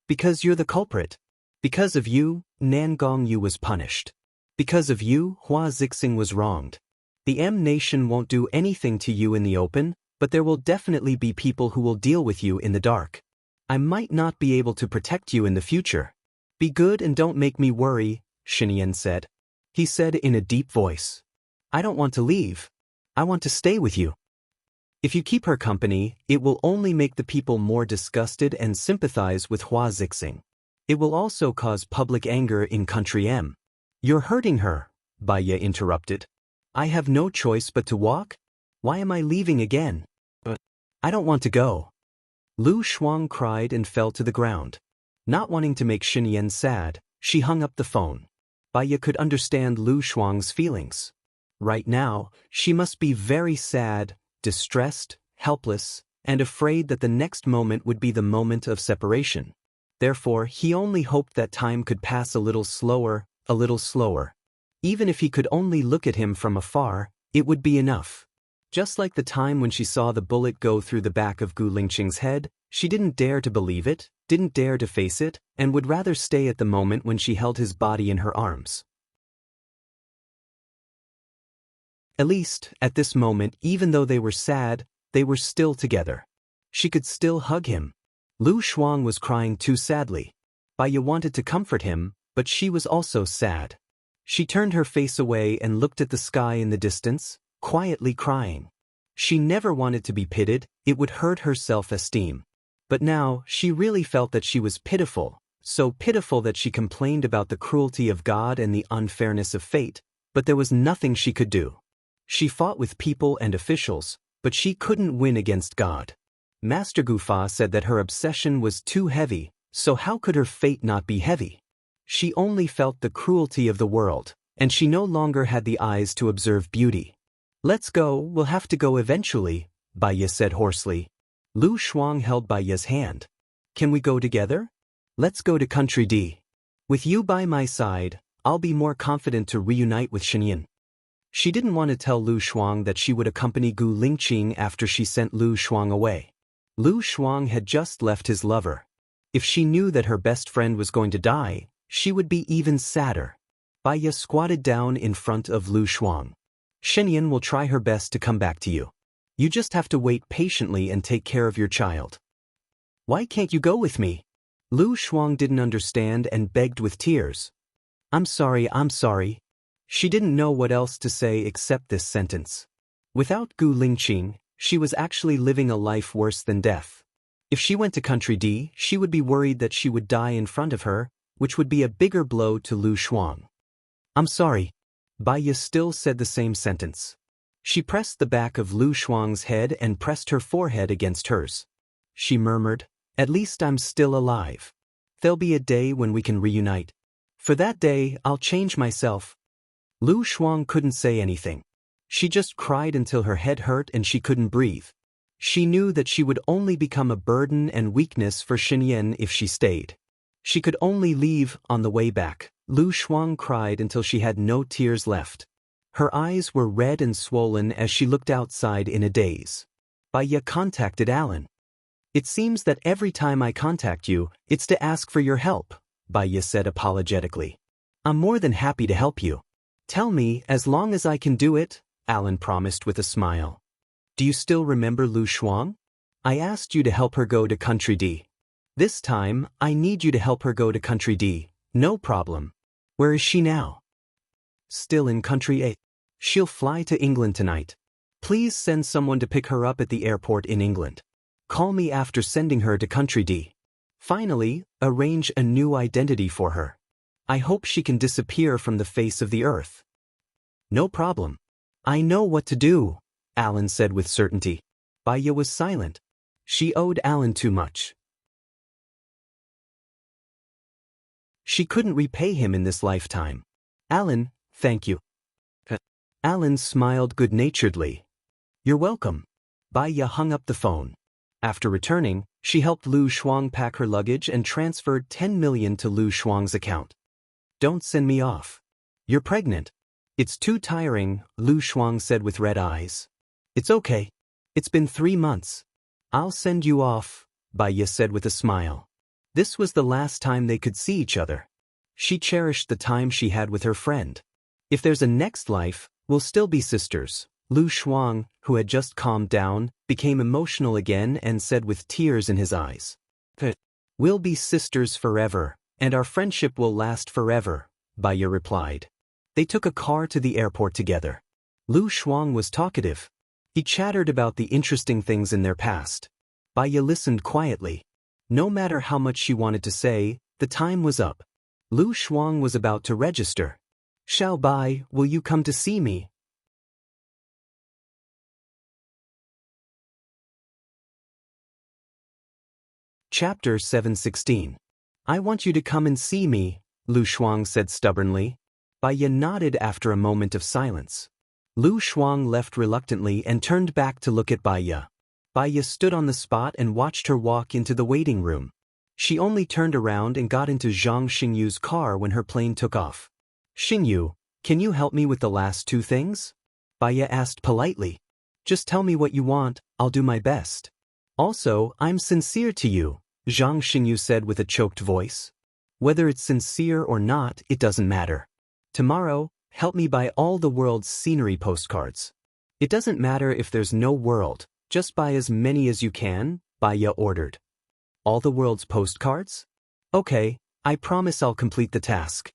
Because you're the culprit. Because of you, Nangong Yu was punished. Because of you, Hua Zixing was wronged. The M Nation won't do anything to you in the open, but there will definitely be people who will deal with you in the dark. I might not be able to protect you in the future. Be good and don't make me worry, Xinyan said. He said in a deep voice. I don't want to leave. I want to stay with you. If you keep her company, it will only make the people more disgusted and sympathize with Hua Zixing. It will also cause public anger in Country M. You're hurting her, Baya interrupted. I have no choice but to walk? Why am I leaving again? But I don't want to go. Lu Shuang cried and fell to the ground. Not wanting to make Xinyan sad, she hung up the phone. Baya could understand Lu Shuang's feelings. Right now, she must be very sad, distressed, helpless, and afraid that the next moment would be the moment of separation. Therefore, he only hoped that time could pass a little slower, a little slower. Even if he could only look at him from afar, it would be enough. Just like the time when she saw the bullet go through the back of Gu Lingqing's head, she didn't dare to believe it, didn't dare to face it, and would rather stay at the moment when she held his body in her arms. At least, at this moment, even though they were sad, they were still together. She could still hug him. Lu Shuang was crying too sadly. Baya wanted to comfort him, but she was also sad. She turned her face away and looked at the sky in the distance, quietly crying. She never wanted to be pitied, it would hurt her self-esteem. But now, she really felt that she was pitiful, so pitiful that she complained about the cruelty of God and the unfairness of fate, but there was nothing she could do. She fought with people and officials, but she couldn't win against God. Master Gufa said that her obsession was too heavy, so how could her fate not be heavy? She only felt the cruelty of the world, and she no longer had the eyes to observe beauty. Let's go, we'll have to go eventually, Baya said hoarsely. Lu Shuang held Baya's hand. Can we go together? Let's go to Country D. With you by my side, I'll be more confident to reunite with Xinyan. She didn't want to tell Lu Shuang that she would accompany Gu Lingqing after she sent Lu Shuang away. Lu Shuang had just left his lover. If she knew that her best friend was going to die, she would be even sadder. Baya squatted down in front of Lu Shuang. Xinyan will try her best to come back to you. You just have to wait patiently and take care of your child. Why can't you go with me? Lu Shuang didn't understand and begged with tears. I'm sorry. She didn't know what else to say except this sentence. Without Gu Lingqing, she was actually living a life worse than death. If she went to Country D, she would be worried that she would die in front of her, which would be a bigger blow to Lu Shuang. I'm sorry. Baya still said the same sentence. She pressed the back of Lu Shuang's head and pressed her forehead against hers. She murmured, At least I'm still alive. There'll be a day when we can reunite. For that day, I'll change myself. Lu Shuang couldn't say anything. She just cried until her head hurt and she couldn't breathe. She knew that she would only become a burden and weakness for Xinyan if she stayed. She could only leave on the way back. Lu Shuang cried until she had no tears left. Her eyes were red and swollen as she looked outside in a daze. Baya contacted Alan. It seems that every time I contact you, it's to ask for your help, Baya said apologetically. I'm more than happy to help you. Tell me, as long as I can do it, Alan promised with a smile. Do you still remember Lu Shuang? I asked you to help her go to Country D. This time, I need you to help her go to Country D. No problem. Where is she now? Still in Country A. She'll fly to England tonight. Please send someone to pick her up at the airport in England. Call me after sending her to Country D. Finally, arrange a new identity for her. I hope she can disappear from the face of the earth. No problem. I know what to do, Alan said with certainty. Baya was silent. She owed Alan too much. She couldn't repay him in this lifetime. Alan, thank you. Alan smiled good-naturedly. You're welcome. Baiya hung up the phone. After returning, she helped Lu Shuang pack her luggage and transferred 10 million to Lu Shuang's account. Don't send me off. You're pregnant. It's too tiring, Lu Shuang said with red eyes. It's okay. It's been 3 months. I'll send you off, Baiya said with a smile. This was the last time they could see each other. She cherished the time she had with her friend. If there's a next life, we'll still be sisters. Lu Shuang, who had just calmed down, became emotional again and said with tears in his eyes. We'll be sisters forever, and our friendship will last forever, Baiya replied. They took a car to the airport together. Lu Shuang was talkative. He chattered about the interesting things in their past. Baiya listened quietly. No matter how much she wanted to say, the time was up. Lu Shuang was about to register. Xiao Bai, will you come to see me? Chapter 716. I want you to come and see me, Lu Shuang said stubbornly. Baiya nodded after a moment of silence. Lu Shuang left reluctantly and turned back to look at Baiya. Baiya stood on the spot and watched her walk into the waiting room. She only turned around and got into Zhang Xingyu's car when her plane took off. Xingyu, can you help me with the last 2 things? Baiya asked politely. Just tell me what you want, I'll do my best. Also, I'm sincere to you, Zhang Xingyu said with a choked voice. Whether it's sincere or not, it doesn't matter. Tomorrow, help me buy all the world's scenery postcards. It doesn't matter if there's no world, just buy as many as you can, Baiya ordered. All the world's postcards? Okay, I promise I'll complete the task.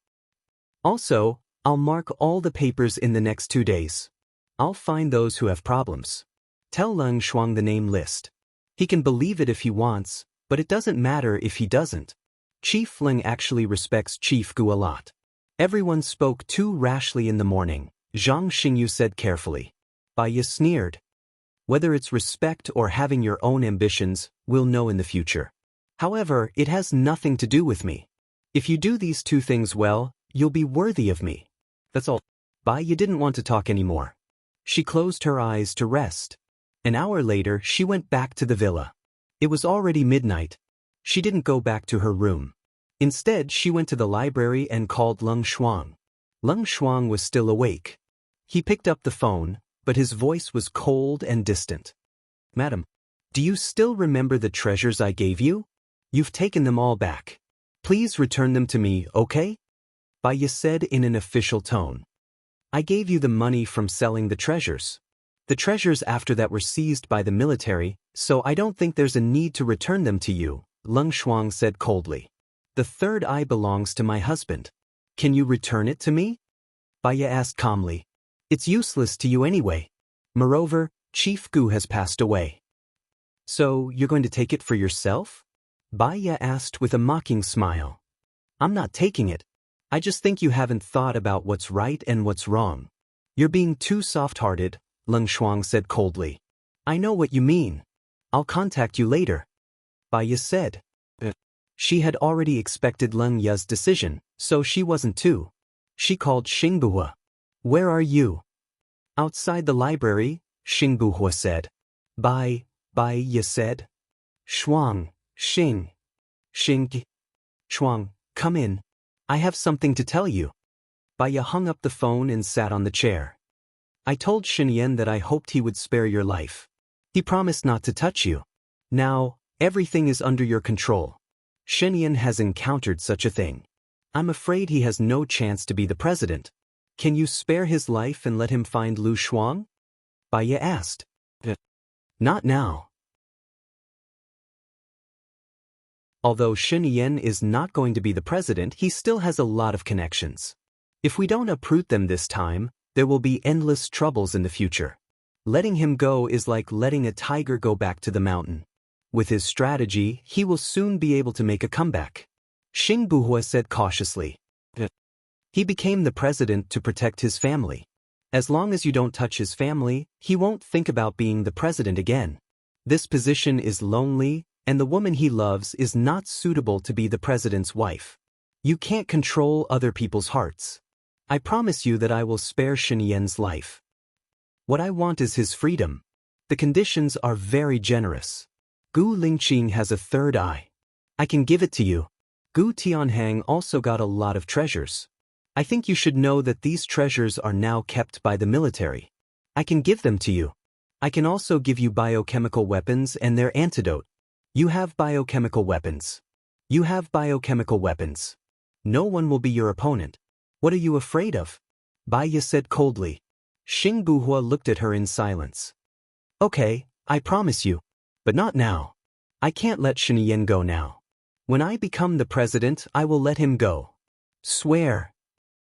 Also, I'll mark all the papers in the next 2 days. I'll find those who have problems. Tell Leng Shuang the name list. He can believe it if he wants, but it doesn't matter if he doesn't. Chief Leng actually respects Chief Gu a lot. Everyone spoke too rashly in the morning, Zhang Xingyu said carefully. Baiya sneered. Whether it's respect or having your own ambitions, we'll know in the future. However, it has nothing to do with me. If you do these 2 things well, you'll be worthy of me. That's all. Baiya didn't want to talk anymore. She closed her eyes to rest. An hour later, she went back to the villa. It was already midnight. She didn't go back to her room. Instead, she went to the library and called Leng Shuang. Leng Shuang was still awake. He picked up the phone, but his voice was cold and distant. Madam, do you still remember the treasures I gave you? You've taken them all back. Please return them to me, okay? Baiya said in an official tone. I gave you the money from selling the treasures. The treasures after that were seized by the military, so I don't think there's a need to return them to you, Leng Shuang said coldly. The 3rd eye belongs to my husband. Can you return it to me? Baiya asked calmly. It's useless to you anyway. Moreover, Chief Gu has passed away. So, you're going to take it for yourself? Baiya asked with a mocking smile. I'm not taking it. I just think you haven't thought about what's right and what's wrong. You're being too soft-hearted, Leng Shuang said coldly. I know what you mean. I'll contact you later. Baiya said. She had already expected Leng Ya's decision, so she wasn't too. She called Xingbuhua. Where are you? Outside the library, Xingbuhua said. Baiya said. Shuang, Xing. Shuang, come in. I have something to tell you. Baiya hung up the phone and sat on the chair. I told Xinyan that I hoped he would spare your life. He promised not to touch you. Now, everything is under your control. Xinyan has encountered such a thing. I'm afraid he has no chance to be the president. Can you spare his life and let him find Lu Shuang? Baiya asked. Not now. Although Xinyan is not going to be the president, he still has a lot of connections. If we don't uproot them this time, there will be endless troubles in the future. Letting him go is like letting a tiger go back to the mountain. With his strategy, he will soon be able to make a comeback. Xingbuhua said cautiously. He became the president to protect his family. As long as you don't touch his family, he won't think about being the president again. This position is lonely, and the woman he loves is not suitable to be the president's wife. You can't control other people's hearts. I promise you that I will spare Xinyan's life. What I want is his freedom. The conditions are very generous. Gu Lingqing has a third eye. I can give it to you. Gu Tianhang also got a lot of treasures. I think you should know that these treasures are now kept by the military. I can give them to you. I can also give you biochemical weapons and their antidote. You have biochemical weapons. You have biochemical weapons. No one will be your opponent. What are you afraid of? Bai Ye said coldly. Xing Buhua looked at her in silence. Okay, I promise you. But not now. I can't let Shinian go now. When I become the president, I will let him go. Swear?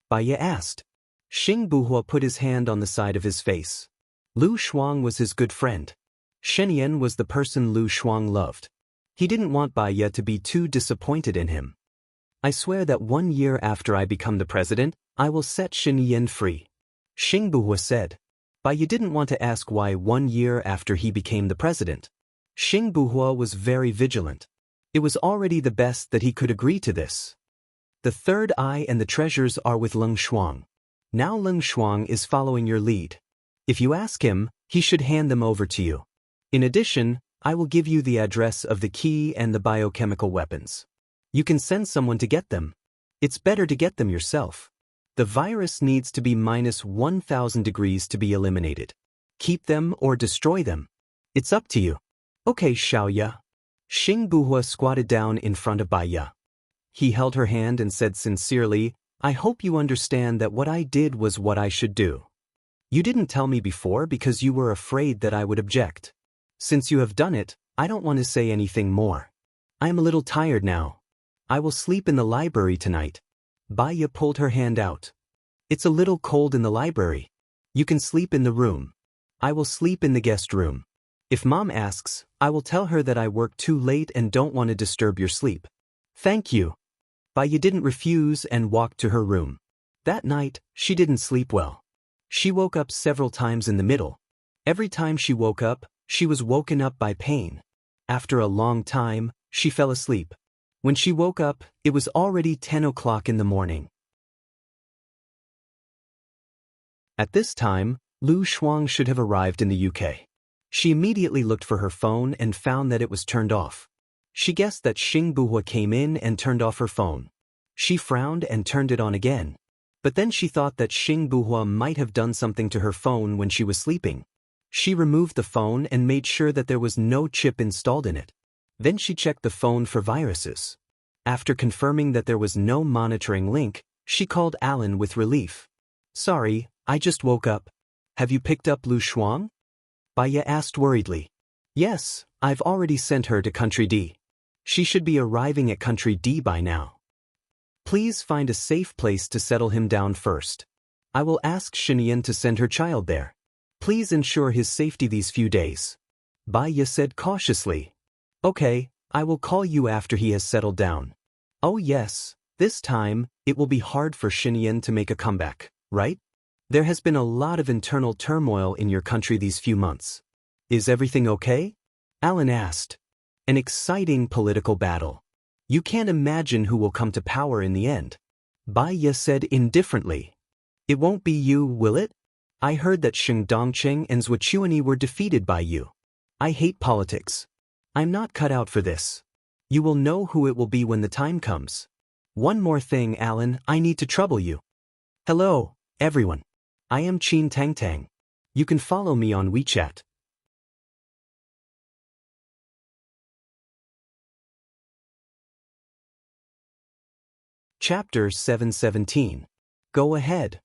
Bai Ye asked. Xing Buhua put his hand on the side of his face. Lu Shuang was his good friend. Shinian was the person Lu Shuang loved. He didn't want Bai Ye to be too disappointed in him. I swear that 1 year after I become the president, I will set Shinian free. Xing Buhua said. Bai Ye didn't want to ask why 1 year after he became the president. Xing Buhua was very vigilant. It was already the best that he could agree to this. The third eye and the treasures are with Leng Shuang. Now Leng Shuang is following your lead. If you ask him, he should hand them over to you. In addition, I will give you the address of the key and the biochemical weapons. You can send someone to get them. It's better to get them yourself. The virus needs to be minus 1,000 degrees to be eliminated. Keep them or destroy them. It's up to you. Okay, Xiaoya. Xing Buhua squatted down in front of Bai Ye. He held her hand and said sincerely, I hope you understand that what I did was what I should do. You didn't tell me before because you were afraid that I would object. Since you have done it, I don't want to say anything more. I am a little tired now. I will sleep in the library tonight. Bai Ye pulled her hand out. It's a little cold in the library. You can sleep in the room. I will sleep in the guest room. If Mom asks, I will tell her that I work too late and don't want to disturb your sleep. Thank you. Bai Ye didn't refuse and walked to her room. That night, she didn't sleep well. She woke up several times in the middle. Every time she woke up, she was woken up by pain. After a long time, she fell asleep. When she woke up, it was already 10 o'clock in the morning. At this time, Lu Shuang should have arrived in the UK. She immediately looked for her phone and found that it was turned off. She guessed that Xing Buhua came in and turned off her phone. She frowned and turned it on again. But then she thought that Xing Buhua might have done something to her phone when she was sleeping. She removed the phone and made sure that there was no chip installed in it. Then she checked the phone for viruses. After confirming that there was no monitoring link, she called Alan with relief. Sorry, I just woke up. Have you picked up Lu Shuang? Bai Ye asked worriedly. Yes, I've already sent her to Country D. She should be arriving at Country D by now. Please find a safe place to settle him down first. I will ask Shinian to send her child there. Please ensure his safety these few days. Bai Ye said cautiously. Okay, I will call you after he has settled down. Oh yes, this time, it will be hard for Shinian to make a comeback, right? There has been a lot of internal turmoil in your country these few months. Is everything okay? Alan asked. An exciting political battle. You can't imagine who will come to power in the end. Bai Ye said indifferently. It won't be you, will it? I heard that Sheng Dongcheng and Zhuochuani were defeated by you. I hate politics. I'm not cut out for this. You will know who it will be when the time comes. One more thing, Alan, I need to trouble you. Hello, everyone. I am Qin Tang Tang. You can follow me on WeChat. Chapter 717. Go ahead.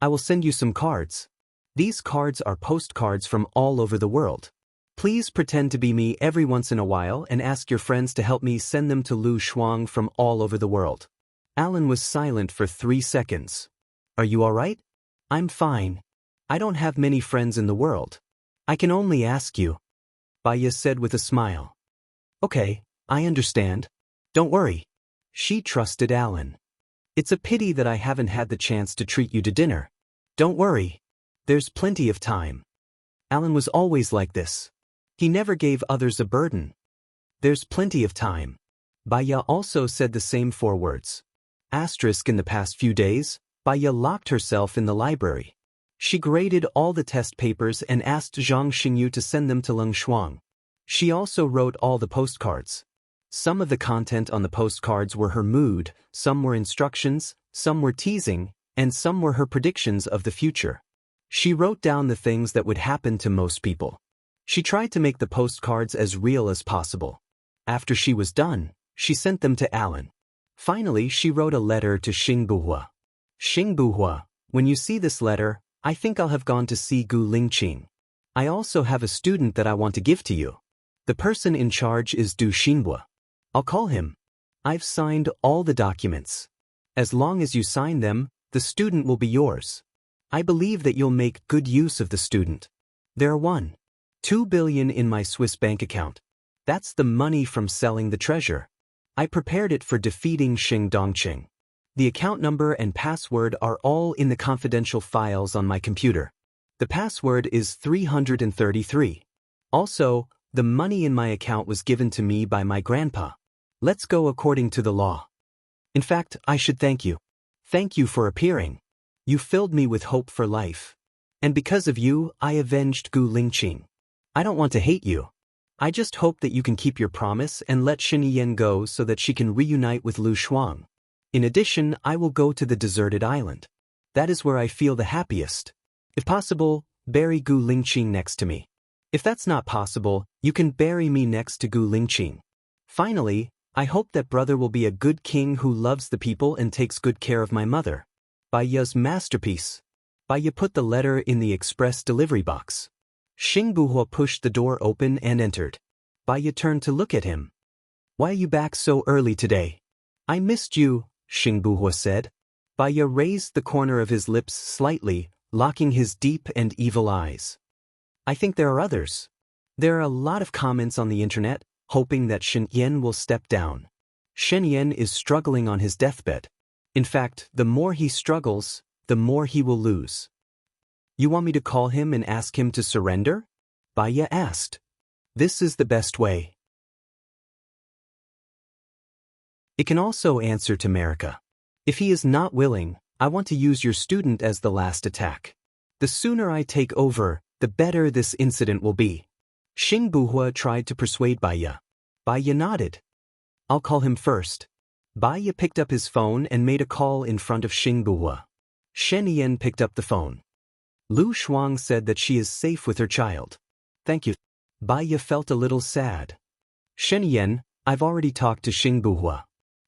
I will send you some cards. These cards are postcards from all over the world. Please pretend to be me every once in a while and ask your friends to help me send them to Lu Shuang from all over the world. Alan was silent for 3 seconds. Are you all right? I'm fine. I don't have many friends in the world. I can only ask you. Bai Ye said with a smile. Okay, I understand. Don't worry. She trusted Alan. It's a pity that I haven't had the chance to treat you to dinner. Don't worry. There's plenty of time. Alan was always like this. He never gave others a burden. There's plenty of time. Bai Ye also said the same 4 words. Asterisk in the past few days, Bai Ye locked herself in the library. She graded all the test papers and asked Zhang Xingyu to send them to Leng Shuang. She also wrote all the postcards. Some of the content on the postcards were her mood, some were instructions, some were teasing, and some were her predictions of the future. She wrote down the things that would happen to most people. She tried to make the postcards as real as possible. After she was done, she sent them to Alan. Finally, she wrote a letter to Xing Buhua. Xing Buhua, when you see this letter, I think I'll have gone to see Gu Lingqing. I also have a student that I want to give to you. The person in charge is Du Xinbua. I'll call him. I've signed all the documents. As long as you sign them, the student will be yours. I believe that you'll make good use of the student. There are 1.2 billion in my Swiss bank account. That's the money from selling the treasure. I prepared it for defeating Xing Dongqing. The account number and password are all in the confidential files on my computer. The password is 333. Also, the money in my account was given to me by my grandpa. Let's go according to the law. In fact, I should thank you. Thank you for appearing. You filled me with hope for life. And because of you, I avenged Gu Lingqing. I don't want to hate you. I just hope that you can keep your promise and let Xinyan go so that she can reunite with Lu Shuang. In addition, I will go to the deserted island. That is where I feel the happiest. If possible, bury Gu Lingqing next to me. If that's not possible, you can bury me next to Gu Lingqing. Finally, I hope that brother will be a good king who loves the people and takes good care of my mother. Bai Ye's masterpiece. Bai Ye put the letter in the express delivery box. Xing Buhua pushed the door open and entered. Bai Ye turned to look at him. Why are you back so early today? I missed you, Xing Buhua said. Bai Ye raised the corner of his lips slightly, locking his deep and evil eyes. I think there are others. There are a lot of comments on the internet, hoping that Shen Yan will step down. Shen Yan is struggling on his deathbed. In fact, the more he struggles, the more he will lose. You want me to call him and ask him to surrender? Bai Ye asked. This is the best way. It can also answer to America. If he is not willing, I want to use your student as the last attack. The sooner I take over, the better this incident will be. Xing Buhua tried to persuade Bai Ye. Bai Ye nodded. I'll call him first. Bai Ye picked up his phone and made a call in front of Xing Buhua. Shen Yan picked up the phone. Lu Shuang said that she is safe with her child. Thank you. Bai Ye felt a little sad. Shen Yan, I've already talked to Xing Buhua.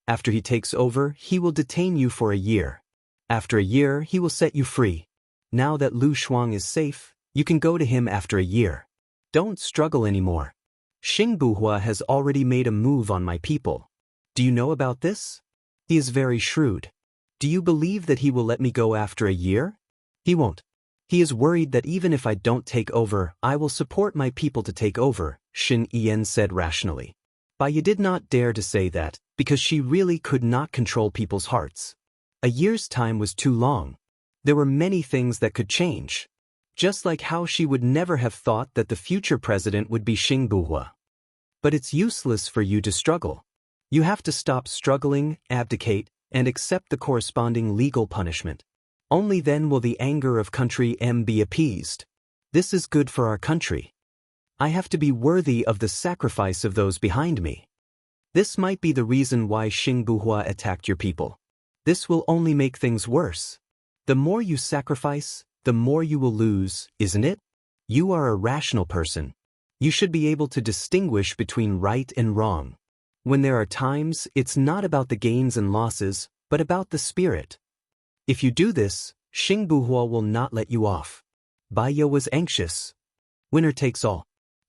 After he takes over, he will detain you for a year. After a year, he will set you free. Now that Lu Shuang is safe, you can go to him after a year. Don't struggle anymore. Xing Buhua has already made a move on my people. Do you know about this? He is very shrewd. Do you believe that he will let me go after a year? He won't. He is worried that even if I don't take over, I will support my people to take over, Shen Yan said rationally. Bai Ye did not dare to say that, because she really could not control people's hearts. A year's time was too long. There were many things that could change. Just like how she would never have thought that the future president would be Xing Buhua. But it's useless for you to struggle. You have to stop struggling, abdicate, and accept the corresponding legal punishment. Only then will the anger of country M be appeased. This is good for our country. I have to be worthy of the sacrifice of those behind me. This might be the reason why Xing Buhua attacked your people. This will only make things worse. The more you sacrifice, the more you will lose, isn't it? You are a rational person. You should be able to distinguish between right and wrong. When there are times, it's not about the gains and losses, but about the spirit. If you do this, Xing Buhua will not let you off. Bai Ye was anxious. Winner takes all.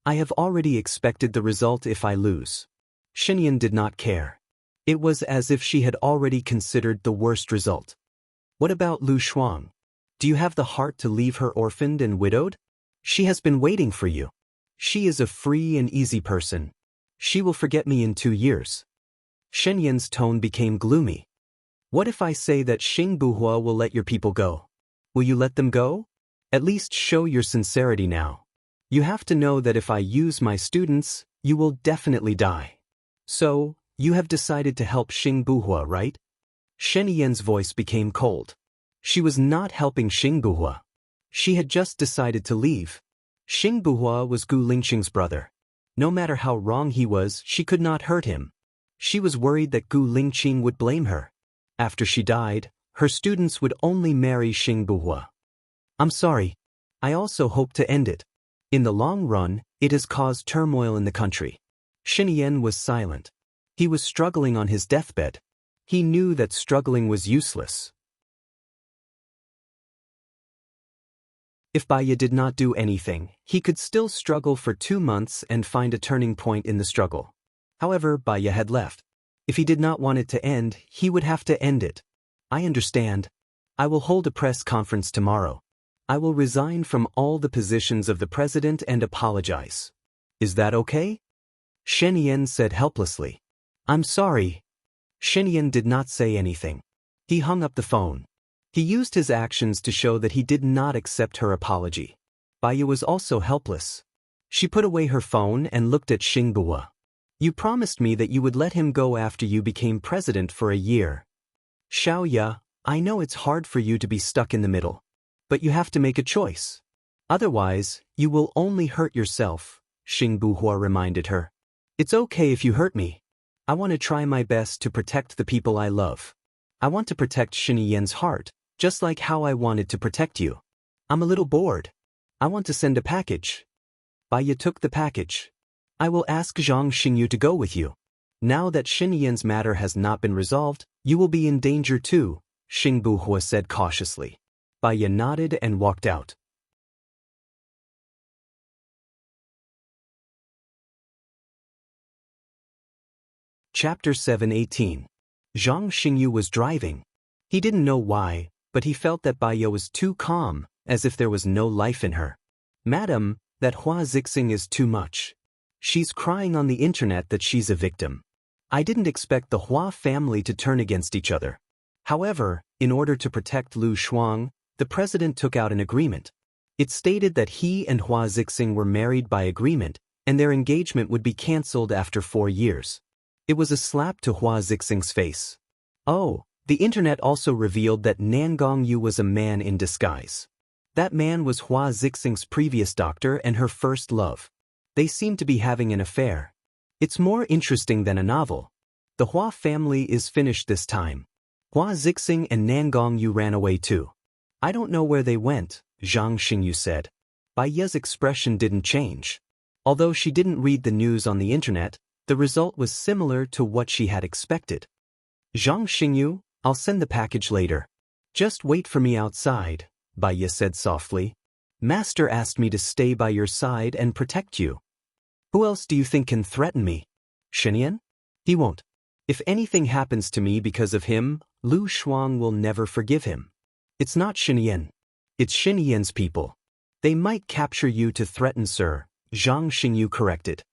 I have already expected the result if I lose. Shen Yan did not care. It was as if she had already considered the worst result. What about Lu Shuang? Do you have the heart to leave her orphaned and widowed? She has been waiting for you. She is a free and easy person. She will forget me in 2 years. Shen Yan's tone became gloomy. What if I say that Xing Buhua will let your people go? Will you let them go? At least show your sincerity now. You have to know that if I use my students, you will definitely die. So, you have decided to help Xing Buhua, right? Shen Yan's voice became cold. She was not helping Xing Buhua. She had just decided to leave. Xing Buhua was Gu Lingqing's brother. No matter how wrong he was, she could not hurt him. She was worried that Gu Lingqing would blame her. After she died, her students would only marry Xing Buhua. I'm sorry. I also hope to end it. In the long run, it has caused turmoil in the country. Shen Yan was silent. He was struggling on his deathbed. He knew that struggling was useless. If Baya did not do anything, he could still struggle for 2 months and find a turning point in the struggle. However, Baya had left. If he did not want it to end, he would have to end it. I understand. I will hold a press conference tomorrow. I will resign from all the positions of the president and apologize. Is that okay? Shen Yan said helplessly. I'm sorry. Shen Yan did not say anything. He hung up the phone. He used his actions to show that he did not accept her apology. Baya was also helpless. She put away her phone and looked at Xing Buhua. You promised me that you would let him go after you became president for a year. Xiao Ya, I know it's hard for you to be stuck in the middle. But you have to make a choice. Otherwise, you will only hurt yourself, Xing Buhua reminded her. It's okay if you hurt me. I want to try my best to protect the people I love. I want to protect Shen Yan's heart, just like how I wanted to protect you. I'm a little bored. I want to send a package. Baya took the package. I will ask Zhang Xingyu to go with you. Now that Shen Yan's matter has not been resolved, you will be in danger too, Xing Buhua said cautiously. Baya nodded and walked out. Chapter 7:18. Zhang Xingyu was driving. He didn't know why, but he felt that Baya was too calm, as if there was no life in her. Madam, that Hua Zixing is too much. She's crying on the internet that she's a victim. I didn't expect the Hua family to turn against each other. However, in order to protect Lu Shuang, the president took out an agreement. It stated that he and Hua Zixing were married by agreement, and their engagement would be cancelled after 4 years. It was a slap to Hua Zixing's face. Oh, the internet also revealed that Nan Gongyu was a man in disguise. That man was Hua Zixing's previous doctor and her first love. They seemed to be having an affair. It's more interesting than a novel. The Hua family is finished this time. Hua Zixing and Nan Gongyu ran away too. I don't know where they went, Zhang Xingyu said. Baya's expression didn't change. Although she didn't read the news on the internet, the result was similar to what she had expected. Zhang Xingyu, I'll send the package later. Just wait for me outside, Baya said softly. Master asked me to stay by your side and protect you. Who else do you think can threaten me? Shen Yan? He won't. If anything happens to me because of him, Lu Shuang will never forgive him. It's not Shen Yan. It's Shen Yan's people. They might capture you to threaten Sir, Zhang Xingyu corrected.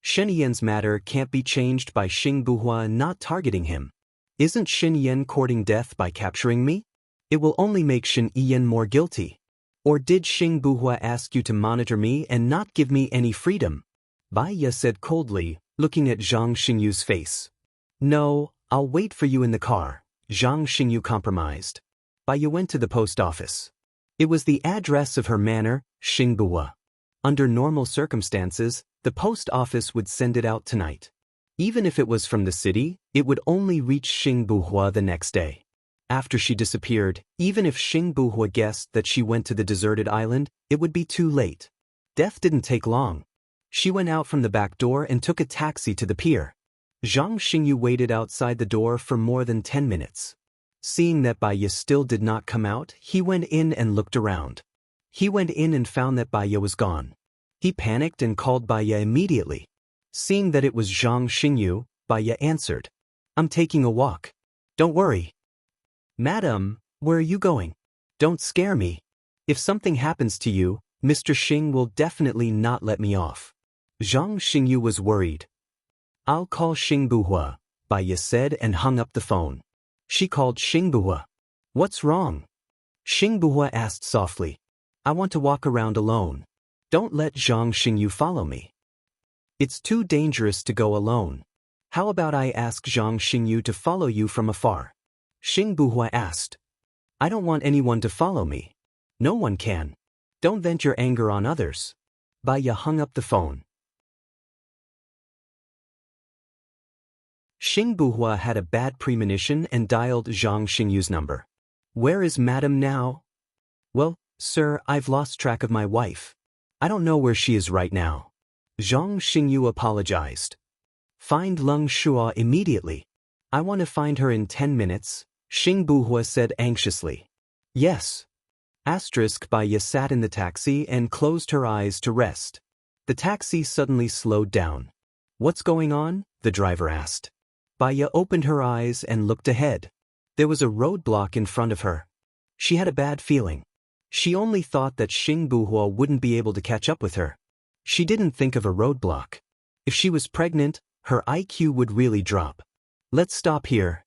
Shen Yan's matter can't be changed by Xing Buhua not targeting him. Isn't Shen Yan courting death by capturing me? It will only make Shen Yan more guilty. Or did Xing Buhua ask you to monitor me and not give me any freedom? Baya said coldly, looking at Zhang Xingyu's face. No, I'll wait for you in the car, Zhang Xingyu compromised. Baya went to the post office. It was the address of her manor, Xing Buhua. Under normal circumstances, the post office would send it out tonight. Even if it was from the city, it would only reach Xing Buhua the next day. After she disappeared, even if Xing Buhua guessed that she went to the deserted island, it would be too late. Death didn't take long. She went out from the back door and took a taxi to the pier. Zhang Xingyu waited outside the door for more than 10 minutes. Seeing that Baya still did not come out, he went in and looked around. He went in and found that Baya was gone. He panicked and called Baya immediately. Seeing that it was Zhang Xingyu, Baya answered. I'm taking a walk. Don't worry. Madam, where are you going? Don't scare me. If something happens to you, Mr. Xing will definitely not let me off. Zhang Xingyu was worried. I'll call Xing Buhua, Baya said and hung up the phone. She called Xing Buhua. What's wrong? Xing Buhua asked softly. I want to walk around alone. Don't let Zhang Xingyu follow me. It's too dangerous to go alone. How about I ask Zhang Xingyu to follow you from afar? Xing Buhua asked. I don't want anyone to follow me. No one can. Don't vent your anger on others. Baya hung up the phone. Xing Buhua had a bad premonition and dialed Zhang Xingyu's number. Where is Madam now? Well, sir, I've lost track of my wife. I don't know where she is right now. Zhang Xingyu apologized. Find Leng Shua immediately. I want to find her in 10 minutes, Xing Buhua said anxiously. Yes. Baya sat in the taxi and closed her eyes to rest. The taxi suddenly slowed down. What's going on? The driver asked. Baya opened her eyes and looked ahead. There was a roadblock in front of her. She had a bad feeling. She only thought that Xing Buhua wouldn't be able to catch up with her. She didn't think of a roadblock. If she was pregnant, her IQ would really drop. Let's stop here,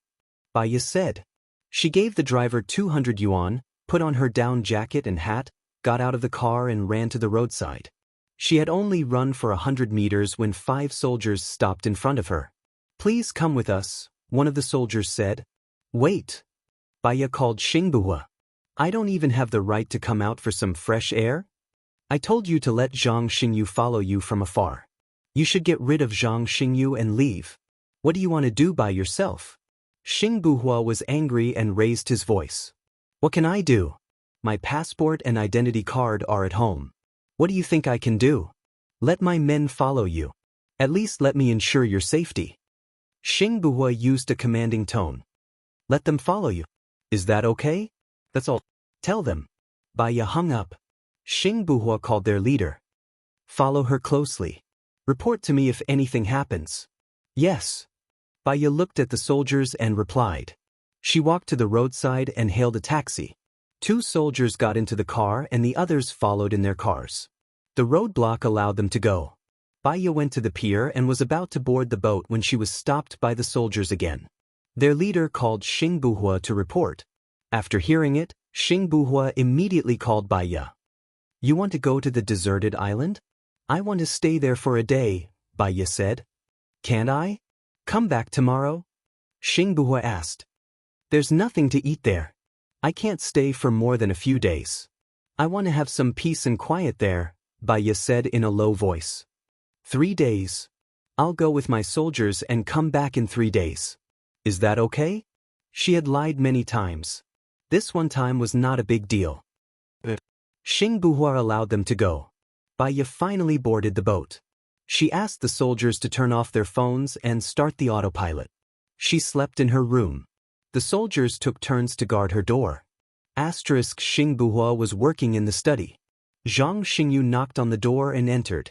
Baya said. She gave the driver 200 yuan, put on her down jacket and hat, got out of the car and ran to the roadside. She had only run for 100 meters when 5 soldiers stopped in front of her. Please come with us, one of the soldiers said. Wait. Baya called Xing Buhua. I don't even have the right to come out for some fresh air? I told you to let Zhang Xingyu follow you from afar. You should get rid of Zhang Xingyu and leave. What do you want to do by yourself? Xing Buhua was angry and raised his voice. What can I do? My passport and identity card are at home. What do you think I can do? Let my men follow you. At least let me ensure your safety. Xing Buhua used a commanding tone. Let them follow you. Is that okay? That's all. Tell them. Baya hung up. Xing Buhua called their leader. Follow her closely. Report to me if anything happens. Yes. Baya looked at the soldiers and replied. She walked to the roadside and hailed a taxi. 2 soldiers got into the car and the others followed in their cars. The roadblock allowed them to go. Baya went to the pier and was about to board the boat when she was stopped by the soldiers again. Their leader called Xing Buhua to report. After hearing it, Xing Buhua immediately called Baya. You want to go to the deserted island? I want to stay there for a day, Baya said. Can't I? Come back tomorrow? Xing Buhua asked. There's nothing to eat there. I can't stay for more than a few days. I want to have some peace and quiet there, Baya said in a low voice. 3 days. I'll go with my soldiers and come back in 3 days. Is that okay? She had lied many times. This one time was not a big deal. Xing Buhua allowed them to go. Baya finally boarded the boat. She asked the soldiers to turn off their phones and start the autopilot. She slept in her room. The soldiers took turns to guard her door. Xing Buhua was working in the study. Zhang Xingyu knocked on the door and entered.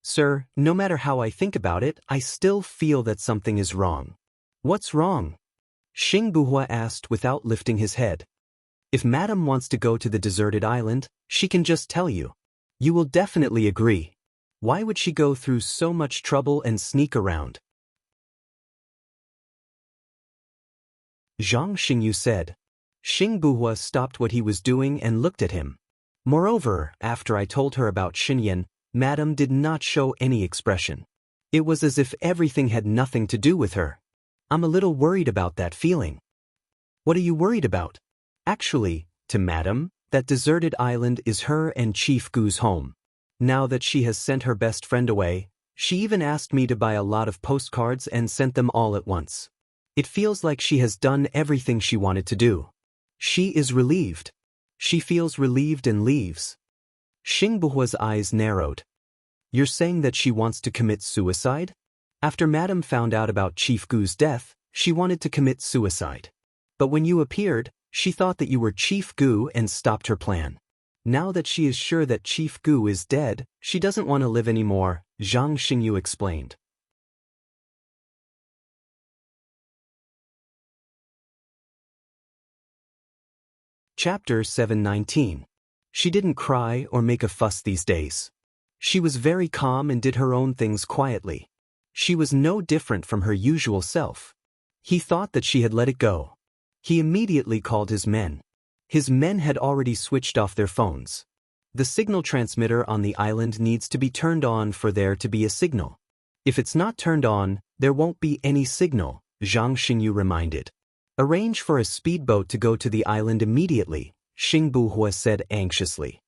Sir, no matter how I think about it, I still feel that something is wrong. What's wrong? Xing Buhua asked without lifting his head. If Madam wants to go to the deserted island, she can just tell you. You will definitely agree. Why would she go through so much trouble and sneak around? Zhang Xingyu said. Xing Buhua stopped what he was doing and looked at him. Moreover, after I told her about Xinyan, Madam did not show any expression. It was as if everything had nothing to do with her. I'm a little worried about that feeling. What are you worried about? Actually, to Madam, that deserted island is her and Chief Gu's home. Now that she has sent her best friend away, she even asked me to buy a lot of postcards and sent them all at once. It feels like she has done everything she wanted to do. She is relieved. She feels relieved and leaves. Xing Buhua's eyes narrowed. You're saying that she wants to commit suicide? After Madam found out about Chief Gu's death, she wanted to commit suicide. But when you appeared, she thought that you were Chief Gu and stopped her plan. Now that she is sure that Chief Gu is dead, she doesn't want to live anymore, Zhang Xingyu explained. Chapter 719. She didn't cry or make a fuss these days. She was very calm and did her own things quietly. She was no different from her usual self. He thought that she had let it go. He immediately called his men. His men had already switched off their phones. The signal transmitter on the island needs to be turned on for there to be a signal. If it's not turned on, there won't be any signal, Zhang Xingyu reminded. Arrange for a speedboat to go to the island immediately, Xing Buhua said anxiously.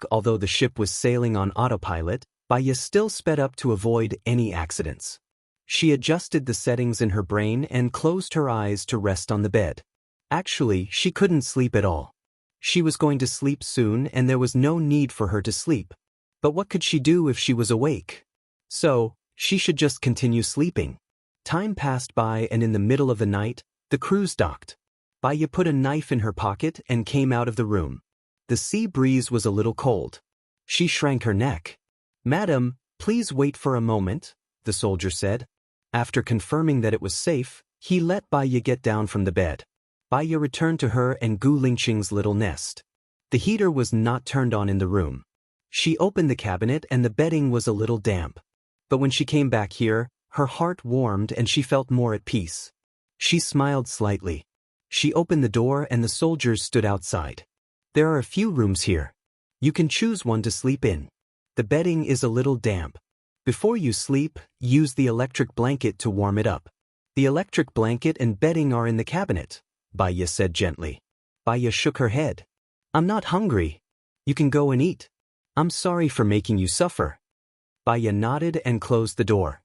Although the ship was sailing on autopilot, Baya still sped up to avoid any accidents. She adjusted the settings in her brain and closed her eyes to rest on the bed. Actually, she couldn't sleep at all. She was going to sleep soon and there was no need for her to sleep. But what could she do if she was awake? So, she should just continue sleeping. Time passed by and in the middle of the night, the cruise docked. Baya put a knife in her pocket and came out of the room. The sea breeze was a little cold. She shrank her neck. "Madam, please wait for a moment," the soldier said. After confirming that it was safe, he let Baya get down from the bed. Baya returned to her and Gu Lingqing's little nest. The heater was not turned on in the room. She opened the cabinet and the bedding was a little damp. But when she came back here, her heart warmed and she felt more at peace. She smiled slightly. She opened the door and the soldiers stood outside. "There are a few rooms here. You can choose one to sleep in. The bedding is a little damp. Before you sleep, use the electric blanket to warm it up." "The electric blanket and bedding are in the cabinet," Baya said gently. Baya shook her head. "I'm not hungry. You can go and eat. I'm sorry for making you suffer." Baya nodded and closed the door.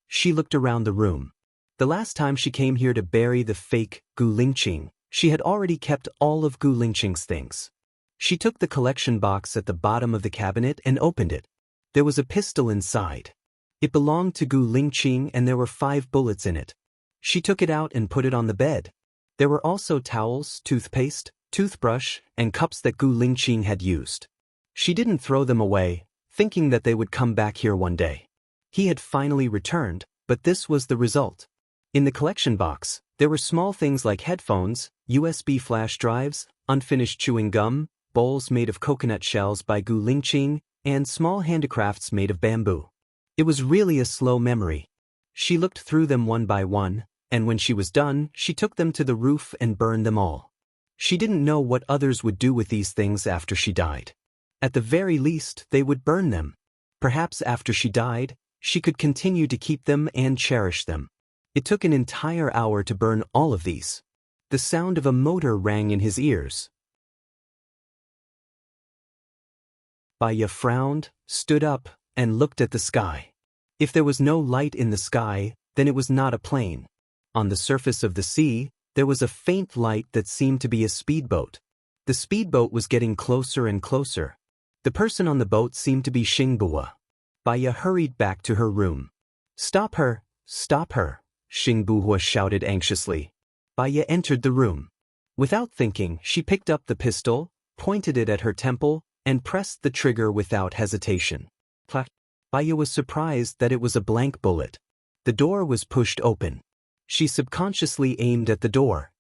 She looked around the room. The last time she came here to bury the fake Gu Lingqing, she had already kept all of Gu Lingqing's things. She took the collection box at the bottom of the cabinet and opened it. There was a pistol inside. It belonged to Gu Lingqing and there were 5 bullets in it. She took it out and put it on the bed. There were also towels, toothpaste, toothbrush, and cups that Gu Lingqing had used. She didn't throw them away, thinking that they would come back here one day. He had finally returned, but this was the result. In the collection box, there were small things like headphones, USB flash drives, unfinished chewing gum, bowls made of coconut shells by Gu Lingqing, and small handicrafts made of bamboo. It was really a slow memory. She looked through them one by one, and when she was done, she took them to the roof and burned them all. She didn't know what others would do with these things after she died. At the very least, they would burn them. Perhaps after she died, she could continue to keep them and cherish them. It took an entire hour to burn all of these. The sound of a motor rang in his ears. Baya frowned, stood up, and looked at the sky. If there was no light in the sky, then it was not a plane. On the surface of the sea, there was a faint light that seemed to be a speedboat. The speedboat was getting closer and closer. The person on the boat seemed to be Xing Buhua. Baya hurried back to her room. "Stop her! Stop her!" Xing Buhua shouted anxiously. Baya entered the room. Without thinking, she picked up the pistol, pointed it at her temple, and pressed the trigger without hesitation. Clack! Baya was surprised that it was a blank bullet. The door was pushed open. She subconsciously aimed at the door.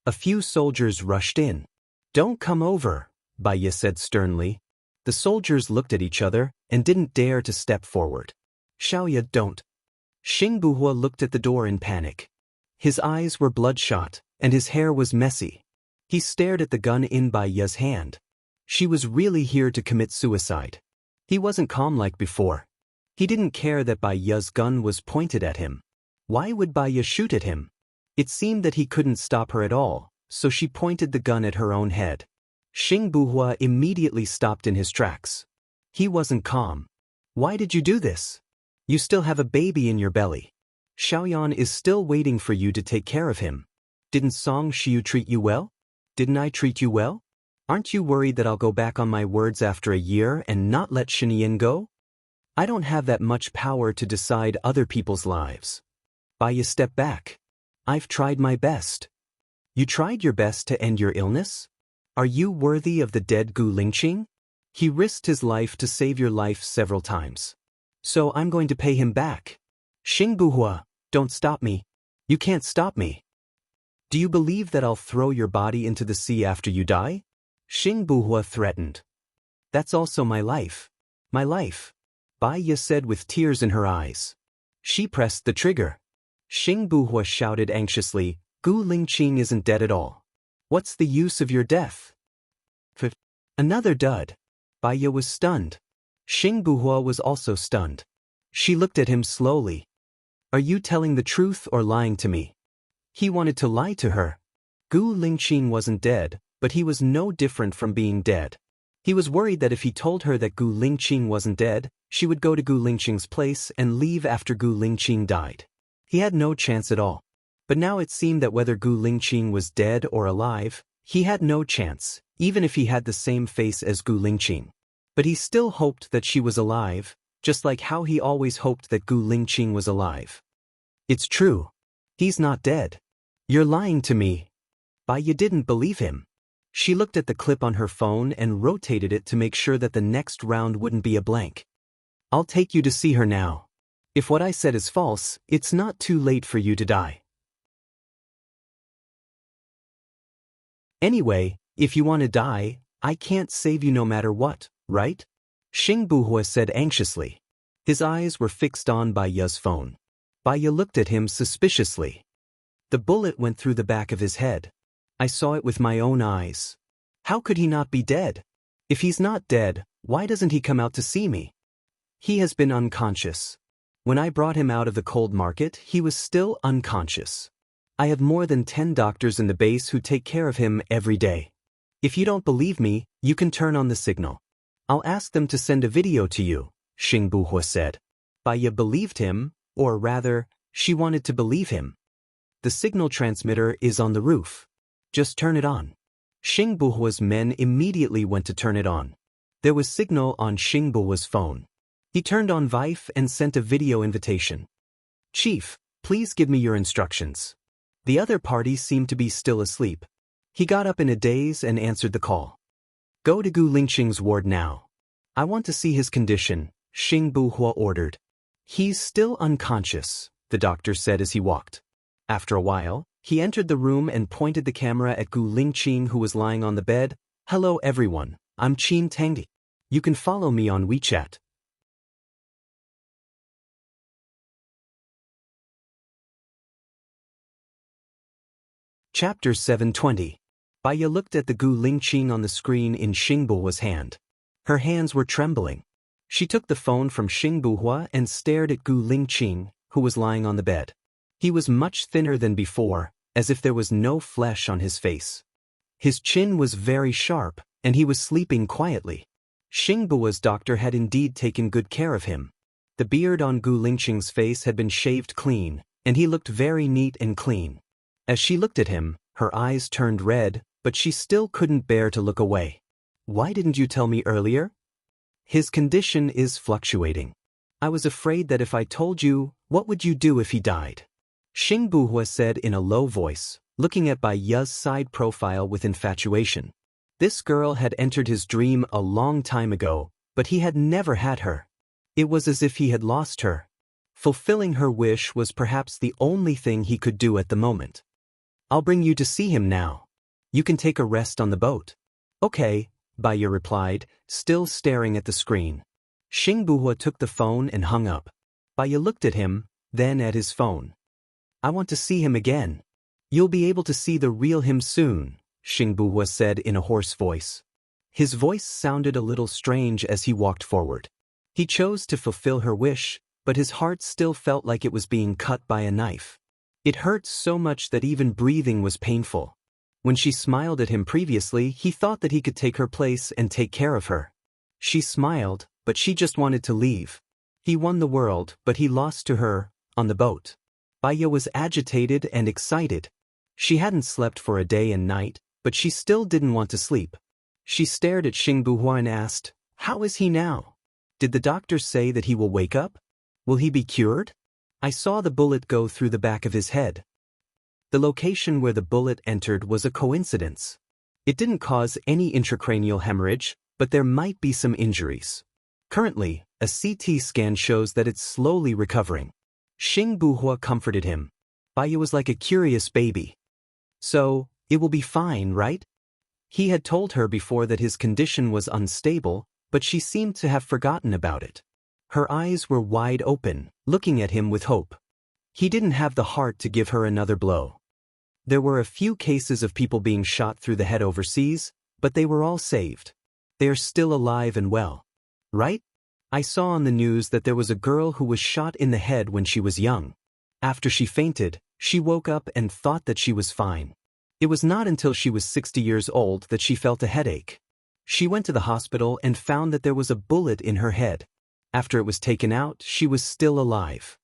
A few soldiers rushed in. "Don't come over," Baya said sternly. The soldiers looked at each other and didn't dare to step forward. "Xiaoya, don't." Xing Buhua looked at the door in panic. His eyes were bloodshot, and his hair was messy. He stared at the gun in Baya's hand. She was really here to commit suicide. He wasn't calm like before. He didn't care that Baya's gun was pointed at him. Why would Baya shoot at him? It seemed that he couldn't stop her at all, so she pointed the gun at her own head. Xing Buhua immediately stopped in his tracks. He wasn't calm. "Why did you do this? You still have a baby in your belly. Xiaoyan is still waiting for you to take care of him. Didn't Song Xiu treat you well? Didn't I treat you well? Aren't you worried that I'll go back on my words after a year and not let Xinyan go? I don't have that much power to decide other people's lives." Baya stepped back. "I've tried my best." "You tried your best to end your illness? Are you worthy of the dead Gu Lingqing? He risked his life to save your life several times. So I'm going to pay him back." "Xing Buhua, don't stop me. You can't stop me. Do you believe that I'll throw your body into the sea after you die?" Xing Buhua threatened. "That's also my life. My life," Baya said with tears in her eyes. She pressed the trigger. Xing Buhua shouted anxiously, "Gu Lingqing isn't dead at all. What's the use of your death?" Another dud. Baya was stunned. Xing Buhua was also stunned. She looked at him slowly. "Are you telling the truth or lying to me?" He wanted to lie to her. Gu Lingqing wasn't dead, but he was no different from being dead. He was worried that if he told her that Gu Lingqing wasn't dead, she would go to Gu Lingqing's place and leave after Gu Lingqing died. He had no chance at all. But now it seemed that whether Gu Lingqing was dead or alive, he had no chance, even if he had the same face as Gu Lingqing. But he still hoped that she was alive, just like how he always hoped that Gu Lingqing was alive. It's true. He's not dead. You're lying to me. You didn't believe him. She looked at the clip on her phone and rotated it to make sure that the next round wouldn't be a blank. I'll take you to see her now. If what I said is false, it's not too late for you to die. Anyway, if you want to die, I can't save you no matter what, right? Xing Buhua said anxiously. His eyes were fixed on Bai Ye's phone. Bai Ye looked at him suspiciously. The bullet went through the back of his head. I saw it with my own eyes. How could he not be dead? If he's not dead, why doesn't he come out to see me? He has been unconscious. When I brought him out of the cold market, he was still unconscious. I have more than 10 doctors in the base who take care of him every day. If you don't believe me, you can turn on the signal. I'll ask them to send a video to you, Xing Buhua said. Bai Ye believed him, or rather, she wanted to believe him. The signal transmitter is on the roof. Just turn it on. Xing Buhua's men immediately went to turn it on. There was signal on Xing Buhua's phone. He turned on Vife and sent a video invitation. Chief, please give me your instructions. The other party seemed to be still asleep. He got up in a daze and answered the call. Go to Gu Lingqing's ward now. I want to see his condition, Xing Buhua ordered. He's still unconscious, the doctor said as he walked. After a while, he entered the room and pointed the camera at Gu Lingqing, who was lying on the bed. Hello everyone, I'm Qin Tangdi. You can follow me on WeChat. Chapter 720. Bai Ye looked at the Gu Lingqing on the screen in Xing Buhua's hand. Her hands were trembling. She took the phone from Xing Buhua and stared at Gu Lingqing, who was lying on the bed. He was much thinner than before, as if there was no flesh on his face. His chin was very sharp, and he was sleeping quietly. Xing Buhua's doctor had indeed taken good care of him. The beard on Gu Lingqing's face had been shaved clean, and he looked very neat and clean. As she looked at him, her eyes turned red, but she still couldn't bear to look away. Why didn't you tell me earlier? His condition is fluctuating. I was afraid that if I told you, what would you do if he died? Xing Buhua said in a low voice, looking at Bai Ye's side profile with infatuation. This girl had entered his dream a long time ago, but he had never had her. It was as if he had lost her. Fulfilling her wish was perhaps the only thing he could do at the moment. I'll bring you to see him now. You can take a rest on the boat. Okay, Bai Ye replied, still staring at the screen. Xing Buhua took the phone and hung up. Bai Ye looked at him, then at his phone. I want to see him again. You'll be able to see the real him soon, Xing Buhua said in a hoarse voice. His voice sounded a little strange as he walked forward. He chose to fulfill her wish, but his heart still felt like it was being cut by a knife. It hurt so much that even breathing was painful. When she smiled at him previously, he thought that he could take her place and take care of her. She smiled, but she just wanted to leave. He won the world, but he lost to her, on the boat. Bai Ye was agitated and excited. She hadn't slept for a day and night, but she still didn't want to sleep. She stared at Xing Buhua and asked, how is he now? Did the doctor say that he will wake up? Will he be cured? I saw the bullet go through the back of his head. The location where the bullet entered was a coincidence. It didn't cause any intracranial hemorrhage, but there might be some injuries. Currently, a CT scan shows that it's slowly recovering. Xing Buhua comforted him. Bai Ye was like a curious baby. So, it will be fine, right? He had told her before that his condition was unstable, but she seemed to have forgotten about it. Her eyes were wide open, looking at him with hope. He didn't have the heart to give her another blow. There were a few cases of people being shot through the head overseas, but they were all saved. They are still alive and well. Right? I saw on the news that there was a girl who was shot in the head when she was young. After she fainted, she woke up and thought that she was fine. It was not until she was 60 years old that she felt a headache. She went to the hospital and found that there was a bullet in her head. After it was taken out, she was still alive.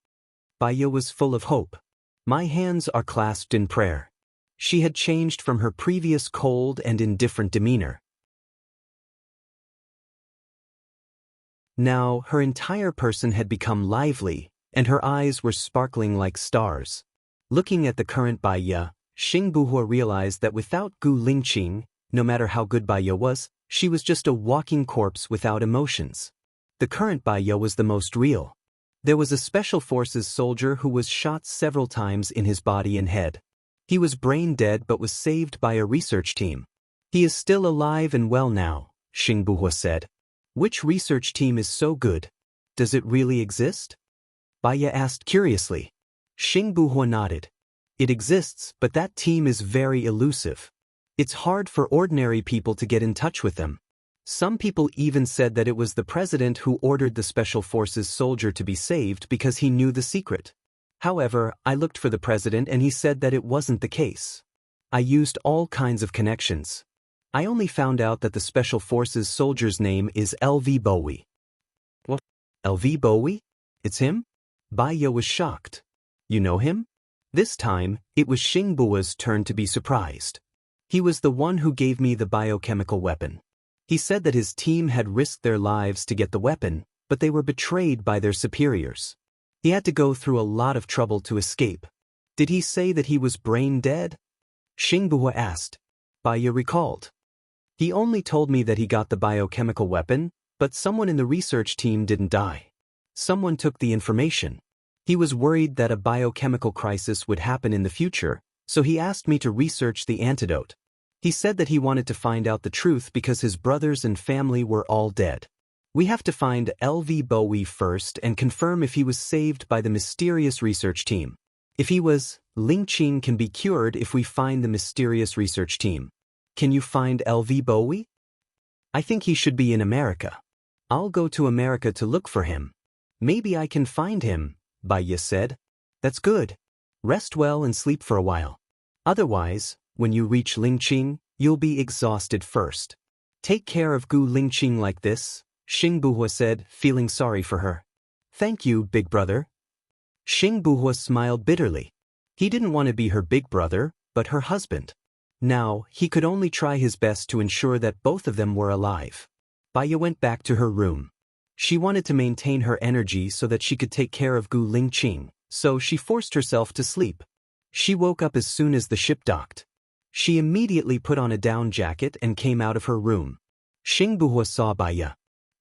Baya was full of hope. My hands are clasped in prayer. She had changed from her previous cold and indifferent demeanor. Now, her entire person had become lively, and her eyes were sparkling like stars. Looking at the current Baya, Xing Buhua realized that without Gu Lingqing, no matter how good Baya was, she was just a walking corpse without emotions. The current Baya was the most real. There was a special forces soldier who was shot several times in his body and head. He was brain dead but was saved by a research team. He is still alive and well now, Xing Buhua said. Which research team is so good? Does it really exist? Baya asked curiously. Xing Buhua nodded. It exists, but that team is very elusive. It's hard for ordinary people to get in touch with them. Some people even said that it was the president who ordered the special forces soldier to be saved because he knew the secret. However, I looked for the president and he said that it wasn't the case. I used all kinds of connections. I only found out that the special forces soldier's name is LV Bowie. What? LV Bowie? It's him? Baya was shocked. You know him? This time, it was Xing Bua's turn to be surprised. He was the one who gave me the biochemical weapon. He said that his team had risked their lives to get the weapon, but they were betrayed by their superiors. He had to go through a lot of trouble to escape. Did he say that he was brain dead? Xing Buhua asked. Baya recalled. He only told me that he got the biochemical weapon, but someone in the research team didn't die. Someone took the information. He was worried that a biochemical crisis would happen in the future, so he asked me to research the antidote. He said that he wanted to find out the truth because his brothers and family were all dead. We have to find LV Bowie first and confirm if he was saved by the mysterious research team. If he was, Lingqing can be cured if we find the mysterious research team. Can you find LV Bowie? I think he should be in America. I'll go to America to look for him. Maybe I can find him, Baya said. That's good. Rest well and sleep for a while. Otherwise, when you reach Lingqing, you'll be exhausted first. Take care of Gu Lingqing like this, Xing Buhua said, feeling sorry for her. Thank you, big brother. Xing Buhua smiled bitterly. He didn't want to be her big brother, but her husband. Now, he could only try his best to ensure that both of them were alive. Baya went back to her room. She wanted to maintain her energy so that she could take care of Gu Lingqing, so she forced herself to sleep. She woke up as soon as the ship docked. She immediately put on a down jacket and came out of her room. Xing Buhua saw Baya.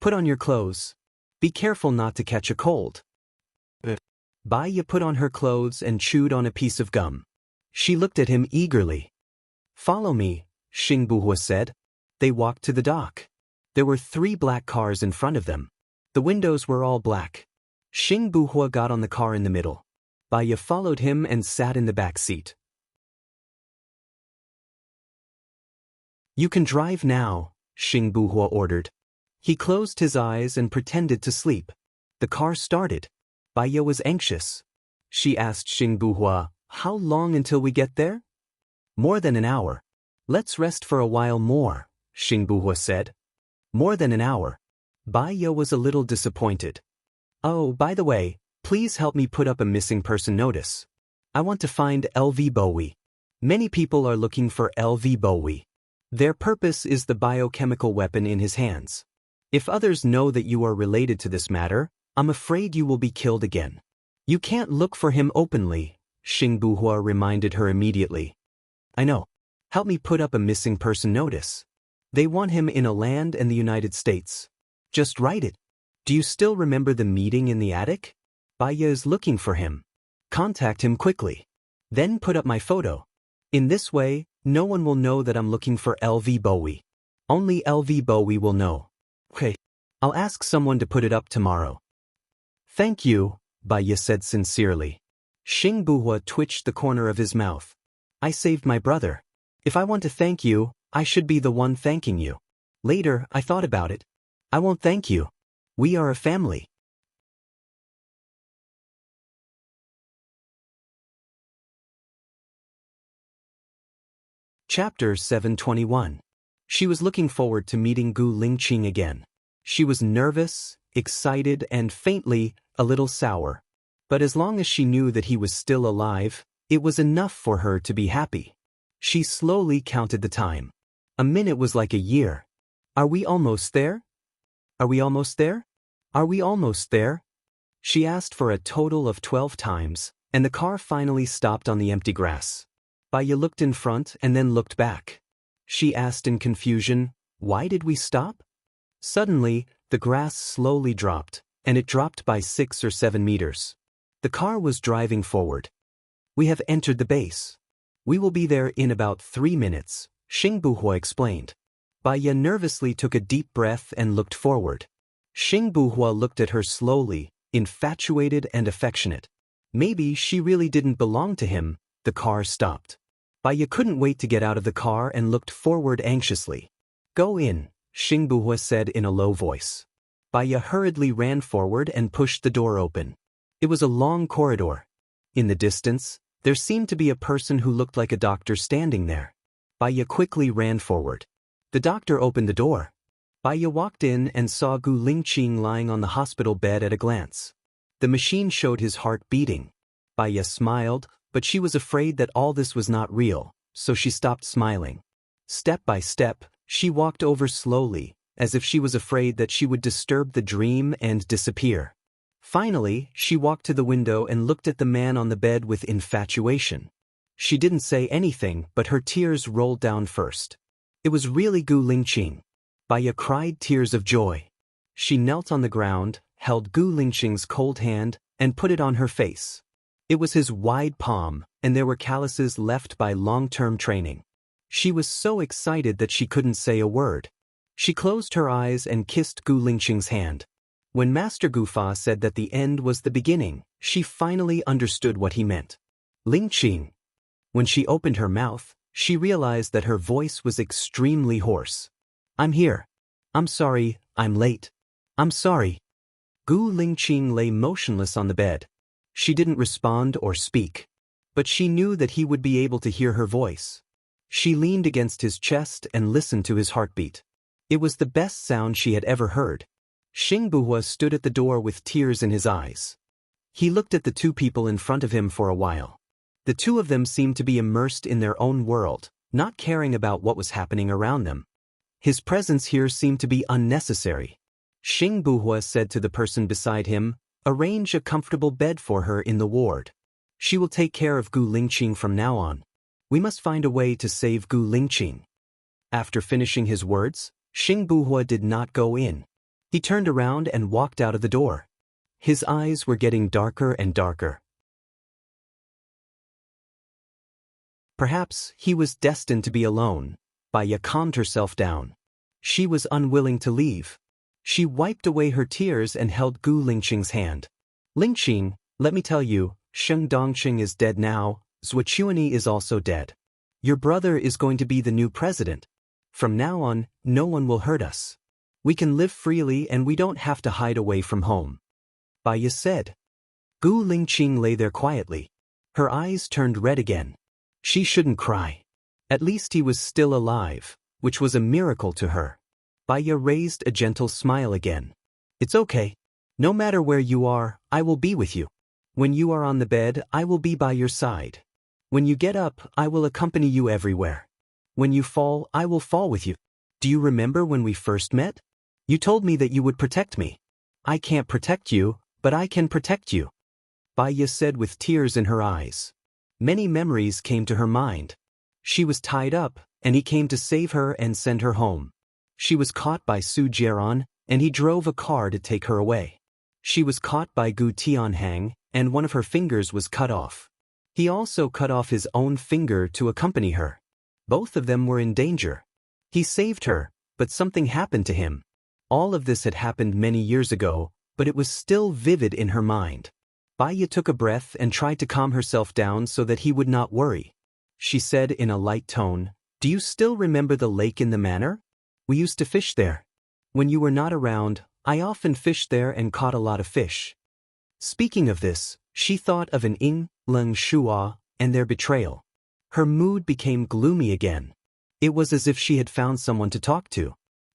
Put on your clothes. Be careful not to catch a cold. Baya put on her clothes and chewed on a piece of gum. She looked at him eagerly. Follow me, Xing Buhua said. They walked to the dock. There were 3 black cars in front of them. The windows were all black. Xing Buhua got on the car in the middle. Baya followed him and sat in the back seat. You can drive now, Xing Buhua ordered. He closed his eyes and pretended to sleep. The car started. Baya was anxious. She asked Xing Buhua, how long until we get there? More than an hour. Let's rest for a while more, Xing Buhua said. More than an hour. Baya was a little disappointed. Oh, by the way, please help me put up a missing person notice. I want to find LV Bowie. Many people are looking for LV Bowie. Their purpose is the biochemical weapon in his hands. If others know that you are related to this matter, I'm afraid you will be killed again. You can't look for him openly, Xing Buhua reminded her immediately. I know. Help me put up a missing person notice. They want him in a land in the United States. Just write it. Do you still remember the meeting in the attic? Baya is looking for him. Contact him quickly. Then put up my photo. In this way, no one will know that I'm looking for LV Bowie. Only LV Bowie will know. Okay. I'll ask someone to put it up tomorrow. Thank you, Baya said sincerely. Xing Buhua twitched the corner of his mouth. I saved my brother. If I want to thank you, I should be the one thanking you. Later, I thought about it. I won't thank you. We are a family. Chapter 721. She was looking forward to meeting Gu Lingqing again. She was nervous, excited, and faintly, a little sour. But as long as she knew that he was still alive, it was enough for her to be happy. She slowly counted the time. A minute was like a year. Are we almost there? Are we almost there? Are we almost there? She asked for a total of 12 times, and the car finally stopped on the empty grass. Baya looked in front and then looked back. She asked in confusion, "Why did we stop?" Suddenly, the grass slowly dropped, and it dropped by 6 or 7 meters. The car was driving forward. "We have entered the base. We will be there in about 3 minutes, Xing Buhua explained. Baya nervously took a deep breath and looked forward. Xing Buhua looked at her slowly, infatuated and affectionate. Maybe she really didn't belong to him. The car stopped. Baya couldn't wait to get out of the car and looked forward anxiously. "Go in," Xing Buhua said in a low voice. Baya hurriedly ran forward and pushed the door open. It was a long corridor. In the distance, there seemed to be a person who looked like a doctor standing there. Baya quickly ran forward. The doctor opened the door. Baya walked in and saw Gu Lingqing lying on the hospital bed at a glance. The machine showed his heart beating. Baya smiled, but she was afraid that all this was not real, so she stopped smiling. Step by step, she walked over slowly, as if she was afraid that she would disturb the dream and disappear. Finally, she walked to the window and looked at the man on the bed with infatuation. She didn't say anything, but her tears rolled down first. It was really Gu Lingqing. Baya cried tears of joy. She knelt on the ground, held Gu Lingqing's cold hand, and put it on her face. It was his wide palm, and there were calluses left by long-term training. She was so excited that she couldn't say a word. She closed her eyes and kissed Gu Lingqing's hand. When Master Gufa said that the end was the beginning, she finally understood what he meant. Lingqing. When she opened her mouth, she realized that her voice was extremely hoarse. "I'm here. I'm sorry, I'm late. I'm sorry." Gu Lingqing lay motionless on the bed. She didn't respond or speak. But she knew that he would be able to hear her voice. She leaned against his chest and listened to his heartbeat. It was the best sound she had ever heard. Xing Buhua stood at the door with tears in his eyes. He looked at the two people in front of him for a while. The two of them seemed to be immersed in their own world, not caring about what was happening around them. His presence here seemed to be unnecessary. Xing Buhua said to the person beside him, "Arrange a comfortable bed for her in the ward. She will take care of Gu Lingqing from now on. We must find a way to save Gu Lingqing." After finishing his words, Xing Buhua did not go in. He turned around and walked out of the door. His eyes were getting darker and darker. Perhaps he was destined to be alone. Baya calmed herself down. She was unwilling to leave. She wiped away her tears and held Gu Lingqing's hand. "Lingqing, let me tell you, Sheng Dongqing is dead now, Zhuochuani is also dead. Your brother is going to be the new president. From now on, no one will hurt us. We can live freely and we don't have to hide away from home," Baya said. Gu Lingqing lay there quietly. Her eyes turned red again. She shouldn't cry. At least he was still alive, which was a miracle to her. Baya raised a gentle smile again. "It's okay. No matter where you are, I will be with you. When you are on the bed, I will be by your side. When you get up, I will accompany you everywhere. When you fall, I will fall with you. Do you remember when we first met? You told me that you would protect me. I can't protect you, but I can protect you," Baya said with tears in her eyes. Many memories came to her mind. She was tied up, and he came to save her and send her home. She was caught by Su Jieran, and he drove a car to take her away. She was caught by Gu Tianhang, and one of her fingers was cut off. He also cut off his own finger to accompany her. Both of them were in danger. He saved her, but something happened to him. All of this had happened many years ago, but it was still vivid in her mind. Baya took a breath and tried to calm herself down so that he would not worry. She said in a light tone, "Do you still remember the lake in the manor? We used to fish there. When you were not around, I often fished there and caught a lot of fish." Speaking of this, she thought of an Ing, Leng Shua, and their betrayal. Her mood became gloomy again. It was as if she had found someone to talk to.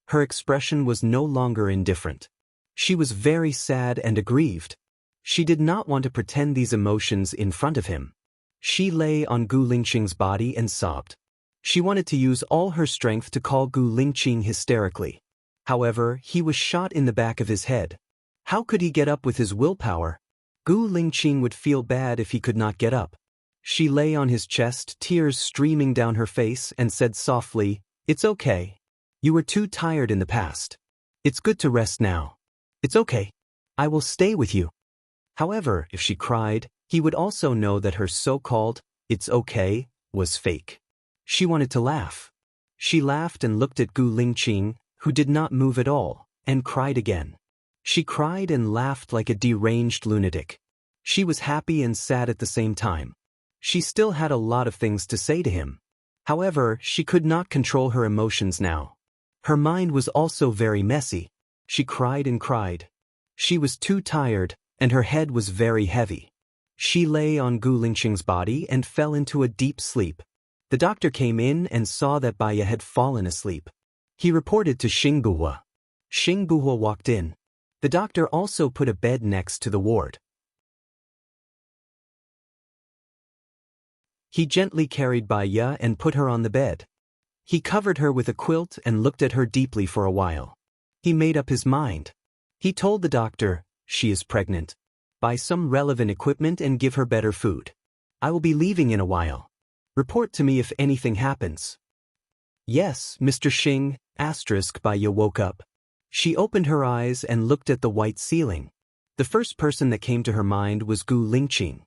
Her expression was no longer indifferent. She was very sad and aggrieved. She did not want to pretend these emotions in front of him. She lay on Gu Lingqing's body and sobbed. She wanted to use all her strength to call Gu Lingqing hysterically. However, he was shot in the back of his head. How could he get up with his willpower? Gu Lingqing would feel bad if he could not get up. She lay on his chest, tears streaming down her face, and said softly, "It's okay. You were too tired in the past. It's good to rest now. It's okay. I will stay with you." However, if she cried, he would also know that her so-called, "it's okay," was fake. She wanted to laugh. She laughed and looked at Gu Lingqing, who did not move at all, and cried again. She cried and laughed like a deranged lunatic. She was happy and sad at the same time. She still had a lot of things to say to him. However, she could not control her emotions now. Her mind was also very messy. She cried and cried. She was too tired, and her head was very heavy. She lay on Gu Lingqing's body and fell into a deep sleep. The doctor came in and saw that Baya had fallen asleep. He reported to Xing Buhua. Xing Buhua walked in. The doctor also put a bed next to the ward. He gently carried Baya and put her on the bed. He covered her with a quilt and looked at her deeply for a while. He made up his mind. He told the doctor, "She is pregnant. Buy some relevant equipment and give her better food. I will be leaving in a while. Report to me if anything happens." "Yes, Mr. Xing." Baya woke up. She opened her eyes and looked at the white ceiling. The first person that came to her mind was Gu Lingqing.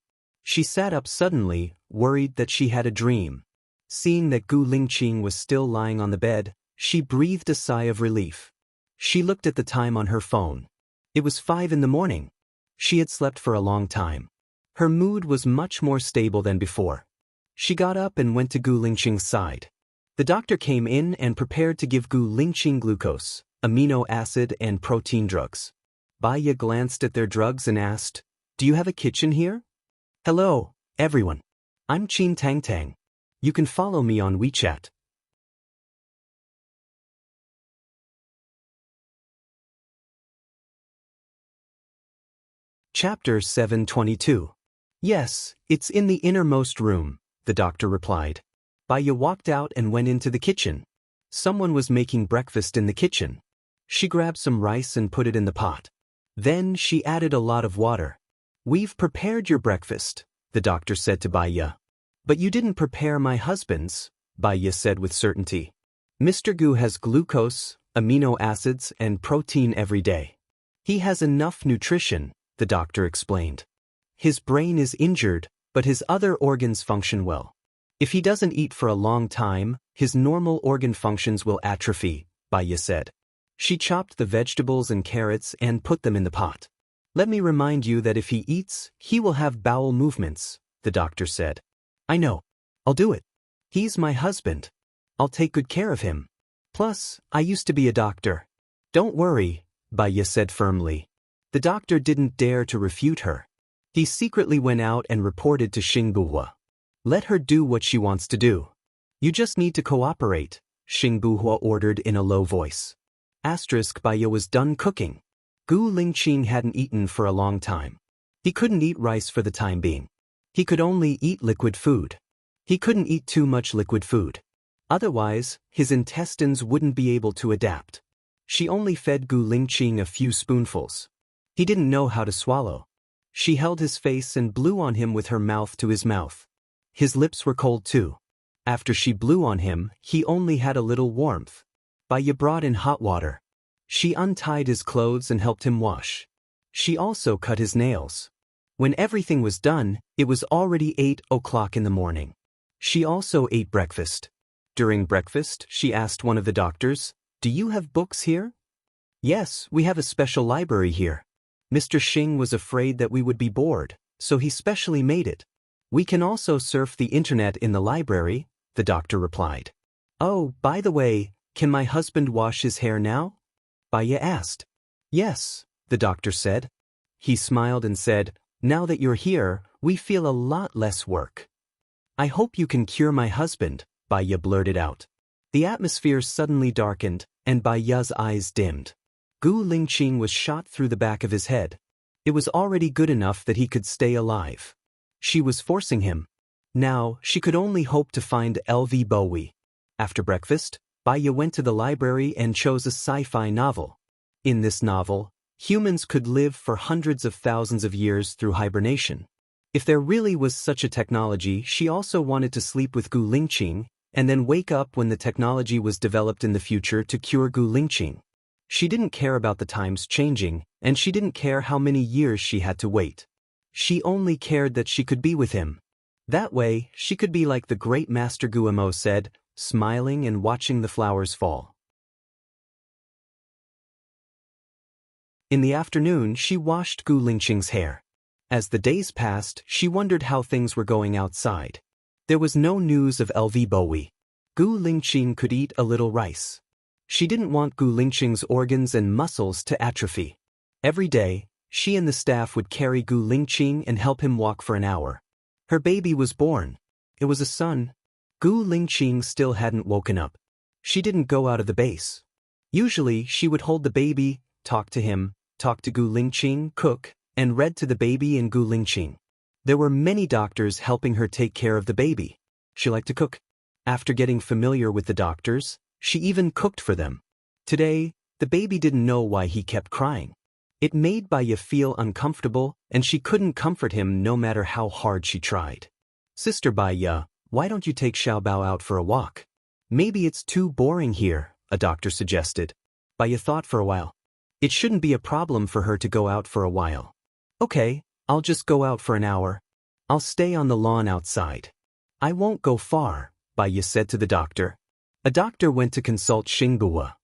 She sat up suddenly, worried that she had a dream. Seeing that Gu Lingqing was still lying on the bed, she breathed a sigh of relief. She looked at the time on her phone. It was 5 in the morning. She had slept for a long time. Her mood was much more stable than before. She got up and went to Gu Lingqing's side. The doctor came in and prepared to give Gu Lingqing glucose, amino acid and protein drugs. Baya glanced at their drugs and asked, "Do you have a kitchen here?" "Hello, everyone. I'm Qin Tang Tang. You can follow me on WeChat." Chapter 722. "Yes, it's in the innermost room," the doctor replied. Baya walked out and went into the kitchen. Someone was making breakfast in the kitchen. She grabbed some rice and put it in the pot. Then she added a lot of water. "We've prepared your breakfast," the doctor said to Baya. "But you didn't prepare my husband's," Baya said with certainty. "Mr. Gu has glucose, amino acids, and protein every day. He has enough nutrition," the doctor explained. "His brain is injured, but his other organs function well. If he doesn't eat for a long time, his normal organ functions will atrophy," Baya said. She chopped the vegetables and carrots and put them in the pot. "Let me remind you that if he eats, he will have bowel movements," the doctor said. "I know. I'll do it. He's my husband. I'll take good care of him. Plus, I used to be a doctor." "Don't worry," Baya said firmly. The doctor didn't dare to refute her. He secretly went out and reported to Xing Buhua. "Let her do what she wants to do. You just need to cooperate," Xing Buhua ordered in a low voice. Baya was done cooking. Gu Lingqing hadn't eaten for a long time. He couldn't eat rice for the time being. He could only eat liquid food. He couldn't eat too much liquid food. Otherwise, his intestines wouldn't be able to adapt. She only fed Gu Lingqing a few spoonfuls. He didn't know how to swallow. She held his face and blew on him with her mouth to his mouth. His lips were cold too. After she blew on him, he only had a little warmth. Baya brought in hot water. She untied his clothes and helped him wash. She also cut his nails. When everything was done, it was already 8 o'clock in the morning. She also ate breakfast. During breakfast, she asked one of the doctors, "Do you have books here?" "Yes, we have a special library here. Mr. Xing was afraid that we would be bored, so he specially made it. We can also surf the internet in the library," the doctor replied. "Oh, by the way, can my husband wash his hair now?" Baya asked. "Yes," the doctor said. He smiled and said, "Now that you're here, we feel a lot less work." "I hope you can cure my husband," Baya blurted out. The atmosphere suddenly darkened, and Bai Ya's eyes dimmed. Gu Lingqing was shot through the back of his head. It was already good enough that he could stay alive. She was forcing him. Now, she could only hope to find LV Bowie. After breakfast, Bai Ya went to the library and chose a sci-fi novel. In this novel, humans could live for hundreds of thousands of years through hibernation. If there really was such a technology, she also wanted to sleep with Gu Lingqing, and then wake up when the technology was developed in the future to cure Gu Lingqing. She didn't care about the times changing, and she didn't care how many years she had to wait. She only cared that she could be with him. That way, she could be like the great Master Guillemot said, smiling and watching the flowers fall. In the afternoon, she washed Gu Lingqing's hair. As the days passed, she wondered how things were going outside. There was no news of LV Bowie. Gu Lingqing could eat a little rice. She didn't want Gu Lingqing's organs and muscles to atrophy. Every day, she and the staff would carry Gu Lingqing and help him walk for an hour. Her baby was born. It was a son. Gu Lingqing still hadn't woken up. She didn't go out of the base. Usually, she would hold the baby, talk to him, talk to Gu Lingqing, cook, and read to the baby and Gu Lingqing. There were many doctors helping her take care of the baby. She liked to cook. After getting familiar with the doctors, she even cooked for them. Today, the baby didn't know why he kept crying. It made Bai Ya feel uncomfortable, and she couldn't comfort him no matter how hard she tried. Sister Bai Ya, why don't you take Xiaobao out for a walk? Maybe it's too boring here, a doctor suggested. Bai Ya thought for a while. It shouldn't be a problem for her to go out for a while. Okay, I'll just go out for an hour. I'll stay on the lawn outside. I won't go far, Bai Ya said to the doctor. A doctor went to consult Xingbuhua.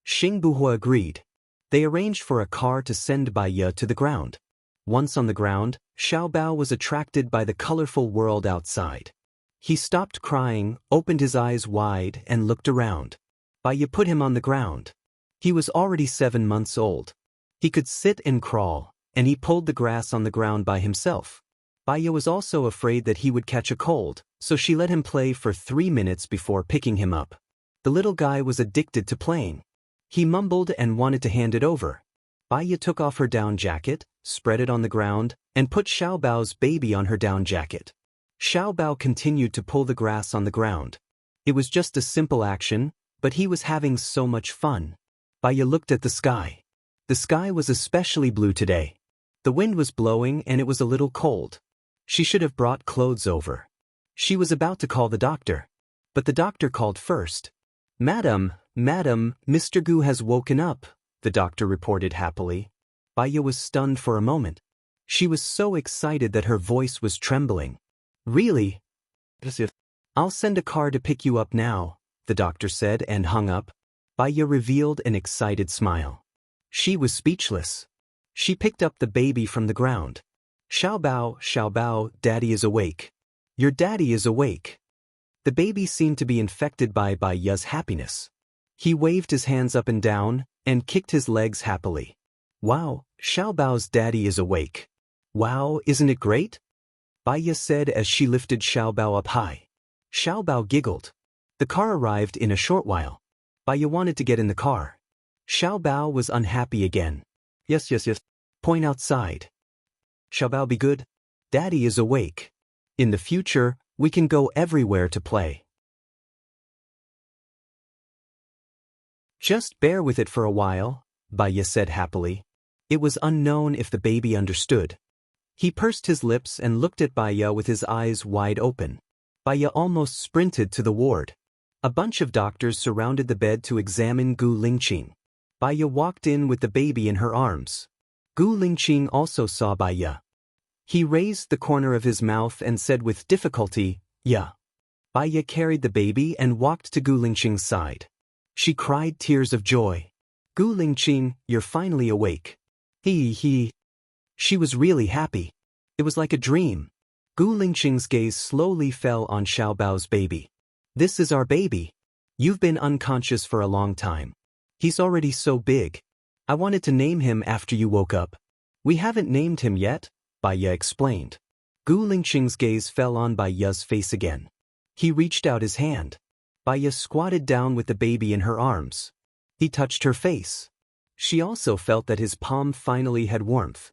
Xingbuhua agreed. They arranged for a car to send Bai Ya to the ground. Once on the ground, Xiaobao was attracted by the colorful world outside. He stopped crying, opened his eyes wide, and looked around. Bai Ya put him on the ground. He was already 7 months old. He could sit and crawl, and he pulled the grass on the ground by himself. Bai Ya was also afraid that he would catch a cold, so she let him play for 3 minutes before picking him up. The little guy was addicted to playing. He mumbled and wanted to hand it over. Bai Ya took off her down jacket, spread it on the ground, and put Xiaobao's baby on her down jacket. Xiaobao continued to pull the grass on the ground. It was just a simple action, but he was having so much fun. Bai Ya looked at the sky. The sky was especially blue today. The wind was blowing and it was a little cold. She should have brought clothes over. She was about to call the doctor. But the doctor called first. Madam, Mr. Gu has woken up, the doctor reported happily. Bai Ya was stunned for a moment. She was so excited that her voice was trembling. Really? I'll send a car to pick you up now, the doctor said and hung up. Bai Ya revealed an excited smile. She was speechless. She picked up the baby from the ground. Xiaobao, daddy is awake. Your daddy is awake. The baby seemed to be infected by Bai Ya's happiness. He waved his hands up and down, and kicked his legs happily. Wow, Xiaobao's daddy is awake. Wow, isn't it great? Bai Ya said as she lifted Xiaobao up high. Xiaobao giggled. The car arrived in a short while. Bai Ya wanted to get in the car. Xiaobao was unhappy again. Yes. Point outside. Xiaobao, be good. Daddy is awake. In the future, we can go everywhere to play. Just bear with it for a while, Bai Ya said happily. It was unknown if the baby understood. He pursed his lips and looked at Bai Ya with his eyes wide open. Bai Ya almost sprinted to the ward. A bunch of doctors surrounded the bed to examine Gu Lingqing. Bai Ya walked in with the baby in her arms. Gu Lingqing also saw Bai Ya. He raised the corner of his mouth and said with difficulty, "Ya." Bai Ya carried the baby and walked to Gu Lingqing's side. She cried tears of joy. Gu Lingqing, you're finally awake. He. She was really happy. It was like a dream. Gu Lingqing's gaze slowly fell on Xiaobao's baby. This is our baby. You've been unconscious for a long time. He's already so big. I wanted to name him after you woke up. We haven't named him yet, Bai Ya explained. Gu Lingqing's gaze fell on Bai Ya's face again. He reached out his hand. Baya squatted down with the baby in her arms. He touched her face. She also felt that his palm finally had warmth.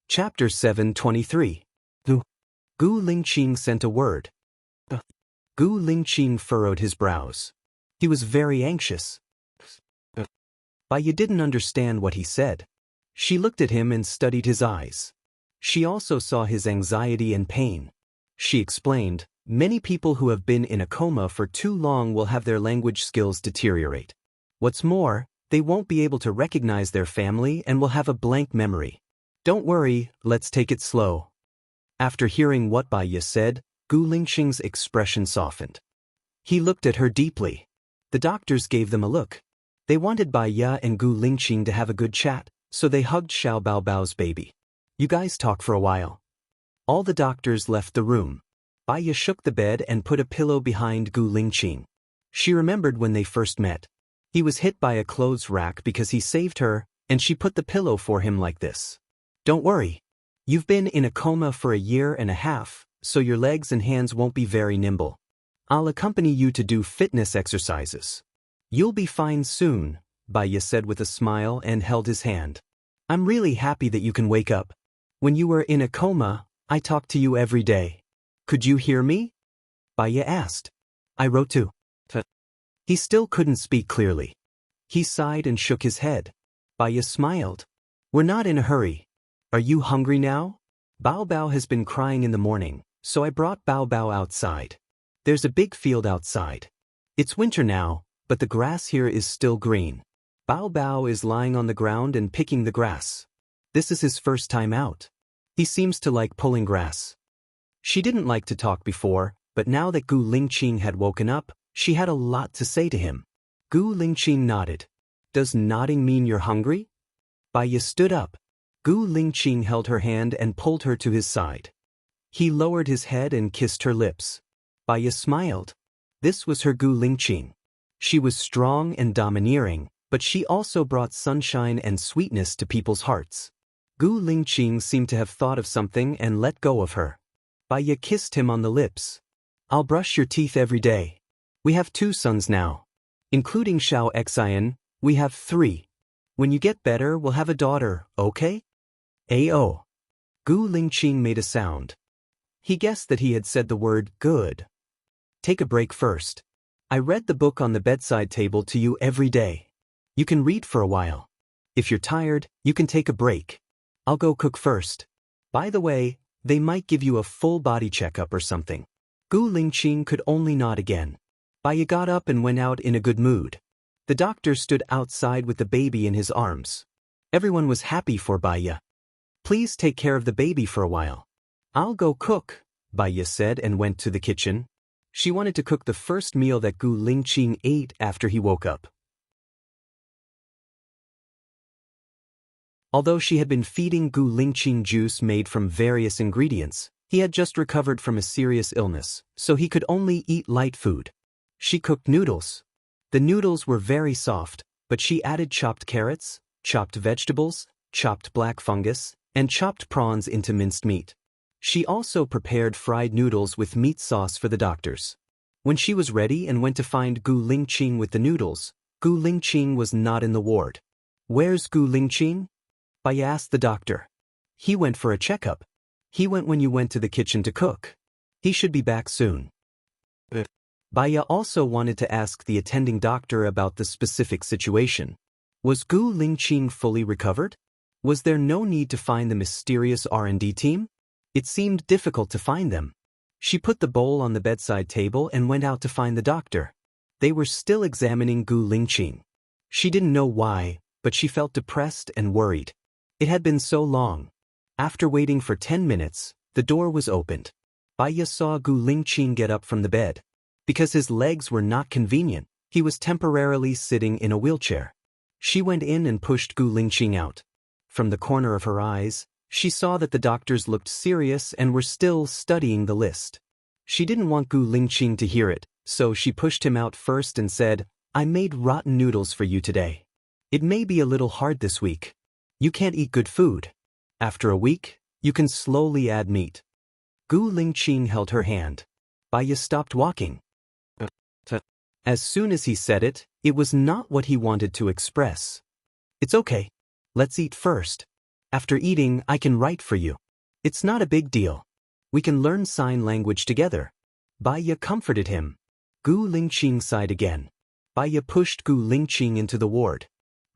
Chapter 7:23. Gu Lingqing sent a word. Gu Lingqing furrowed his brows. He was very anxious. Baya didn't understand what he said. She looked at him and studied his eyes. She also saw his anxiety and pain. She explained, many people who have been in a coma for too long will have their language skills deteriorate. What's more, they won't be able to recognize their family and will have a blank memory. Don't worry, let's take it slow. After hearing what Baya said, Gu Lingqing's expression softened. He looked at her deeply. The doctors gave them a look. They wanted Baya and Gu Lingqing to have a good chat, so they hugged Xiao Baobao's baby. You guys talk for a while. All the doctors left the room. Baya shook the bed and put a pillow behind Gu Lingqing. She remembered when they first met. He was hit by a clothes rack because he saved her, and she put the pillow for him like this. Don't worry. You've been in a coma for a year and a half, so your legs and hands won't be very nimble. I'll accompany you to do fitness exercises. You'll be fine soon, Baya said with a smile and held his hand. I'm really happy that you can wake up. When you were in a coma, I talked to you every day. Could you hear me? Baya asked. I wrote to. He still couldn't speak clearly. He sighed and shook his head. Baya smiled. We're not in a hurry. Are you hungry now? Bao Bao has been crying in the morning, so I brought Bao Bao outside. There's a big field outside. It's winter now, but the grass here is still green. Bao Bao is lying on the ground and picking the grass. This is his first time out. He seems to like pulling grass. She didn't like to talk before, but now that Gu Lingqing had woken up, she had a lot to say to him. Gu Lingqing nodded. Does nodding mean you're hungry? Baya stood up. Gu Lingqing held her hand and pulled her to his side. He lowered his head and kissed her lips. Baya smiled. This was her Gu Lingqing. She was strong and domineering, but she also brought sunshine and sweetness to people's hearts. Gu Lingqing seemed to have thought of something and let go of her. Baya kissed him on the lips. I'll brush your teeth every day. We have 2 sons now. Including Xiao Xian, we have 3. When you get better, we'll have a daughter, okay? A-oh. Gu Lingqing made a sound. He guessed that he had said the word good. Take a break first. I read the book on the bedside table to you every day. You can read for a while. If you're tired, you can take a break. I'll go cook first. By the way, they might give you a full body checkup or something. Gu Lingqing could only nod again. Baya got up and went out in a good mood. The doctor stood outside with the baby in his arms. Everyone was happy for Baya. Please take care of the baby for a while. I'll go cook, Baya said and went to the kitchen. She wanted to cook the first meal that Gu Lingqing ate after he woke up. Although she had been feeding Gu Lingqing juice made from various ingredients, he had just recovered from a serious illness, so he could only eat light food. She cooked noodles. The noodles were very soft, but she added chopped carrots, chopped vegetables, chopped black fungus, and chopped prawns into minced meat. She also prepared fried noodles with meat sauce for the doctors. When she was ready and went to find Gu Lingqing with the noodles, Gu Lingqing was not in the ward. Where's Gu Lingqing? Baya asked the doctor. He went for a checkup. He went when you went to the kitchen to cook. He should be back soon. Baya also wanted to ask the attending doctor about the specific situation. Was Gu Lingqing fully recovered? Was there no need to find the mysterious R&D team? It seemed difficult to find them. She put the bowl on the bedside table and went out to find the doctor. They were still examining Gu Lingqing. She didn't know why, but she felt depressed and worried. It had been so long. After waiting for 10 minutes, the door was opened. Baya saw Gu Lingqing get up from the bed. Because his legs were not convenient, he was temporarily sitting in a wheelchair. She went in and pushed Gu Lingqing out. From the corner of her eyes, she saw that the doctors looked serious and were still studying the list. She didn't want Gu Lingqing to hear it, so she pushed him out first and said, I made rotten noodles for you today. It may be a little hard this week. You can't eat good food. After a week, you can slowly add meat. Gu Lingqing held her hand. Baya stopped walking. As soon as he said it, it was not what he wanted to express. It's okay. Let's eat first. After eating, I can write for you. It's not a big deal. We can learn sign language together. Baya comforted him. Gu Lingqing sighed again. Baya pushed Gu Lingqing into the ward.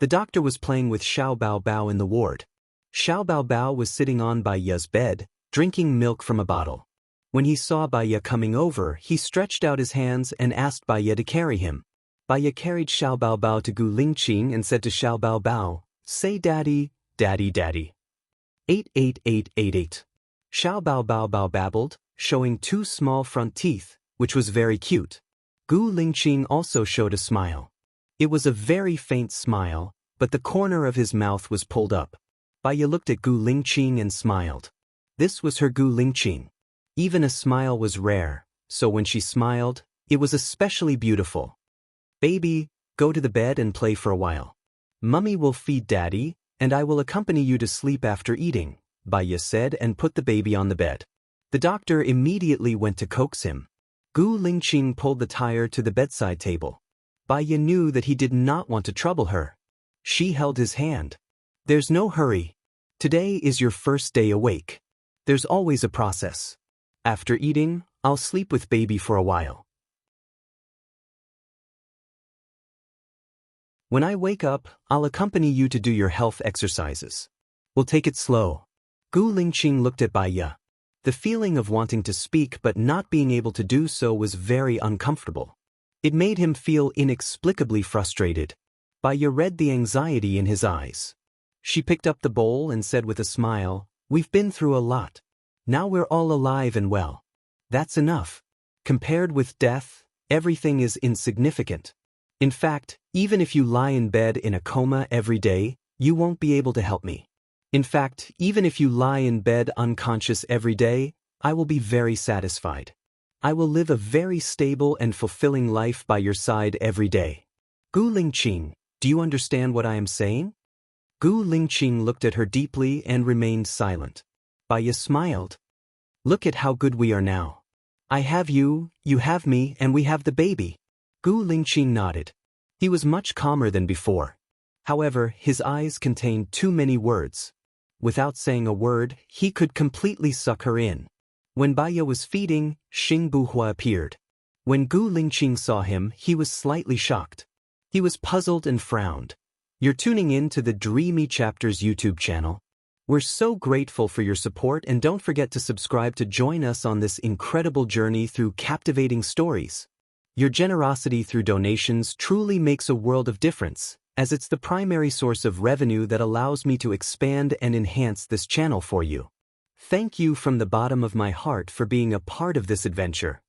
The doctor was playing with Xiao Bao Bao in the ward. Xiao Bao Bao was sitting on Baya's bed, drinking milk from a bottle. When he saw Baya coming over, he stretched out his hands and asked Baya to carry him. Baya carried Xiao Bao Bao to Gu Lingqing and said to Xiao Bao Bao, "Say daddy, daddy, daddy." 88888. Xiao Bao Bao Bao babbled, showing 2 small front teeth, which was very cute. Gu Lingqing also showed a smile. It was a very faint smile, but the corner of his mouth was pulled up. Baya looked at Gu Lingqing and smiled. This was her Gu Lingqing. Even a smile was rare, so when she smiled, it was especially beautiful. "Baby, go to the bed and play for a while. Mummy will feed daddy, and I will accompany you to sleep after eating," Baya said and put the baby on the bed. The doctor immediately went to coax him. Gu Lingqing pulled the tire to the bedside table. Baya knew that he did not want to trouble her. She held his hand. "There's no hurry. Today is your first day awake. There's always a process. After eating, I'll sleep with baby for a while. When I wake up, I'll accompany you to do your health exercises. We'll take it slow." Gu Lingqing looked at Baya. The feeling of wanting to speak but not being able to do so was very uncomfortable. It made him feel inexplicably frustrated. Baya read the anxiety in his eyes. She picked up the bowl and said with a smile, "We've been through a lot. Now we're all alive and well. That's enough. Compared with death, everything is insignificant. In fact, even if you lie in bed in a coma every day, you won't be able to help me. In fact, even if you lie in bed unconscious every day, I will be very satisfied. I will live a very stable and fulfilling life by your side every day. Gu Lingqing, do you understand what I am saying?" Gu Lingqing looked at her deeply and remained silent. Baya smiled. "Look at how good we are now. I have you have me, and we have the baby." Gu Lingqing nodded. He was much calmer than before. However, his eyes contained too many words. Without saying a word, he could completely suck her in. When Baya was feeding, Xing Buhua appeared. When Gu Lingqing saw him, he was slightly shocked. He was puzzled and frowned. "You're tuning in to the Dreamy Chapters YouTube channel. We're so grateful for your support, and don't forget to subscribe to join us on this incredible journey through captivating stories. Your generosity through donations truly makes a world of difference, as it's the primary source of revenue that allows me to expand and enhance this channel for you. Thank you from the bottom of my heart for being a part of this adventure.